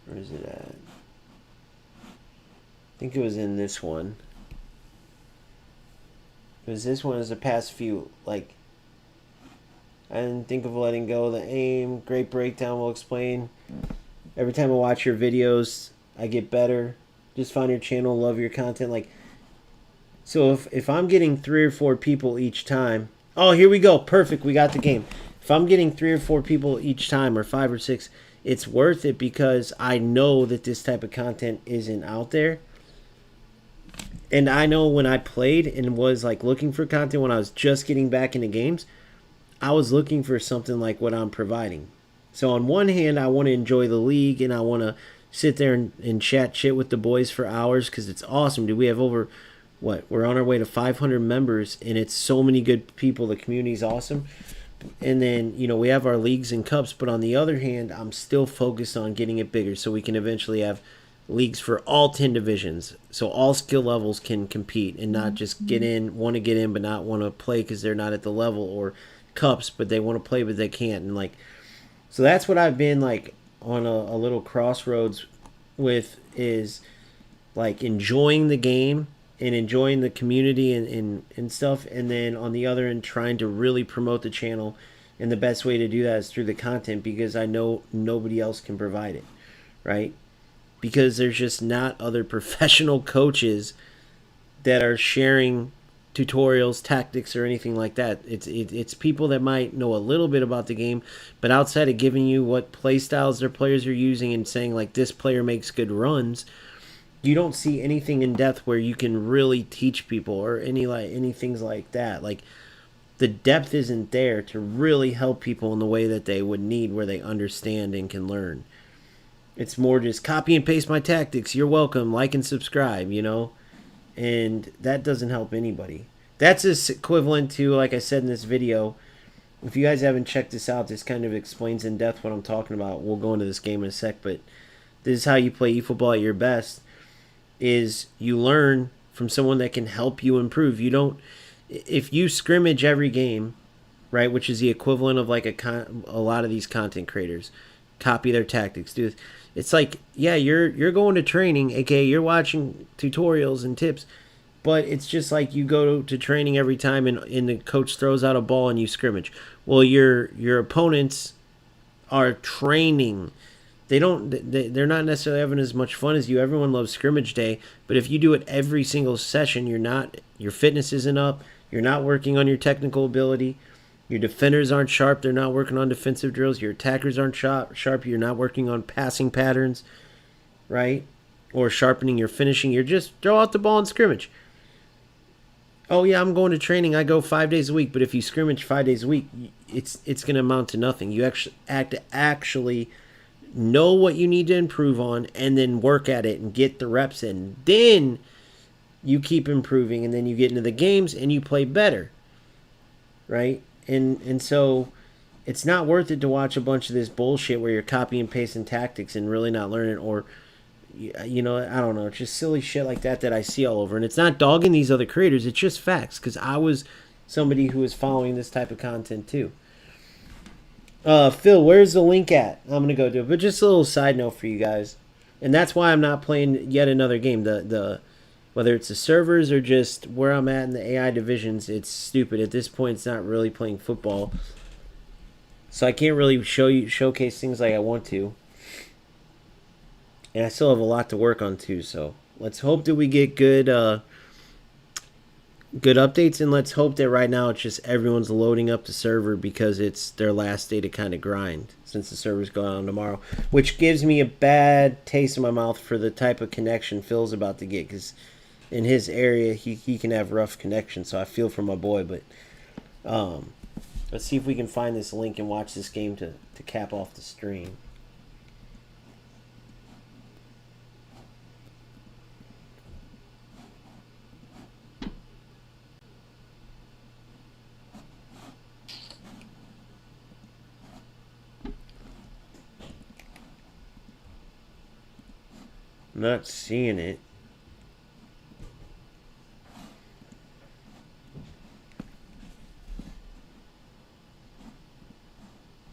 Where is it at? I think it was in this one. Because this one is the past few, like, I didn't think of letting go of the aim. Great breakdown will explain. Every time I watch your videos, I get better. Just find your channel, love your content. Like, so if I'm getting 3 or 4 people each time. Oh, here we go. Perfect. We got the game. If I'm getting 3 or 4 people each time, or 5 or 6, it's worth it because I know that this type of content isn't out there. And I know when I played and was like looking for content when I was just getting back into games, I was looking for something like what I'm providing. So on one hand, I want to enjoy the league and I want to sit there and chat shit with the boys for hours because it's awesome, dude. We have over, we're on our way to 500 members and it's so many good people. The community's awesome. And then, you know, we have our leagues and cups, but on the other hand, I'm still focused on getting it bigger so we can eventually have leagues for all 10 divisions. So all skill levels can compete and not just want to get in, but not want to play because they're not at the level, or cups, but they want to play, but they can't. And like, so that's what I've been like on a little crossroads with is like enjoying the game and enjoying the community and stuff, and then on the other end trying to really promote the channel. And the best way to do that is through the content, because I know nobody else can provide it, right? Because there's just not other professional coaches that are sharing tutorials, tactics, or anything like that. It's people that might know a little bit about the game, but outside of giving you what play styles their players are using and saying like this player makes good runs, you don't see anything in depth where you can really teach people or any things like that. Like the depth isn't there to really help people in the way that they would need, where they understand and can learn. It's more just copy and paste my tactics. You're welcome. Like and subscribe, and that doesn't help anybody. That's equivalent to, like I said in this video, if you guys haven't checked this out, this kind of explains in depth what I'm talking about. We'll go into this game in a sec, but this is how you play eFootball at your best, is you learn from someone that can help you improve. You don't, if you scrimmage every game, right, which is the equivalent of like a lot of these content creators, copy their tactics, do this. It's like, yeah, you're going to training, aka you're watching tutorials and tips, but it's just like you go to training every time and the coach throws out a ball and you scrimmage. Well, your opponents are training. They're not necessarily having as much fun as you. Everyone loves scrimmage day, but if you do it every single session, your fitness isn't up. You're not working on your technical ability. Your defenders aren't sharp. They're not working on defensive drills. Your attackers aren't sharp. You're not working on passing patterns, right? Or sharpening your finishing. You're just throw out the ball and scrimmage. Oh, yeah, I'm going to training. I go 5 days a week. But if you scrimmage 5 days a week, it's going to amount to nothing. You actually know what you need to improve on and then work at it and get the reps in. Then you keep improving, and then you get into the games and you play better, right? And so it's not worth it to watch a bunch of this bullshit where you're copy and pasting tactics and really not learning, or I don't know, it's just silly shit like that I see all over. And it's not dogging these other creators, it's just facts, because I was somebody who was following this type of content too. Phil, where's the link at? I'm gonna go do it, but just a little side note for you guys, and that's why I'm not playing yet another game. The whether it's the servers or just where I'm at in the AI divisions, it's stupid. At this point, it's not really playing football. So I can't really showcase things like I want to. And I still have a lot to work on too, so let's hope that we get good updates, and let's hope that right now it's just everyone's loading up the server because it's their last day to kind of grind since the server's going on tomorrow, which gives me a bad taste in my mouth for the type of connection Phil's about to get, because in his area he can have rough connection, so I feel for my boy. But let's see if we can find this link and watch this game to cap off the stream. I'm not seeing it.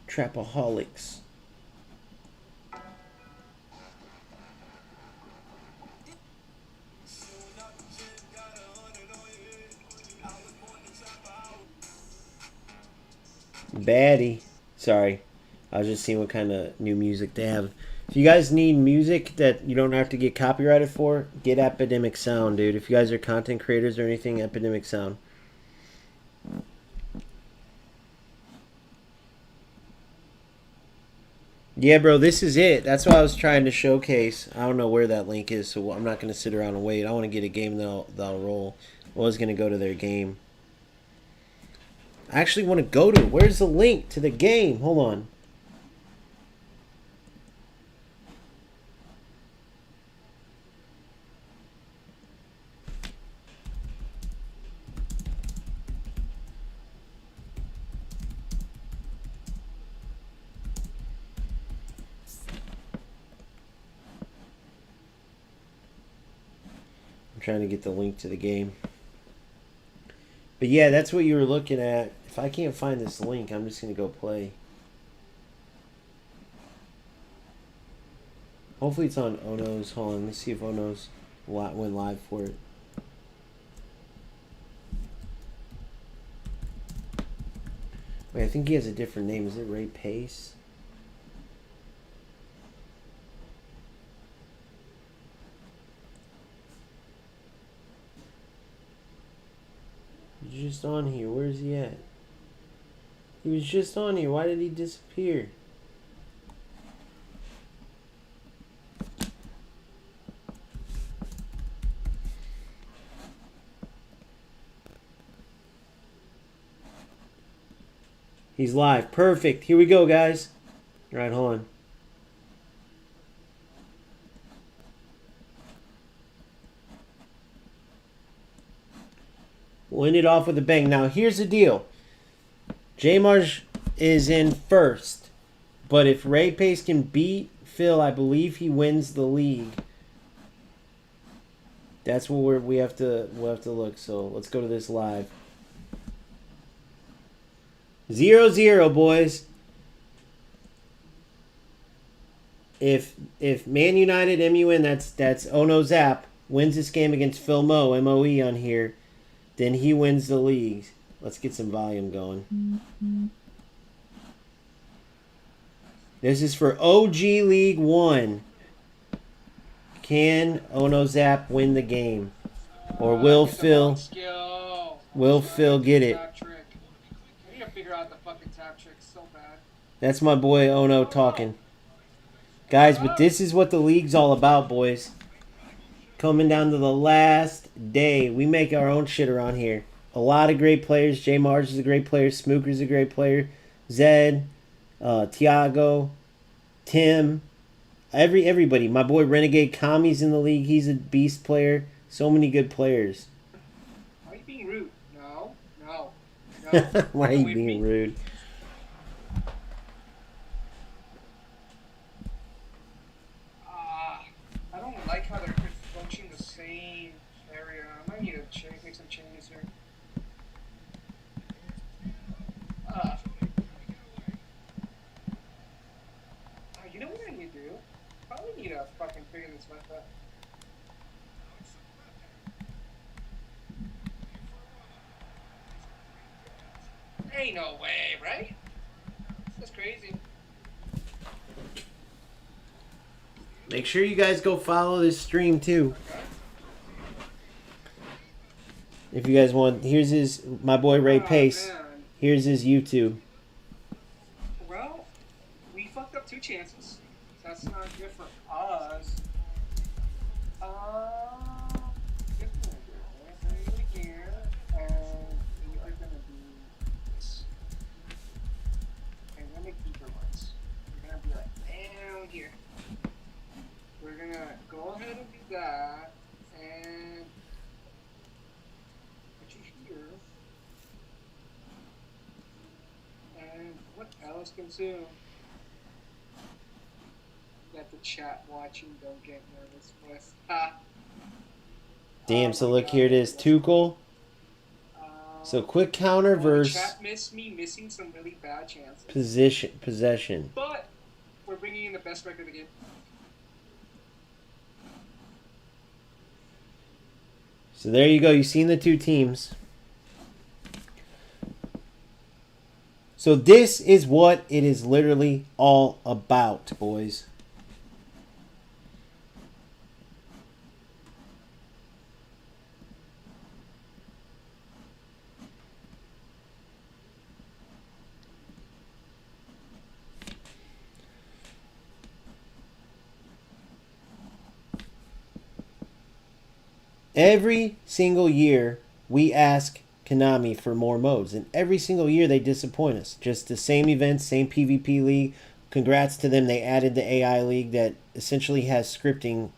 Trapaholics. Baddie. Sorry. I was just seeing what kind of new music they have. If you guys need music that you don't have to get copyrighted for, get Epidemic Sound, dude. If you guys are content creators or anything, Epidemic Sound. Yeah, bro, this is it. That's what I was trying to showcase. I don't know where that link is, so I'm not going to sit around and wait. I want to get a game that'll roll. I was going to go to their game. I actually want to go to it. Where's the link to the game? Hold on. I'm trying to get the link to the game. But yeah, that's what you were looking at. If I can't find this link, I'm just going to go play. Hopefully it's on Ono's. Hold on, let me see if Ono's went live for it. Wait, I think he has a different name. Is it Ray Pace? He's just on here. Where is he at? He was just on here. Why did he disappear? He's live. Perfect. Here we go, guys. All right, hold on. We'll end it off with a bang. Now, here's the deal. J-Marsh is in first. But if Ray Pace can beat Phil, I believe he wins the league. That's what we'll have to look. So let's go to this live. 0-0, boys. If Man United MUN, that's Ono Zap, wins this game against Phil Moe, MOE on here, then he wins the league. Let's get some volume going. Mm-hmm. This is for OG League 1. Can Ono Zap win the game? Or will Phil get it? I need to figure out the fucking tap trick so bad. That's my boy Ono talking. Guys, but this is what the league's all about, boys. Coming down to the last day. We make our own shit around here. A lot of great players. J. Marge is a great player. Smooker's a great player. Zed, Tiago, Tim, everybody. My boy Renegade Kami's in the league. He's a beast player. So many good players. Why are you being rude? No. Why are you being rude? I don't like how they're approaching the same area. I might need to make some changes here. You know what I need to do? Probably need to fucking figure this out. Ain't no way, right? That's crazy. Make sure you guys go follow this stream too. If you guys want, here's my boy Ray Pace. Man. Here's his YouTube. Well, we fucked up 2 chances. That's not good for us. Here, and we are gonna do this. And we're gonna make deeper ones. We're gonna be like down here. We're gonna go ahead and do that, and put you here. And what else consume? Got the chat watching, don't get nervous, boys. Damn, so look, here it is. Tuchel. So quick counter versus chat missed me missing some really bad chances. Possession. But we're bringing in the best record again. So there you go. You've seen the 2 teams. So this is what it is literally all about, boys. Every single year, we ask Konami for more modes, and every single year they disappoint us. Just the same events, same PvP league. Congrats to them. They added the AI league that essentially has scripting,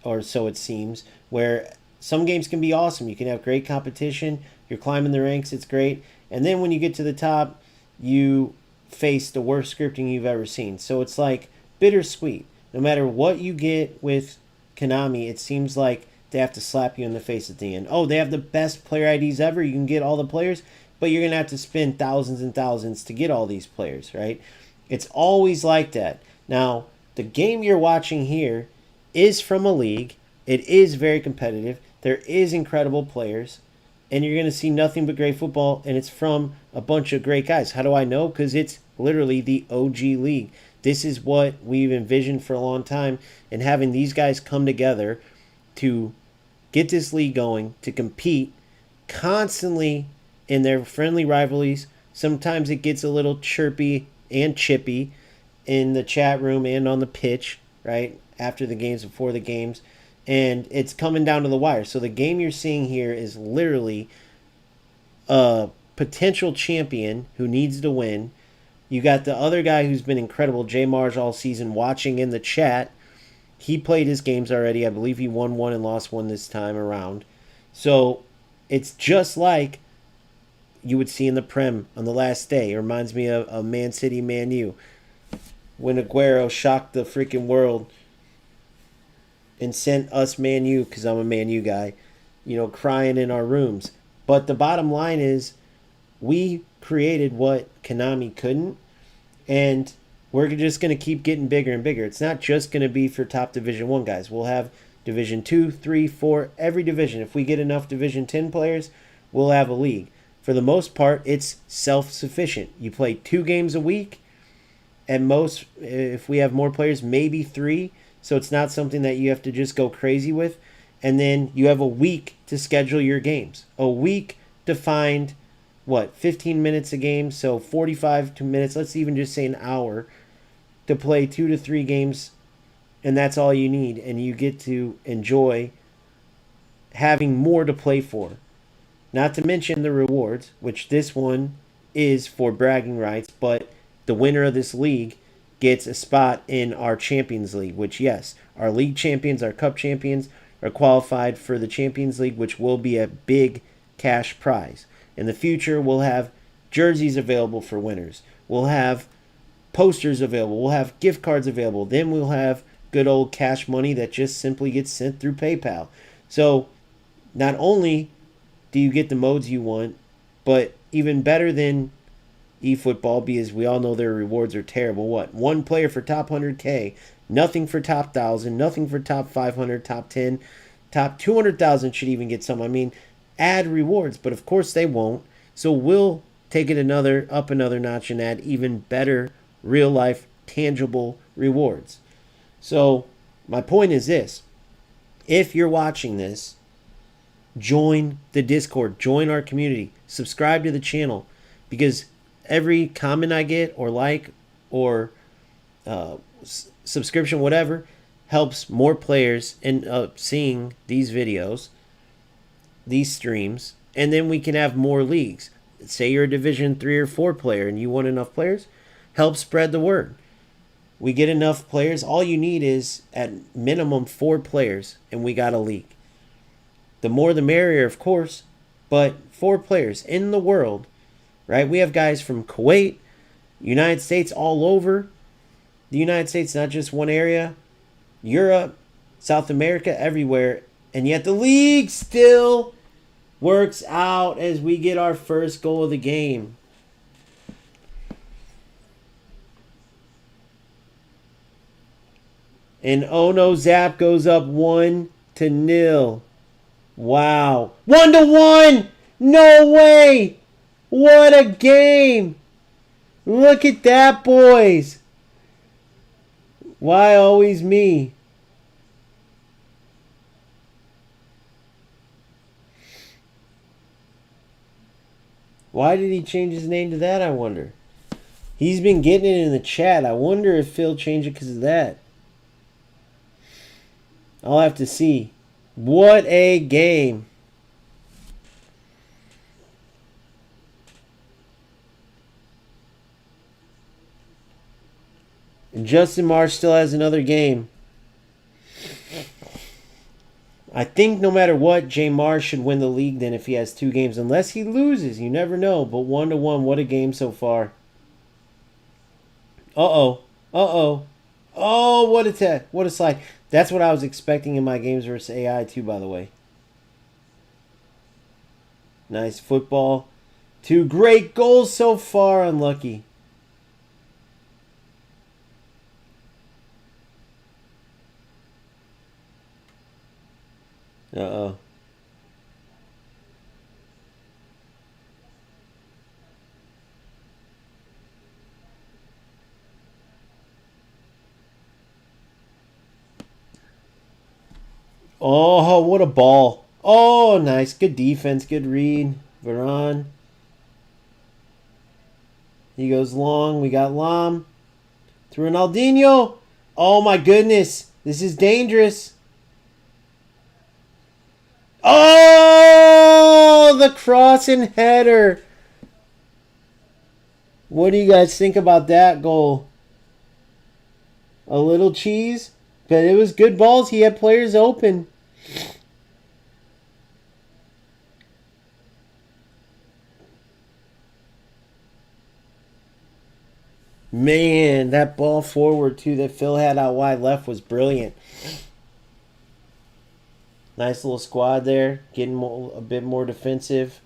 or so it seems, where some games can be awesome. You can have great competition. You're climbing the ranks. It's great. And then when you get to the top, you face the worst scripting you've ever seen. So it's like bittersweet. No matter what you get with Konami, it seems like they have to slap you in the face at the end. Oh, they have the best player IDs ever. You can get all the players, but you're going to have to spend thousands and thousands to get all these players, right? It's always like that. Now, the game you're watching here is from a league It is very competitive. There is incredible players, and you're going to see nothing but great football, and it's from a bunch of great guys. How do I know? Because it's literally the OG league. This is what we've envisioned for a long time, and having these guys come together to get this league going, to compete constantly in their friendly rivalries. Sometimes it gets a little chirpy and chippy in the chat room and on the pitch, right? After the games, before the games. And it's coming down to the wire. So the game you're seeing here is literally a potential champion who needs to win. You got the other guy who's been incredible, Jay Marge, all season, watching in the chat. He played his games already. I believe he won one and lost one this time around. So it's just like you would see in the Prem on the last day. It reminds me of Man City, Man U. When Aguero shocked the freaking world and sent us Man U, because I'm a Man U guy, crying in our rooms. But the bottom line is we created what Konami couldn't, and we're just going to keep getting bigger and bigger. It's not just going to be for top Division 1 guys. We'll have Division 2, 3, 4, every division. If we get enough Division 10 players, we'll have a league. For the most part, it's self-sufficient. You play 2 games a week, at most, if we have more players, maybe 3. So it's not something that you have to just go crazy with. And then you have a week to schedule your games. A week to find, 15 minutes a game? So 45 minutes, let's even just say an hour, to play 2 to 3 games. And that's all you need. And you get to enjoy having more to play for. Not to mention the rewards, which this one is for bragging rights, but the winner of this league gets a spot in our Champions League, which, yes, our league champions, our cup champions, are qualified for the Champions League, which will be a big cash prize. In the future, we'll have jerseys available for winners. We'll have posters available. We'll have gift cards available. Then we'll have good old cash money that just simply gets sent through PayPal. So not only do you get the modes you want, but even better than eFootball, because we all know their rewards are terrible. One player for top 100K, nothing for top 1,000, nothing for top 500, top 10, top 200,000 should even get some. I mean, add rewards, but of course they won't. So we'll take it up another notch and add even better real life tangible rewards. So my point is this: if you're watching this, join the Discord, join our community, subscribe to the channel, because every comment I get or like or subscription, whatever, helps more players end up seeing these videos, these streams, and then we can have more leagues. Say you're a Division 3 or 4 player and you want enough players, help spread the word. We get enough players. All you need is at minimum 4 players and we got a league. The more the merrier, of course, but 4 players in the world, right? We have guys from Kuwait, United States, all over the United States, not just one area, Europe, South America, everywhere. And yet the league still works out as we get our first goal of the game. And oh no, Zap goes up 1-0. Wow. 1-1! No way! What a game! Look at that, boys. Why always me? Why did he change his name to that, I wonder? He's been getting it in the chat. I wonder if Phil changed it because of that. I'll have to see. What a game. And Justin Marsh still has another game. I think no matter what, Jay Marsh should win the league then if he has 2 games. Unless he loses. You never know. But 1-1, what a game so far. Uh-oh. Uh-oh. Oh, what a slide. That's what I was expecting in my games versus AI too, by the way. Nice football. 2 great goals so far. Unlucky. Uh-oh. Oh, what a ball. Oh, nice. Good defense. Good read. Varane. He goes long. We got Lam. To Ronaldinho. Oh, my goodness. This is dangerous. Oh, the cross and header. What do you guys think about that goal? A little cheese, but it was good balls. He had players open. Man, that ball forward, too, that Phil had out wide left was brilliant. Nice little squad there, getting a bit more defensive.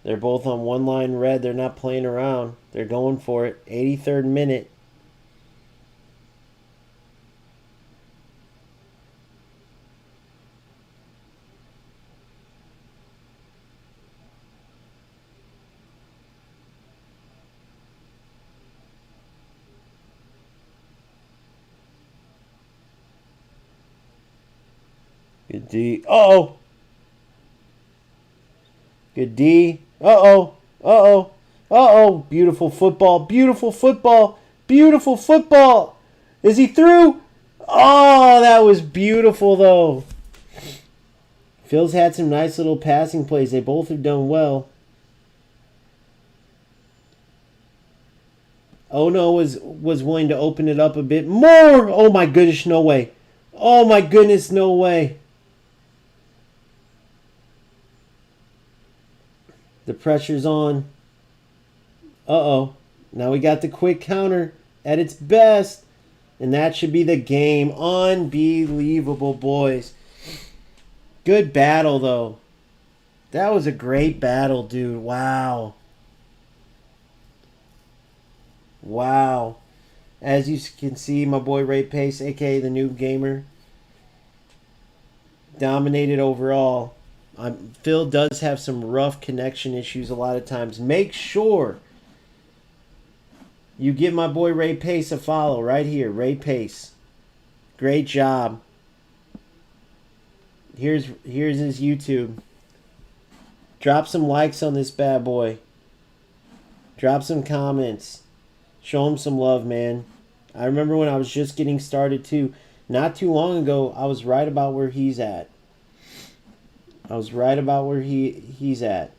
They're both on one line red. They're not playing around. They're going for it. 83rd minute. Good D. Uh-oh. Good D. Uh-oh. Uh-oh. Uh-oh. Beautiful football. Beautiful football. Beautiful football. Is he through? Oh, that was beautiful, though. Phil's had some nice little passing plays. They both have done well. Oh, no, was willing to open it up a bit more. Oh, my goodness, no way. Oh, my goodness, no way. The pressure's on. Uh-oh. Now we got the quick counter at its best. And that should be the game. Unbelievable, boys. Good battle, though. That was a great battle, dude. Wow. Wow. As you can see, my boy Ray Pace, a.k.a. the Noob Gamer, dominated overall. Phil does have some rough connection issues a lot of times. Make sure you give my boy Ray Pace a follow right here. Ray Pace. Great job. Here's his YouTube. Drop some likes on this bad boy. Drop some comments. Show him some love, man. I remember when I was just getting started too. Not too long ago, I was right about where he's at. I was right about where he's at.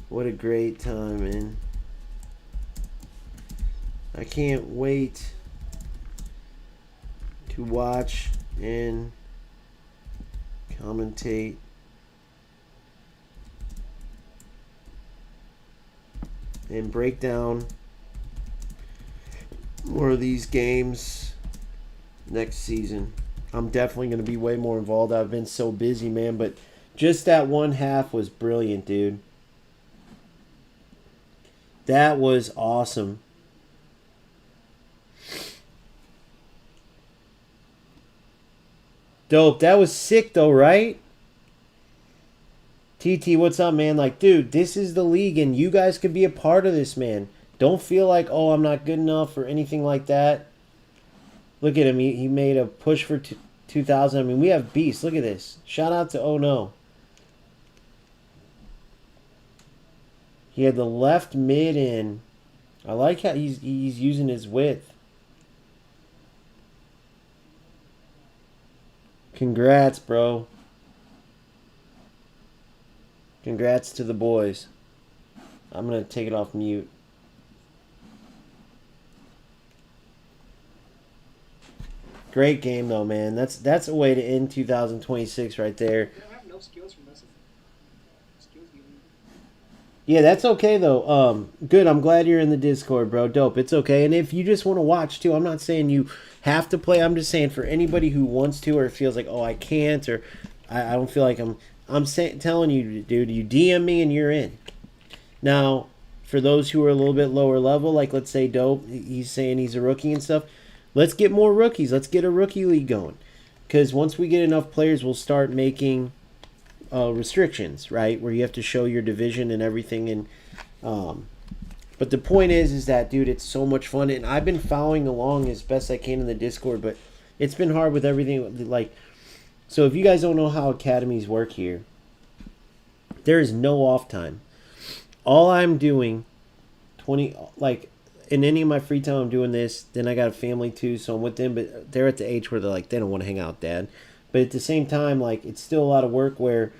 What a great time, man. I can't wait to watch and commentate and break down more of these games next season. I'm definitely going to be way more involved. I've been so busy, man, but just that one half was brilliant, dude. That was awesome. Dope. That was sick, though, right? TT, what's up, man? Like, dude, this is the league, and you guys could be a part of this, man. Don't feel like, oh, I'm not good enough or anything like that. Look at him. He made a push for 2,000. I mean, we have beasts. Look at this. Shout out to Oh No. He had the left mid in. I like how he's using his width. Congrats, bro. Congrats to the boys. I'm going to take it off mute. Great game, though, man. That's a way to end 2026 right there. I have no skills for most of skills game. Yeah, that's okay, though. Good. I'm glad you're in the Discord, bro. Dope. It's okay. And if you just want to watch, too, I'm not saying you have to play. I'm just saying for anybody who wants to or feels like, oh, I can't, or I don't feel like I'm telling you, dude, you DM me and you're in. Now, for those who are a little bit lower level, like let's say Dope, he's saying he's a rookie and stuff. Let's get more rookies. Let's get a rookie league going. Because once we get enough players, we'll start making restrictions, right? Where you have to show your division and everything. And but the point is that, dude, it's so much fun. And I've been following along as best I can in the Discord, but it's been hard with everything. Like, so if you guys don't know how academies work here, there is no off time. All I'm doing, in any of my free time, I'm doing this. Then I got a family too, so I'm with them. But they're at the age where they're like, they don't want to hang out, Dad. But at the same time, like, it's still a lot of work where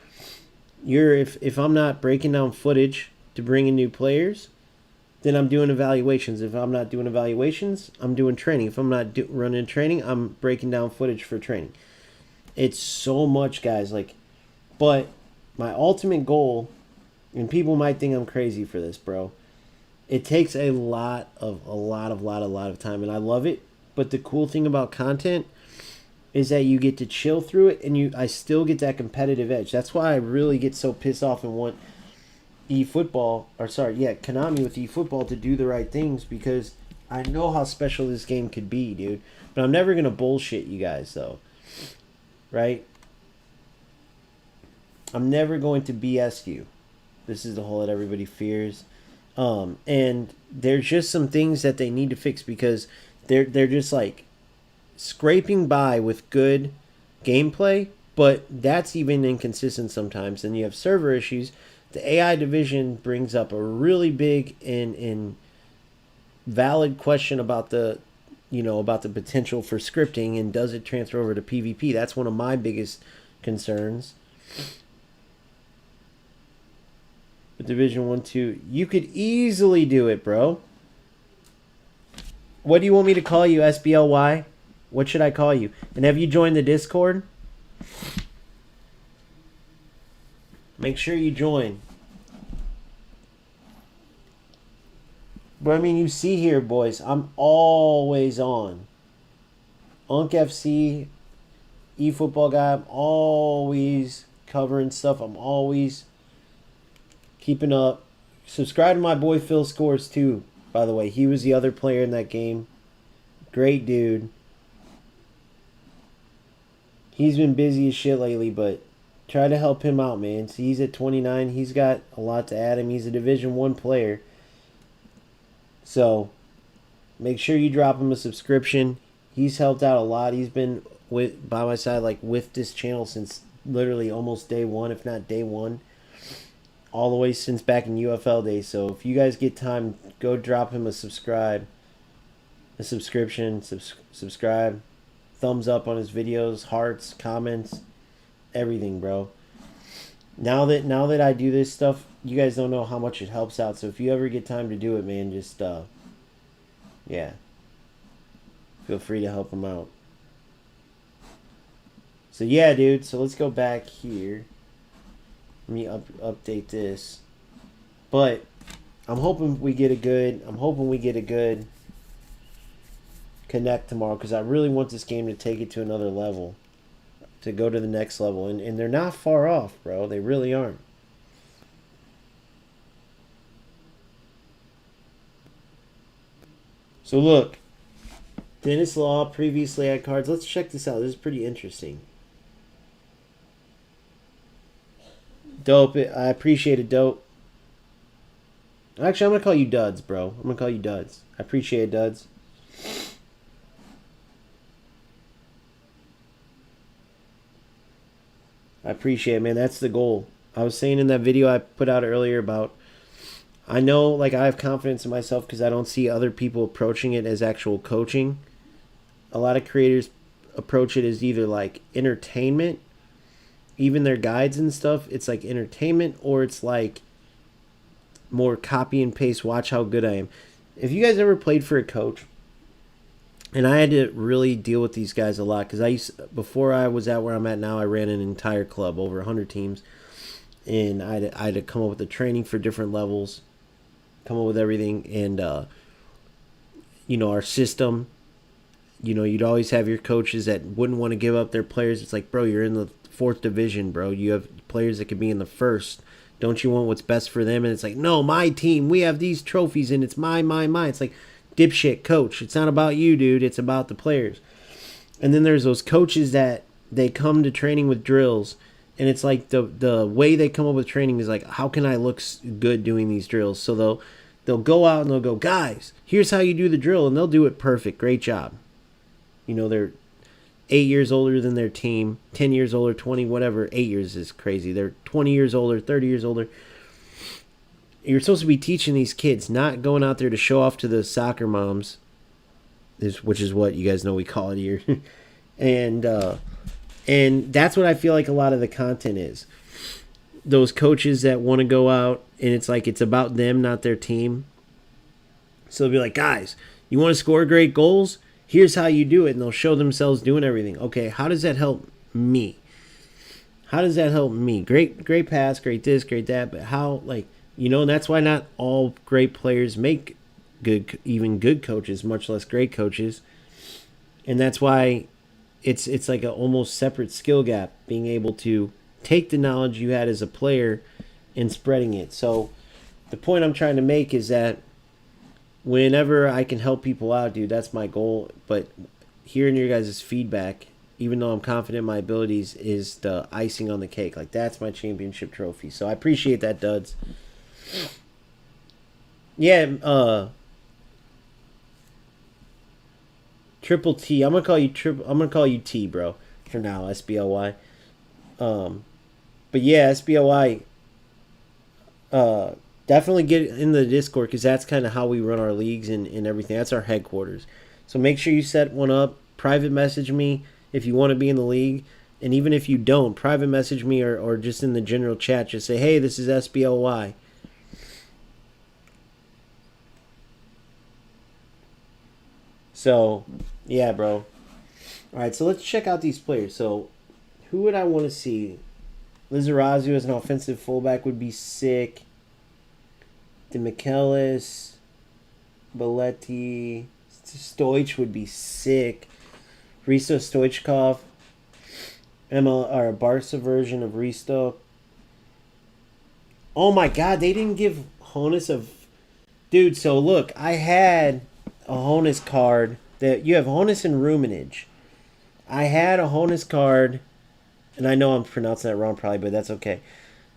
if I'm not breaking down footage to bring in new players, then I'm doing evaluations. If I'm not doing evaluations, I'm doing training. If I'm not running training, I'm breaking down footage for training. It's so much, guys. Like, but my ultimate goal, and people might think I'm crazy for this, bro. It takes a lot of time, and I love it. But the cool thing about content is that you get to chill through it, and I still get that competitive edge. That's why I really get so pissed off and want Konami with eFootball to do the right things, because I know how special this game could be, dude. But I'm never gonna bullshit you guys, though, right? I'm never going to BS you. This is the hole that everybody fears. And there's just some things that they need to fix, because they're just like scraping by with good gameplay, but that's even inconsistent sometimes. And you have server issues. The AI division brings up a really big and valid question about the potential for scripting, and does it transfer over to PvP? That's one of my biggest concerns. But Division 1, 2, you could easily do it, bro. What do you want me to call you, SBLY? What should I call you? And have you joined the Discord? Make sure you join. But I mean, you see here, boys, I'm always on. Unk FC, eFootball guy, I'm always covering stuff. I'm always keeping up. Subscribe to my boy Phil Scores too, by the way. He was the other player in that game. Great dude. He's been busy as shit lately, but try to help him out, man. See, he's at 29. He's got a lot to add him. He's a Division 1 player. So, make sure you drop him a subscription. He's helped out a lot. He's been by my side, like, with this channel since literally almost day one, if not day one. All the way since back in UFL days. So, if you guys get time, go drop him a subscription, subscribe, thumbs up on his videos, hearts, comments, everything, bro. Now that I do this stuff, you guys don't know how much it helps out. So if you ever get time to do it, man, just yeah, feel free to help him out. So yeah, dude. So let's go back here. Let me update this. But I'm hoping we get a good connect tomorrow, because I really want this game to take it to another level, to go to the next level, and they're not far off, bro. They really aren't. So look, Dennis Law previously had cards. Let's check this out. This is pretty interesting. Dope. I appreciate it, Dope. Actually, I'm gonna call you Duds, bro. I'm gonna call you Duds. I appreciate it, Duds. I appreciate it, man. That's the goal. I was saying in that video I put out earlier about, I know, like, I have confidence in myself because I don't see other people approaching it as actual coaching. A lot of creators approach it as either like entertainment, even their guides and stuff. It's like entertainment, or it's like more copy and paste, watch how good I am. If you guys ever played for a coach, and I had to really deal with these guys a lot, because before I was at where I'm at now, I ran an entire club, over 100 teams, and I had to come up with the training for different levels, come up with everything, and our system. You'd always have your coaches that wouldn't want to give up their players. It's like, bro, you're in the 4th division, bro. You have players that could be in the 1st. Don't you want what's best for them? And it's like, no, my team, we have these trophies and it's my. It's like, dipshit coach. It's not about you, dude. It's about the players. And then there's those coaches that they come to training with drills, and it's like the way they come up with training is like, how can I look good doing these drills? So they'll go out and they'll go, guys, here's how you do the drill, and they'll do it perfect. Great job. You know, they're 8 years older than their team, 10 years older, 20, whatever. 8 years is crazy. They're 20 years older, 30 years older. You're supposed to be teaching these kids, not going out there to show off to the soccer moms, which is what you guys know we call it here. And that's what I feel like a lot of the content is. Those coaches that want to go out, and it's like it's about them, not their team. So they'll be like, guys, you want to score great goals? Here's how you do it. And they'll show themselves doing everything. Okay, how does that help me? How does that help me? Great pass, great this, great that. But how, like, you know, and that's why not all great players make even good coaches, much less great coaches. And that's why it's like a almost separate skill gap, being able to take the knowledge you had as a player and spreading it. So the point I'm trying to make is that whenever I can help people out, dude, that's my goal. But hearing your guys' feedback, even though I'm confident in my abilities, is the icing on the cake. Like, that's my championship trophy. So I appreciate that, Duds. Yeah, Triple T. I'm gonna call you T, bro, for now. SBLY. But yeah, SBLY. Definitely get in the Discord, because that's kind of how we run our leagues and everything. That's our headquarters. So make sure you set one up. Private message me if you want to be in the league, and even if you don't, private message me or just in the general chat. Just say, hey, this is SBLY. So, yeah, bro. All right, so let's check out these players. So, who would I want to see? Lizarazu as an offensive fullback would be sick. DeMichelis, Belletti, Stoich would be sick. Risto Stoichkov, or a Barca version of Risto. Oh my God, they didn't give Honus a... Dude, so look, I had a Honus card. That you have Honus and Ruminage. I had a Honus card, and I know I'm pronouncing that wrong probably, but that's okay.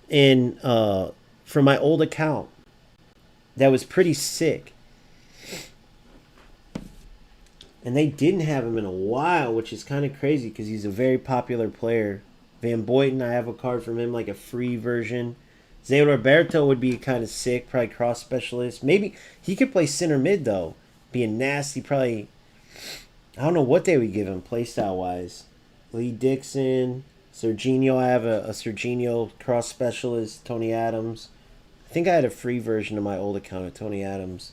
And from my old account, that was pretty sick. And they didn't have him in a while, which is kind of crazy because he's a very popular player. Van Boyten, I have a card from him, like a free version. Zé Roberto would be kind of sick, probably cross specialist. Maybe he could play center mid though, being nasty. Probably, I don't know what they would give him playstyle wise. Lee Dixon, Serginho. I have a Serginho cross specialist. Tony Adams. I think I had a free version of my old account of Tony Adams.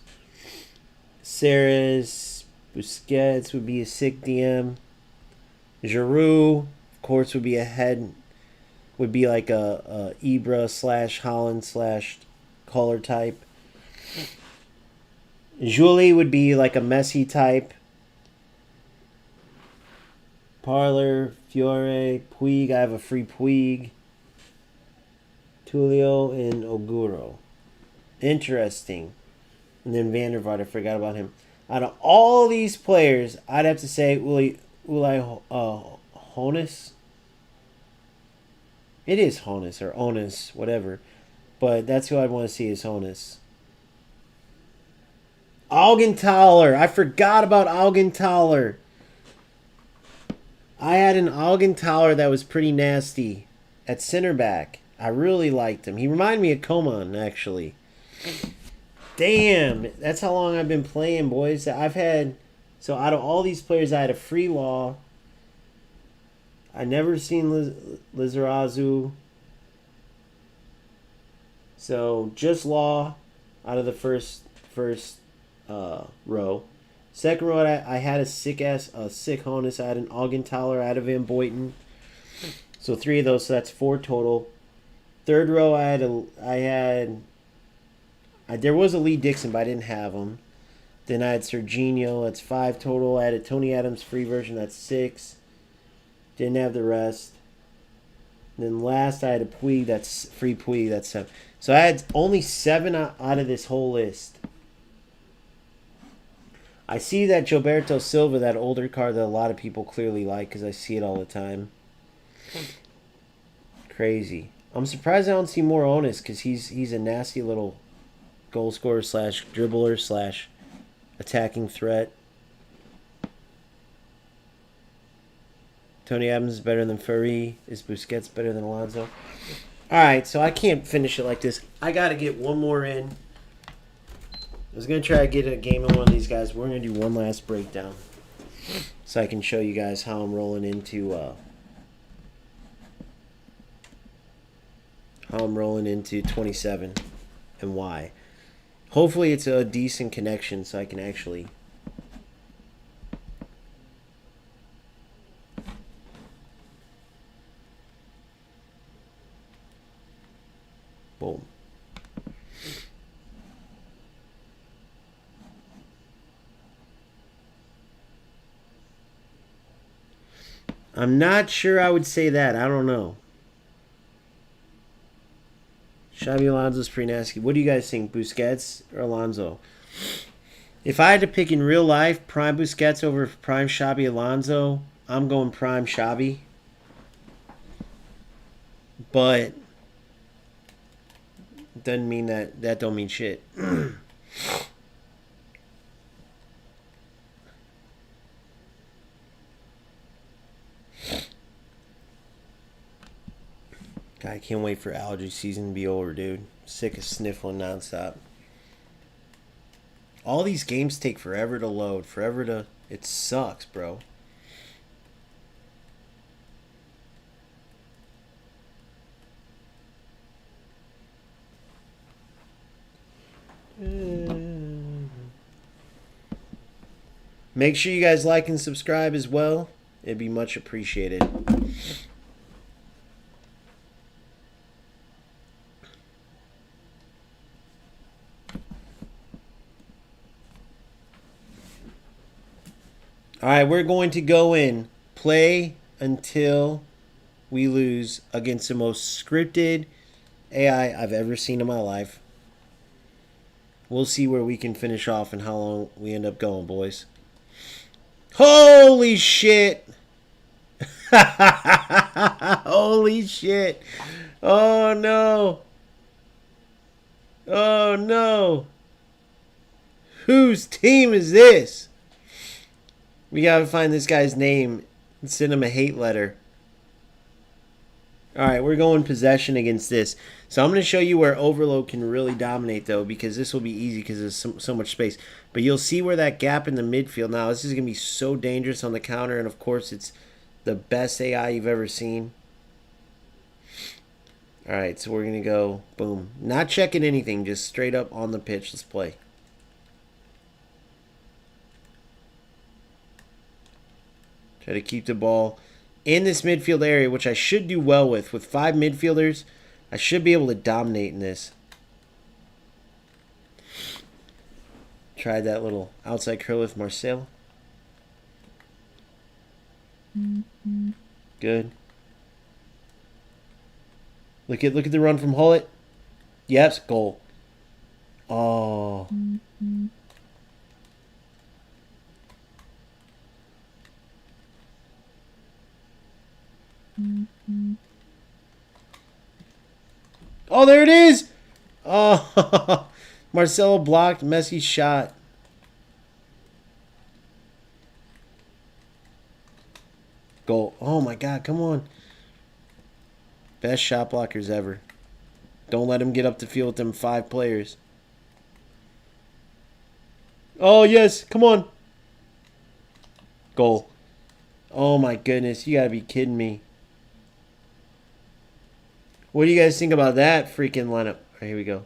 Ceres, Busquets would be a sick DM. Giroud, of course, would be a head. Would be like a Ibra / Holland / Collar type. Julie would be like a Messi type. Parler, Fiore, Puig. I have a free Puig. Tulio and Oguro. Interesting. And then Vandervaart, I forgot about him. Out of all these players, I'd have to say Ulai Honus. It is Honus or Onus, whatever. But that's who I'd want to see is Honus. Augenthaler. I forgot about Augenthaler. I had an Augenthaler that was pretty nasty at center back. I really liked him. He reminded me of Coman, actually. Damn, that's how long I've been playing, boys. I've had... So out of all these players, I had a free Law. I never seen Lizarazu. So just Law out of the first row. Second row, I had a sick Honus. I had an Augenthaler. I had a Van Boyten. So 3 of those. So that's 4 total. Third row, there was a Lee Dixon, but I didn't have him. Then I had Serginho. That's 5 total. I had a Tony Adams free version. That's 6. Didn't have the rest. And then last I had a Puig, that's free Puig, that's 7. So I had only 7 out of this whole list. I see that Gilberto Silva, that older card that a lot of people clearly like because I see it all the time. Crazy. I'm surprised I don't see more Onus because he's a nasty little goal scorer slash dribbler slash attacking threat. Tony Adams is better than Furry. Is Busquets better than Alonso? Alright, so I can't finish it like this. I got to get one more in. I was going to try to get a game in one of these guys. We're going to do one last breakdown. So I can show you guys how I'm rolling into... 27 and why. Hopefully it's a decent connection so I can actually... Boom. I'm not sure I would say that. I don't know. Xabi Alonso's pretty nasty. What do you guys think? Busquets or Alonso? If I had to pick in real life, prime Busquets over prime Xabi Alonso, I'm going prime Xabi. But doesn't mean that don't mean shit. God, I can't wait for allergy season to be over, dude. Sick of sniffling nonstop. All these games take forever to load, it sucks, bro. Make sure you guys like and subscribe as well. It'd be much appreciated. Alright, we're going to go in. Play until we lose against the most scripted AI I've ever seen in my life. We'll see where we can finish off and how long we end up going, boys. Holy shit! Holy shit! Oh no! Oh no! Whose team is this? We gotta find this guy's name and send him a hate letter. Alright, we're going possession against this. So I'm going to show you where overload can really dominate, though, because this will be easy because there's so much space. But you'll see where that gap in the midfield. Now, this is going to be so dangerous on the counter, and of course, it's the best AI you've ever seen. Alright, so we're going to go, boom. Not checking anything, just straight up on the pitch. Let's play. Try to keep the ball in this midfield area, which I should do well with. With 5 midfielders, I should be able to dominate in this. Tried that little outside curl with Marcel. Good. Look at the run from Hullet. Yes, goal. Oh. Oh, there it is! Oh, Marcelo blocked Messi's shot. Goal. Oh my God, come on. Best shot blockers ever. Don't let him get up the field with them 5 players. Oh, yes, come on. Goal. Oh my goodness, you gotta be kidding me. What do you guys think about that freaking lineup? All right, here we go.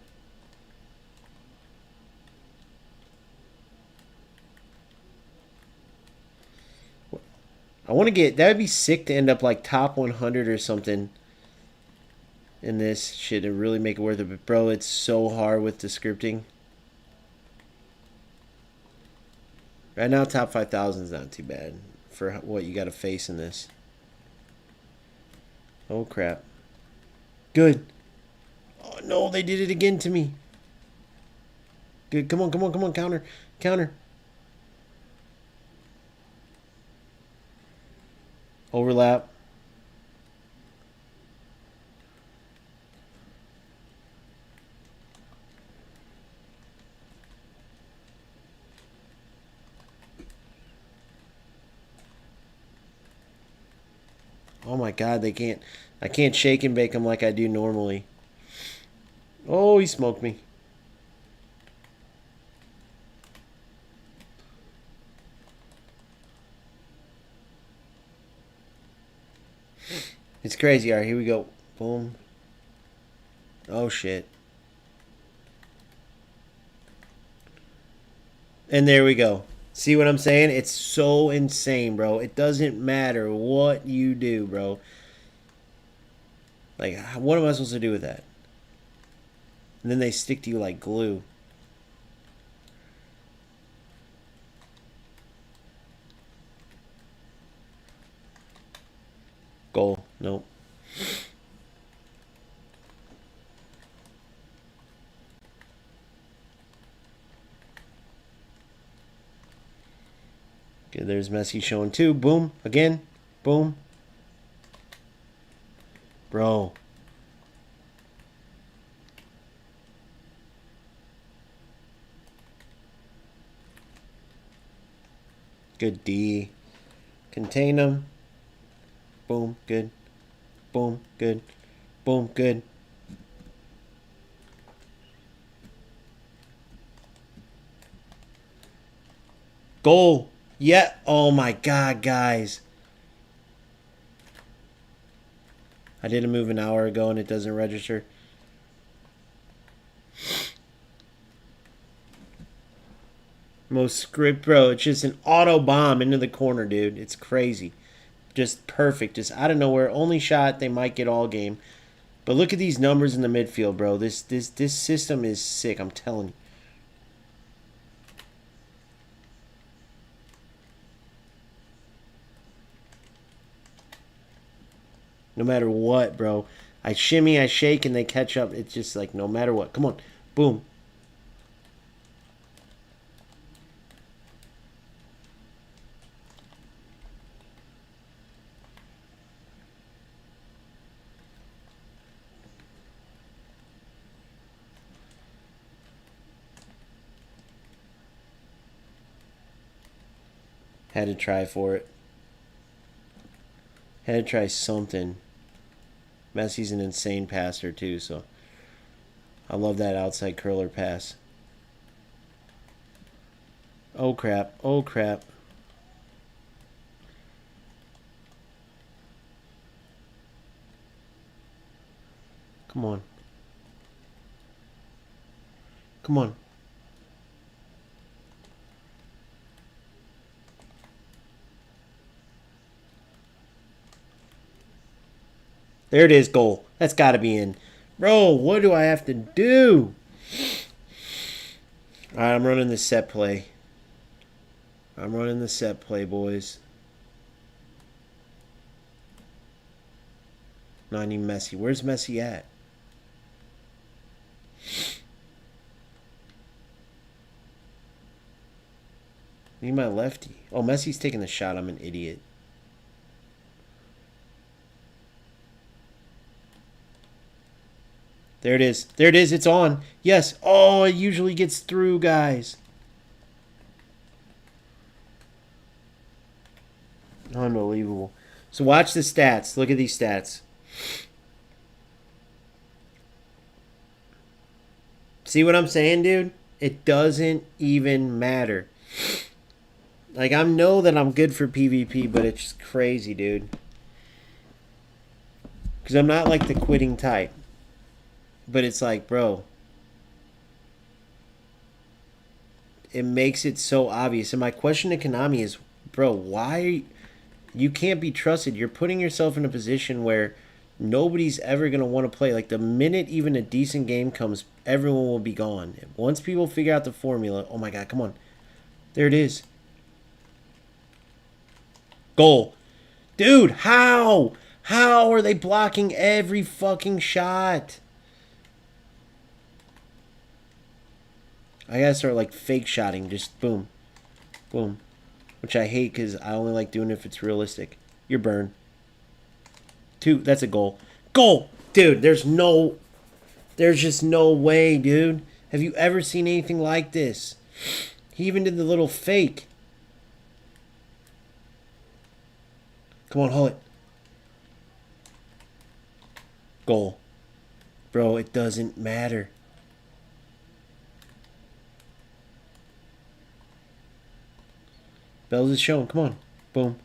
I want to get... That would be sick to end up like top 100 or something in this shit and really make it worth it. But bro, it's so hard with the scripting. Right now, top 5,000 is not too bad for what you got to face in this. Oh, crap. Good. Oh, no, they did it again to me. Good. Come on, come on, come on. Counter. Counter. Overlap. Oh my God, they can't. I can't shake and bake them like I do normally. Oh, he smoked me. It's crazy. All right, here we go. Boom. Oh, shit. And there we go. See what I'm saying? It's so insane, bro. It doesn't matter what you do, bro. Like, what am I supposed to do with that? And then they stick to you like glue. Goal. Nope. Okay, there's Messi showing two. Boom. Again. Boom. Bro. Good D. Contain them. Boom. Good. Boom. Good. Boom. Good. Goal. Yeah. Oh my God, guys. I did a move an hour ago and it doesn't register. Most script, bro. It's just an auto bomb into the corner, dude. It's crazy. Just perfect. Just out of nowhere. Only shot they might get all game. But look at these numbers in the midfield, bro. This system is sick. I'm telling you. No matter what, bro. I shimmy, I shake, and they catch up. It's just like no matter what. Come on. Boom. Had to try for it. Had to try something. Messi's an insane passer too, so I love that outside curler pass. Oh crap. Oh crap. Come on. Come on. There it is, goal. That's got to be in. Bro, what do I have to do? All right, I'm running the set play. I'm running the set play, boys. No, I need Messi. Where's Messi at? I need my lefty. Oh, Messi's taking the shot. I'm an idiot. There it is. There it is. It's on. Yes. Oh, it usually gets through, guys. Unbelievable. So watch the stats. Look at these stats. See what I'm saying, dude? It doesn't even matter. Like, I know that I'm good for PvP, but it's just crazy, dude. Because I'm not like the quitting type. But it's like, bro, it makes it so obvious. And my question to Konami is, bro, why you can't be trusted? You're putting yourself in a position where nobody's ever going to want to play. Like, the minute even a decent game comes, everyone will be gone. Once people figure out the formula, oh my God, come on. There it is. Goal. Dude, how? How are they blocking every fucking shot? I gotta start like fake shotting. Just boom. Boom. Which I hate because I only like doing it if it's realistic. You're burned. 2. That's a goal. Goal! Dude, there's just no way, dude. Have you ever seen anything like this? He even did the little fake. Come on, hold it. Goal. Bro, it doesn't matter. Bells is showing. Come on. Boom.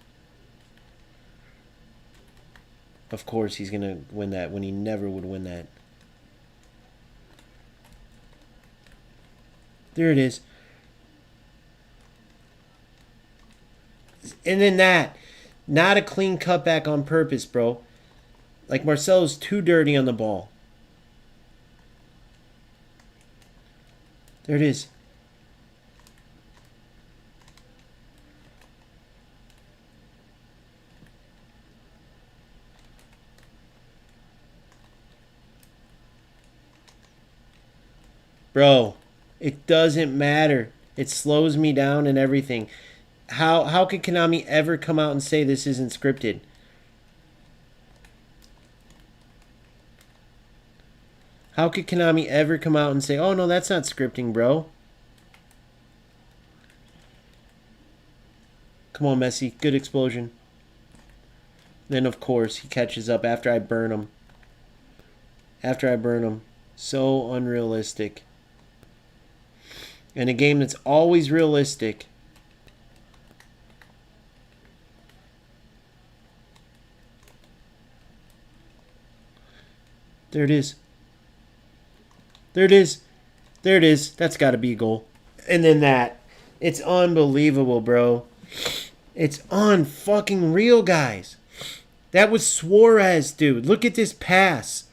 Of course he's going to win that when he never would win that. There it is. And then that. Not a clean cutback on purpose, bro. Like, Marcelo's too dirty on the ball. There it is. Bro, it doesn't matter. It slows me down and everything. How could Konami ever come out and say this isn't scripted? How could Konami ever come out and say, oh, no, that's not scripting, bro? Come on, Messi. Good explosion. Then, of course, he catches up after I burn him. So unrealistic. In a game that's always realistic. There it is. There it is. There it is. That's got to be a goal. And then that. It's unbelievable, bro. It's unfucking real, guys. That was Suarez, dude. Look at this pass.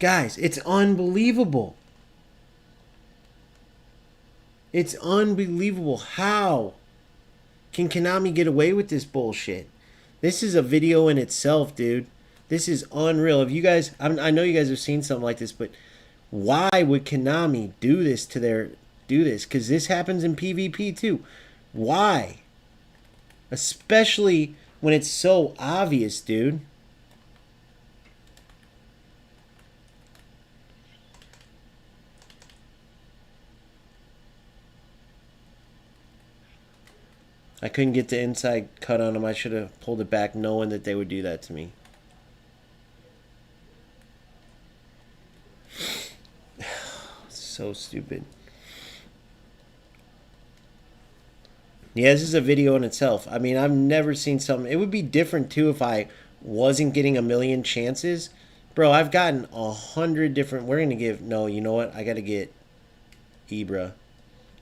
Guys, it's unbelievable. It's unbelievable. How can Konami get away with this bullshit? This is a video in itself, dude. This is unreal. If you guys, I know you guys have seen something like this, but why would Konami do this to this? Because this happens in PvP too. Why? Especially when it's so obvious, dude. I couldn't get the inside cut on him. I should have pulled it back knowing that they would do that to me. So stupid. Yeah, this is a video in itself. I mean, I've never seen something. It would be different too if I wasn't getting a million chances. Bro, I've gotten 100 different... We're going to give... No, you know what? I got to get Ibra.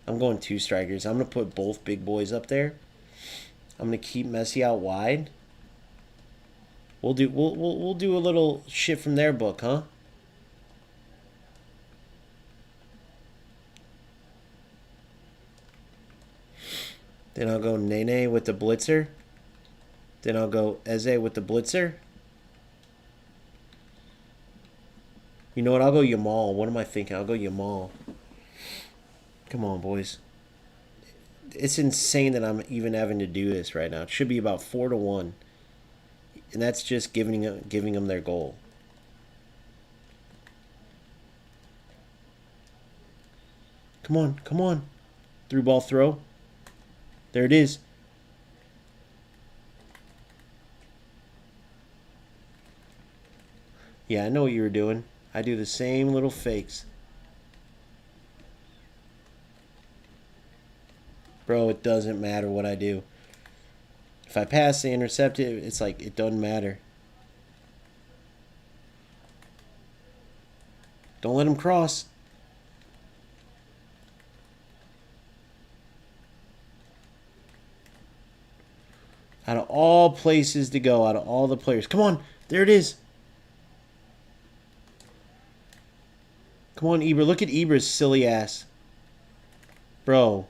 I'm going 2 strikers. I'm going to put both big boys up there. I'm going to keep Messi out wide. We'll do a little shit from their book, huh? Then I'll go Nene with the blitzer. Then I'll go Eze with the blitzer. You know what? I'll go Yamal. What am I thinking? I'll go Yamal. Come on, boys. It's insane that I'm even having to do this right now. It should be about 4-1. And that's just giving them their goal. Come on, come on. Through ball throw. There it is. Yeah, I know what you were doing. I do the same little fakes. Bro, it doesn't matter what I do. If I pass, they intercept it, it's like it doesn't matter. Don't let them cross. Out of all places to go, out of all the players. Come on, there it is. Come on, Ibra. Look at Ibra's silly ass. Bro.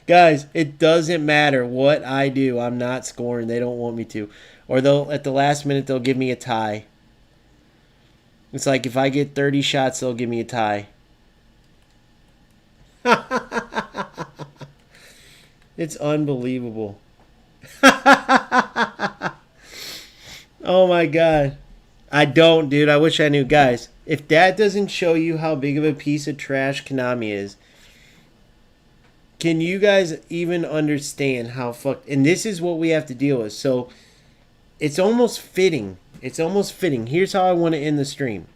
Guys, it doesn't matter what I do. I'm not scoring. They don't want me to. Or they'll at the last minute they'll give me a tie. It's like if I get 30 shots, they'll give me a tie. It's unbelievable. Oh my god. I don't, dude. I wish I knew. Guys, if that doesn't show you how big of a piece of trash Konami is, can you guys even understand how fucked... And this is what we have to deal with. So, it's almost fitting. It's almost fitting. Here's how I want to end the stream.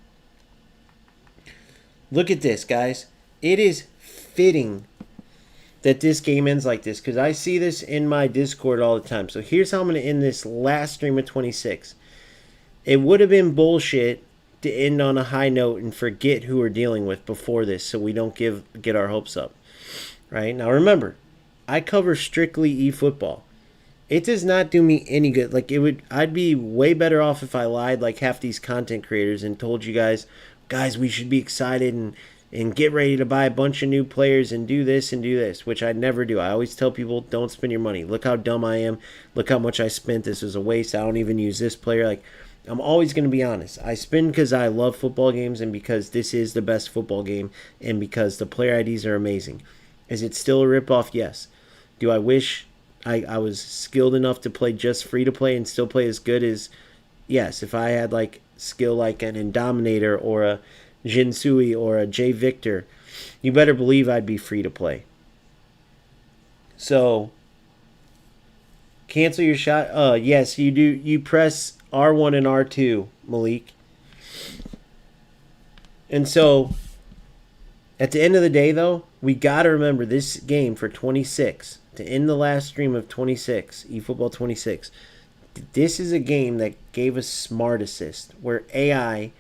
Look at this, guys. It is fitting that this game ends like this, because I see this in my Discord all the time. So here's how I'm going to end this last stream of 26. It would have been bullshit to end on a high note and forget who we're dealing with before this, so we don't get our hopes up. Right? Now remember, I cover strictly eFootball. It does not do me any good. Like I'd be way better off if I lied like half these content creators and told you guys, we should be excited and get ready to buy a bunch of new players and do this, which I never do. I always tell people, don't spend your money. Look how dumb I am. Look how much I spent. This was a waste. I don't even use this player. Like, I'm always going to be honest. I spend because I love football games and because this is the best football game and because the player IDs are amazing. Is it still a ripoff? Yes. Do I wish I was skilled enough to play just free to play and still play as good as... Yes, if I had like skill like an Indominator or a Jinsui or a J Victor, you better believe I'd be free to play. So, cancel your shot. Yes, you do. You press R1 and R2, Malik. And so, at the end of the day, though, we got to remember this game for 26, to end the last stream of 26, eFootball 26. This is a game that gave us Smart Assist, where AI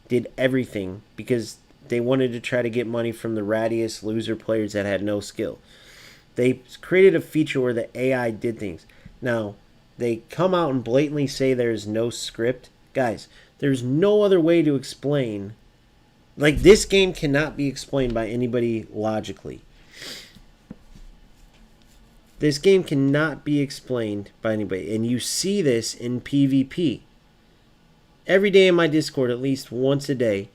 did everything because they wanted to try to get money from the rattiest loser players that had no skill. They created a feature where the AI did things. Now, they come out and blatantly say there's no script. Guys, there's no other way to explain. Like, this game cannot be explained by anybody logically. This game cannot be explained by anybody. And you see this in PvP. Every day in my Discord, at least once a day.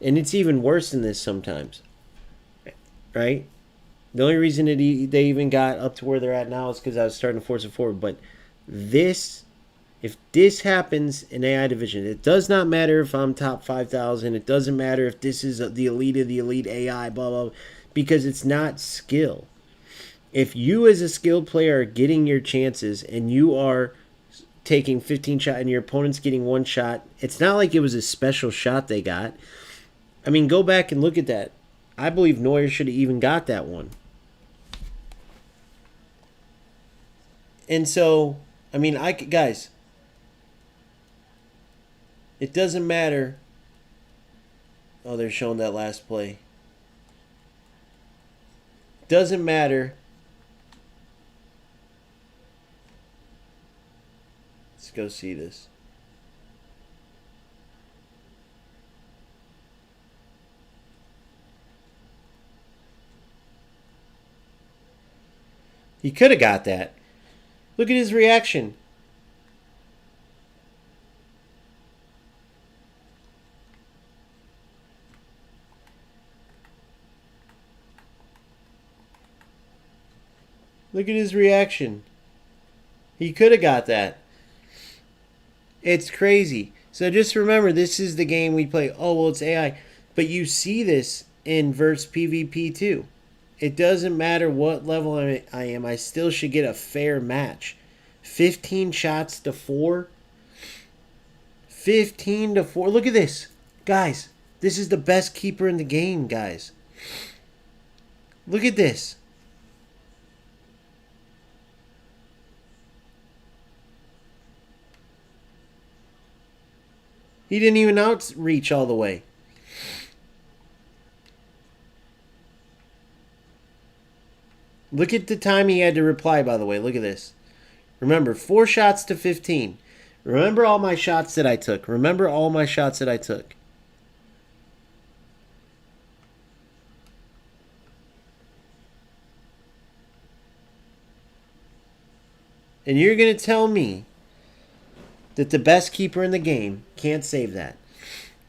And it's even worse than this sometimes. Right? The only reason they even got up to where they're at now is because I was starting to force it forward. But this, if this happens in AI Division, it does not matter if I'm top 5,000. It doesn't matter if this is the elite of the elite AI, blah, blah, blah. Because it's not skill. If you as a skilled player are getting your chances and you are taking 15 shots and your opponent's getting one shot, it's not like it was a special shot they got. I mean, go back and look at that. I believe Neuer should have even got that one. And so, I mean, guys, it doesn't matter. Oh, they're showing that last play. Doesn't matter. Let's go see this. He could have got that. Look at his reaction. Look at his reaction. He could have got that. It's crazy. So just remember, this is the game we play. Oh, well, it's AI. But you see this in verse PvP too. It doesn't matter what level I am. I still should get a fair match. 15 shots to 4. 15 to 4. Look at this. Guys, this is the best keeper in the game, guys. Look at this. He didn't even outreach all the way. Look at the time he had to reply, by the way. Look at this. Remember, 4 shots to 15. Remember all my shots that I took. Remember all my shots that I took. And you're going to tell me that the best keeper in the game can't save that.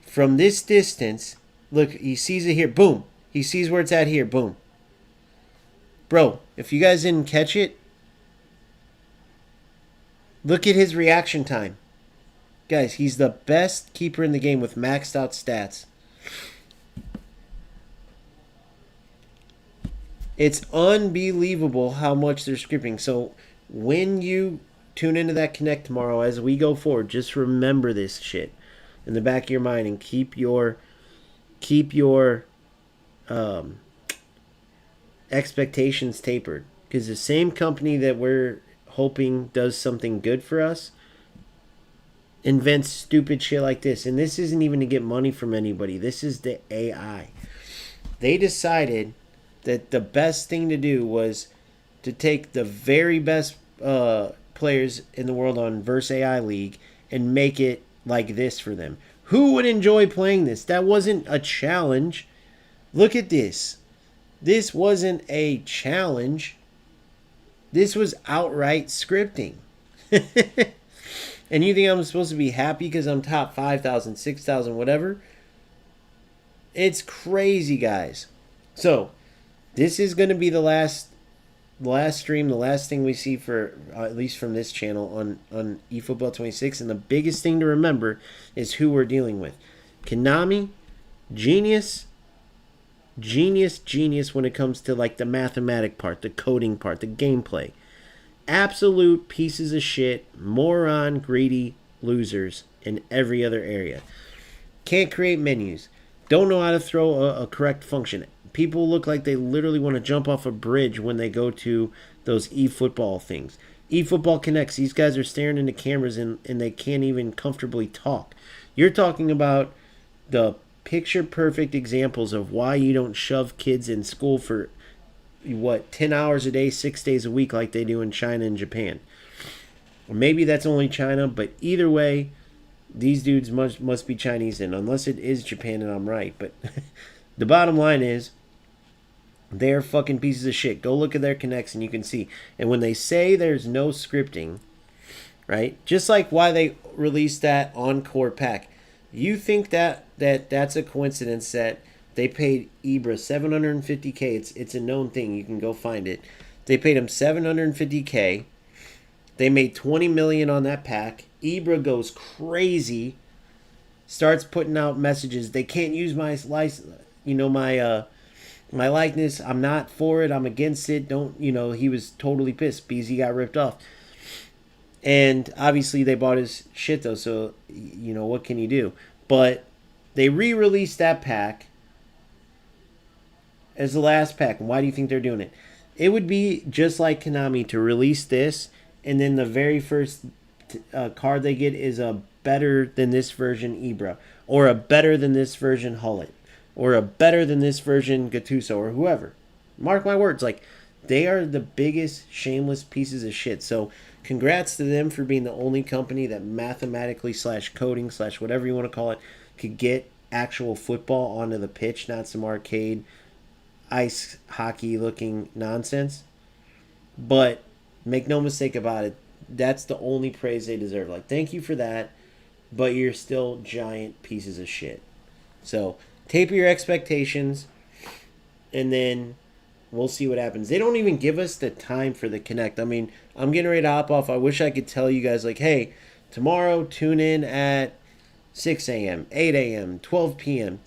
From this distance, look, he sees it here. Boom. He sees where it's at here. Boom. Bro, if you guys didn't catch it, look at his reaction time. Guys, he's the best keeper in the game with maxed out stats. It's unbelievable how much they're scripting. So when you tune into that Connect tomorrow as we go forward, just remember this shit in the back of your mind and keep your expectations tapered. Because the same company that we're hoping does something good for us invents stupid shit like this. And this isn't even to get money from anybody. This is the AI. They decided that the best thing to do was to take the very best players in the world on Verse AI League and make it like this for them. Who would enjoy playing this? That wasn't a challenge. Look at this. This wasn't a challenge. This was outright scripting. And you think I'm supposed to be happy because I'm top 5,000, 6,000, whatever? It's crazy, guys. So, this is going to be the last stream, the last thing we see for, at least from this channel, on efootball 26. And the biggest thing to remember is who we're dealing with. Konami, genius when it comes to like the mathematic part, the coding part, the gameplay. Absolute pieces of shit, moron, greedy losers in every other area. Can't create menus. Don't know how to throw a correct function. People look like they literally want to jump off a bridge when they go to those eFootball things. eFootball connects. These guys are staring into cameras and they can't even comfortably talk. You're talking about the picture-perfect examples of why you don't shove kids in school for, 10 hours a day, 6 days a week like they do in China and Japan. Or maybe that's only China, but either way, these dudes must be Chinese, and unless it is Japan and I'm right. But the bottom line is, they're fucking pieces of shit. Go look at their connects and you can see. And when they say there's no scripting, right? Just like why they released that Encore pack. You think that's a coincidence that they paid Ibra $750K. It's a known thing. You can go find it. They paid him $750K. They made $20 million on that pack. Ibra goes crazy. Starts putting out messages. They can't use my my likeness. I'm not for it. I'm against it. He was totally pissed because he got ripped off. And obviously they bought his shit though, so what can you do? But they re-released that pack as the last pack. And why do you think they're doing it? It would be just like Konami to release this, and then the very first card they get is a better than this version Ibra, or a better than this version Hullet, or a better than this version Gattuso, or whoever. Mark my words, like, they are the biggest shameless pieces of shit. So congrats to them for being the only company that mathematically / coding / whatever you want to call it could get actual football onto the pitch, not some arcade ice hockey looking nonsense. But make no mistake about it, that's the only praise they deserve. Like, thank you for that, but you're still giant pieces of shit. So taper your expectations, and then we'll see what happens. They don't even give us the time for the Connect. I mean, I'm getting ready to hop off. I wish I could tell you guys, like, hey, tomorrow tune in at 6 a.m., 8 a.m., 12 p.m.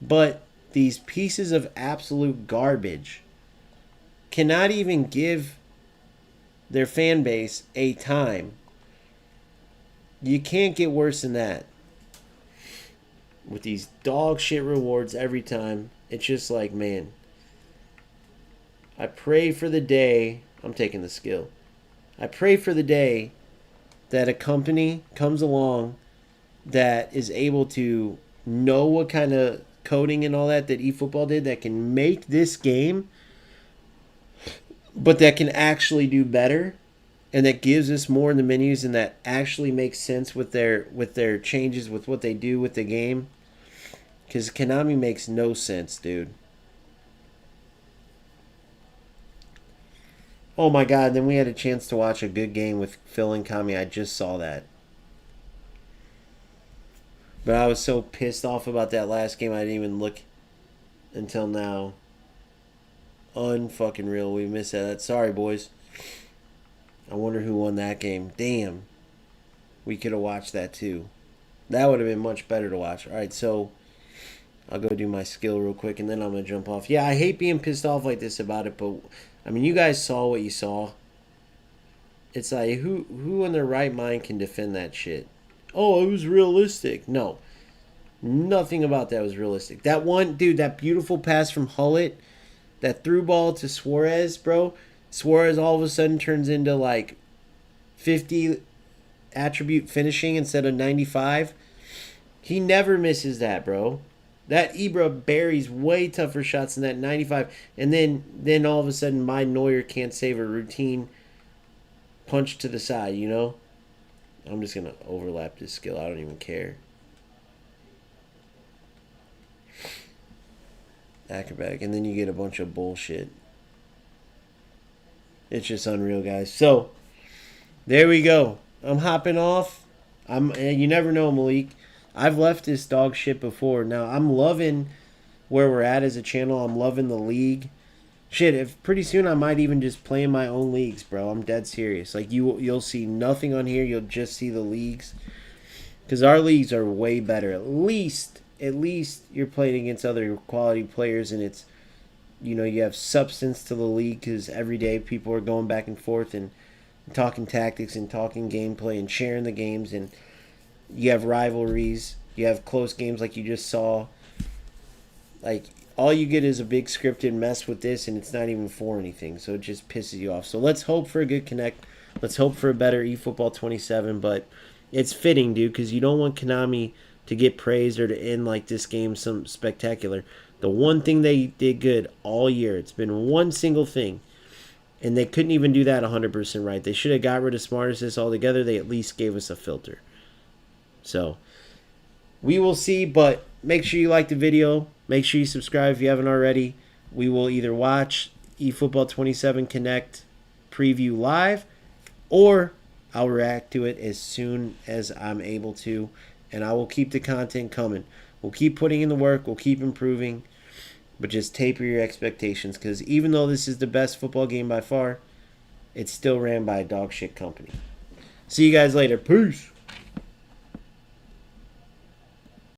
But these pieces of absolute garbage cannot even give their fan base a time. You can't get worse than that. With these dog shit rewards every time, it's just like, man, I pray for the day, I'm taking the skill. I pray for the day that a company comes along that is able to know what kind of coding and all that eFootball did, that can make this game, but that can actually do better, and that gives us more in the menus, and that actually makes sense with their changes, with what they do with the game. Because Konami makes no sense, dude. Oh my god, then we had a chance to watch a good game with Phil and Kami. I just saw that. But I was so pissed off about that last game I didn't even look until now. Unfucking real. We missed that. Sorry, boys. I wonder who won that game. Damn. We could have watched that too. That would have been much better to watch. Alright, so I'll go do my skill real quick and then I'm going to jump off. Yeah, I hate being pissed off like this about it, but I mean, you guys saw what you saw. It's like, who in their right mind can defend that shit? Oh, it was realistic. No. Nothing about that was realistic. That one, dude, that beautiful pass from Hullett, that through ball to Suarez, bro. Suarez all of a sudden turns into like 50 attribute finishing instead of 95. He never misses that, bro. That Ibra buries way tougher shots than that 95. And then all of a sudden, my Neuer can't save a routine punch to the side, you know? I'm just going to overlap this skill. I don't even care. Acrobatic. And then you get a bunch of bullshit. It's just unreal, guys. So, there we go. I'm hopping off. You never know, Malik. I've left this dog shit before. Now, I'm loving where we're at as a channel. I'm loving the league. Shit, if pretty soon I might even just play in my own leagues, bro. I'm dead serious. Like, you'll see nothing on here. You'll just see the leagues. Because our leagues are way better. At least you're playing against other quality players, and it's, you know, you have substance to the league because every day people are going back and forth and talking tactics and talking gameplay and sharing the games, and you have rivalries, you have close games like you just saw. Like, all you get is a big scripted mess with this, and it's not even for anything, so it just pisses you off. So let's hope for a good connect. Let's hope for a better eFootball 27, but it's fitting, dude, because you don't want Konami to get praised or to end like this game some spectacular. The one thing they did good all year, it's been one single thing, and they couldn't even do that 100% right. They should have got rid of Smart Assist altogether. They at least gave us a filter. So, we will see, but make sure you like the video. Make sure you subscribe if you haven't already. We will either watch eFootball 27 Connect preview live, or I'll react to it as soon as I'm able to, and I will keep the content coming. We'll keep putting in the work. We'll keep improving, but just taper your expectations, because even though this is the best football game by far, it's still ran by a dog shit company. See you guys later. Peace.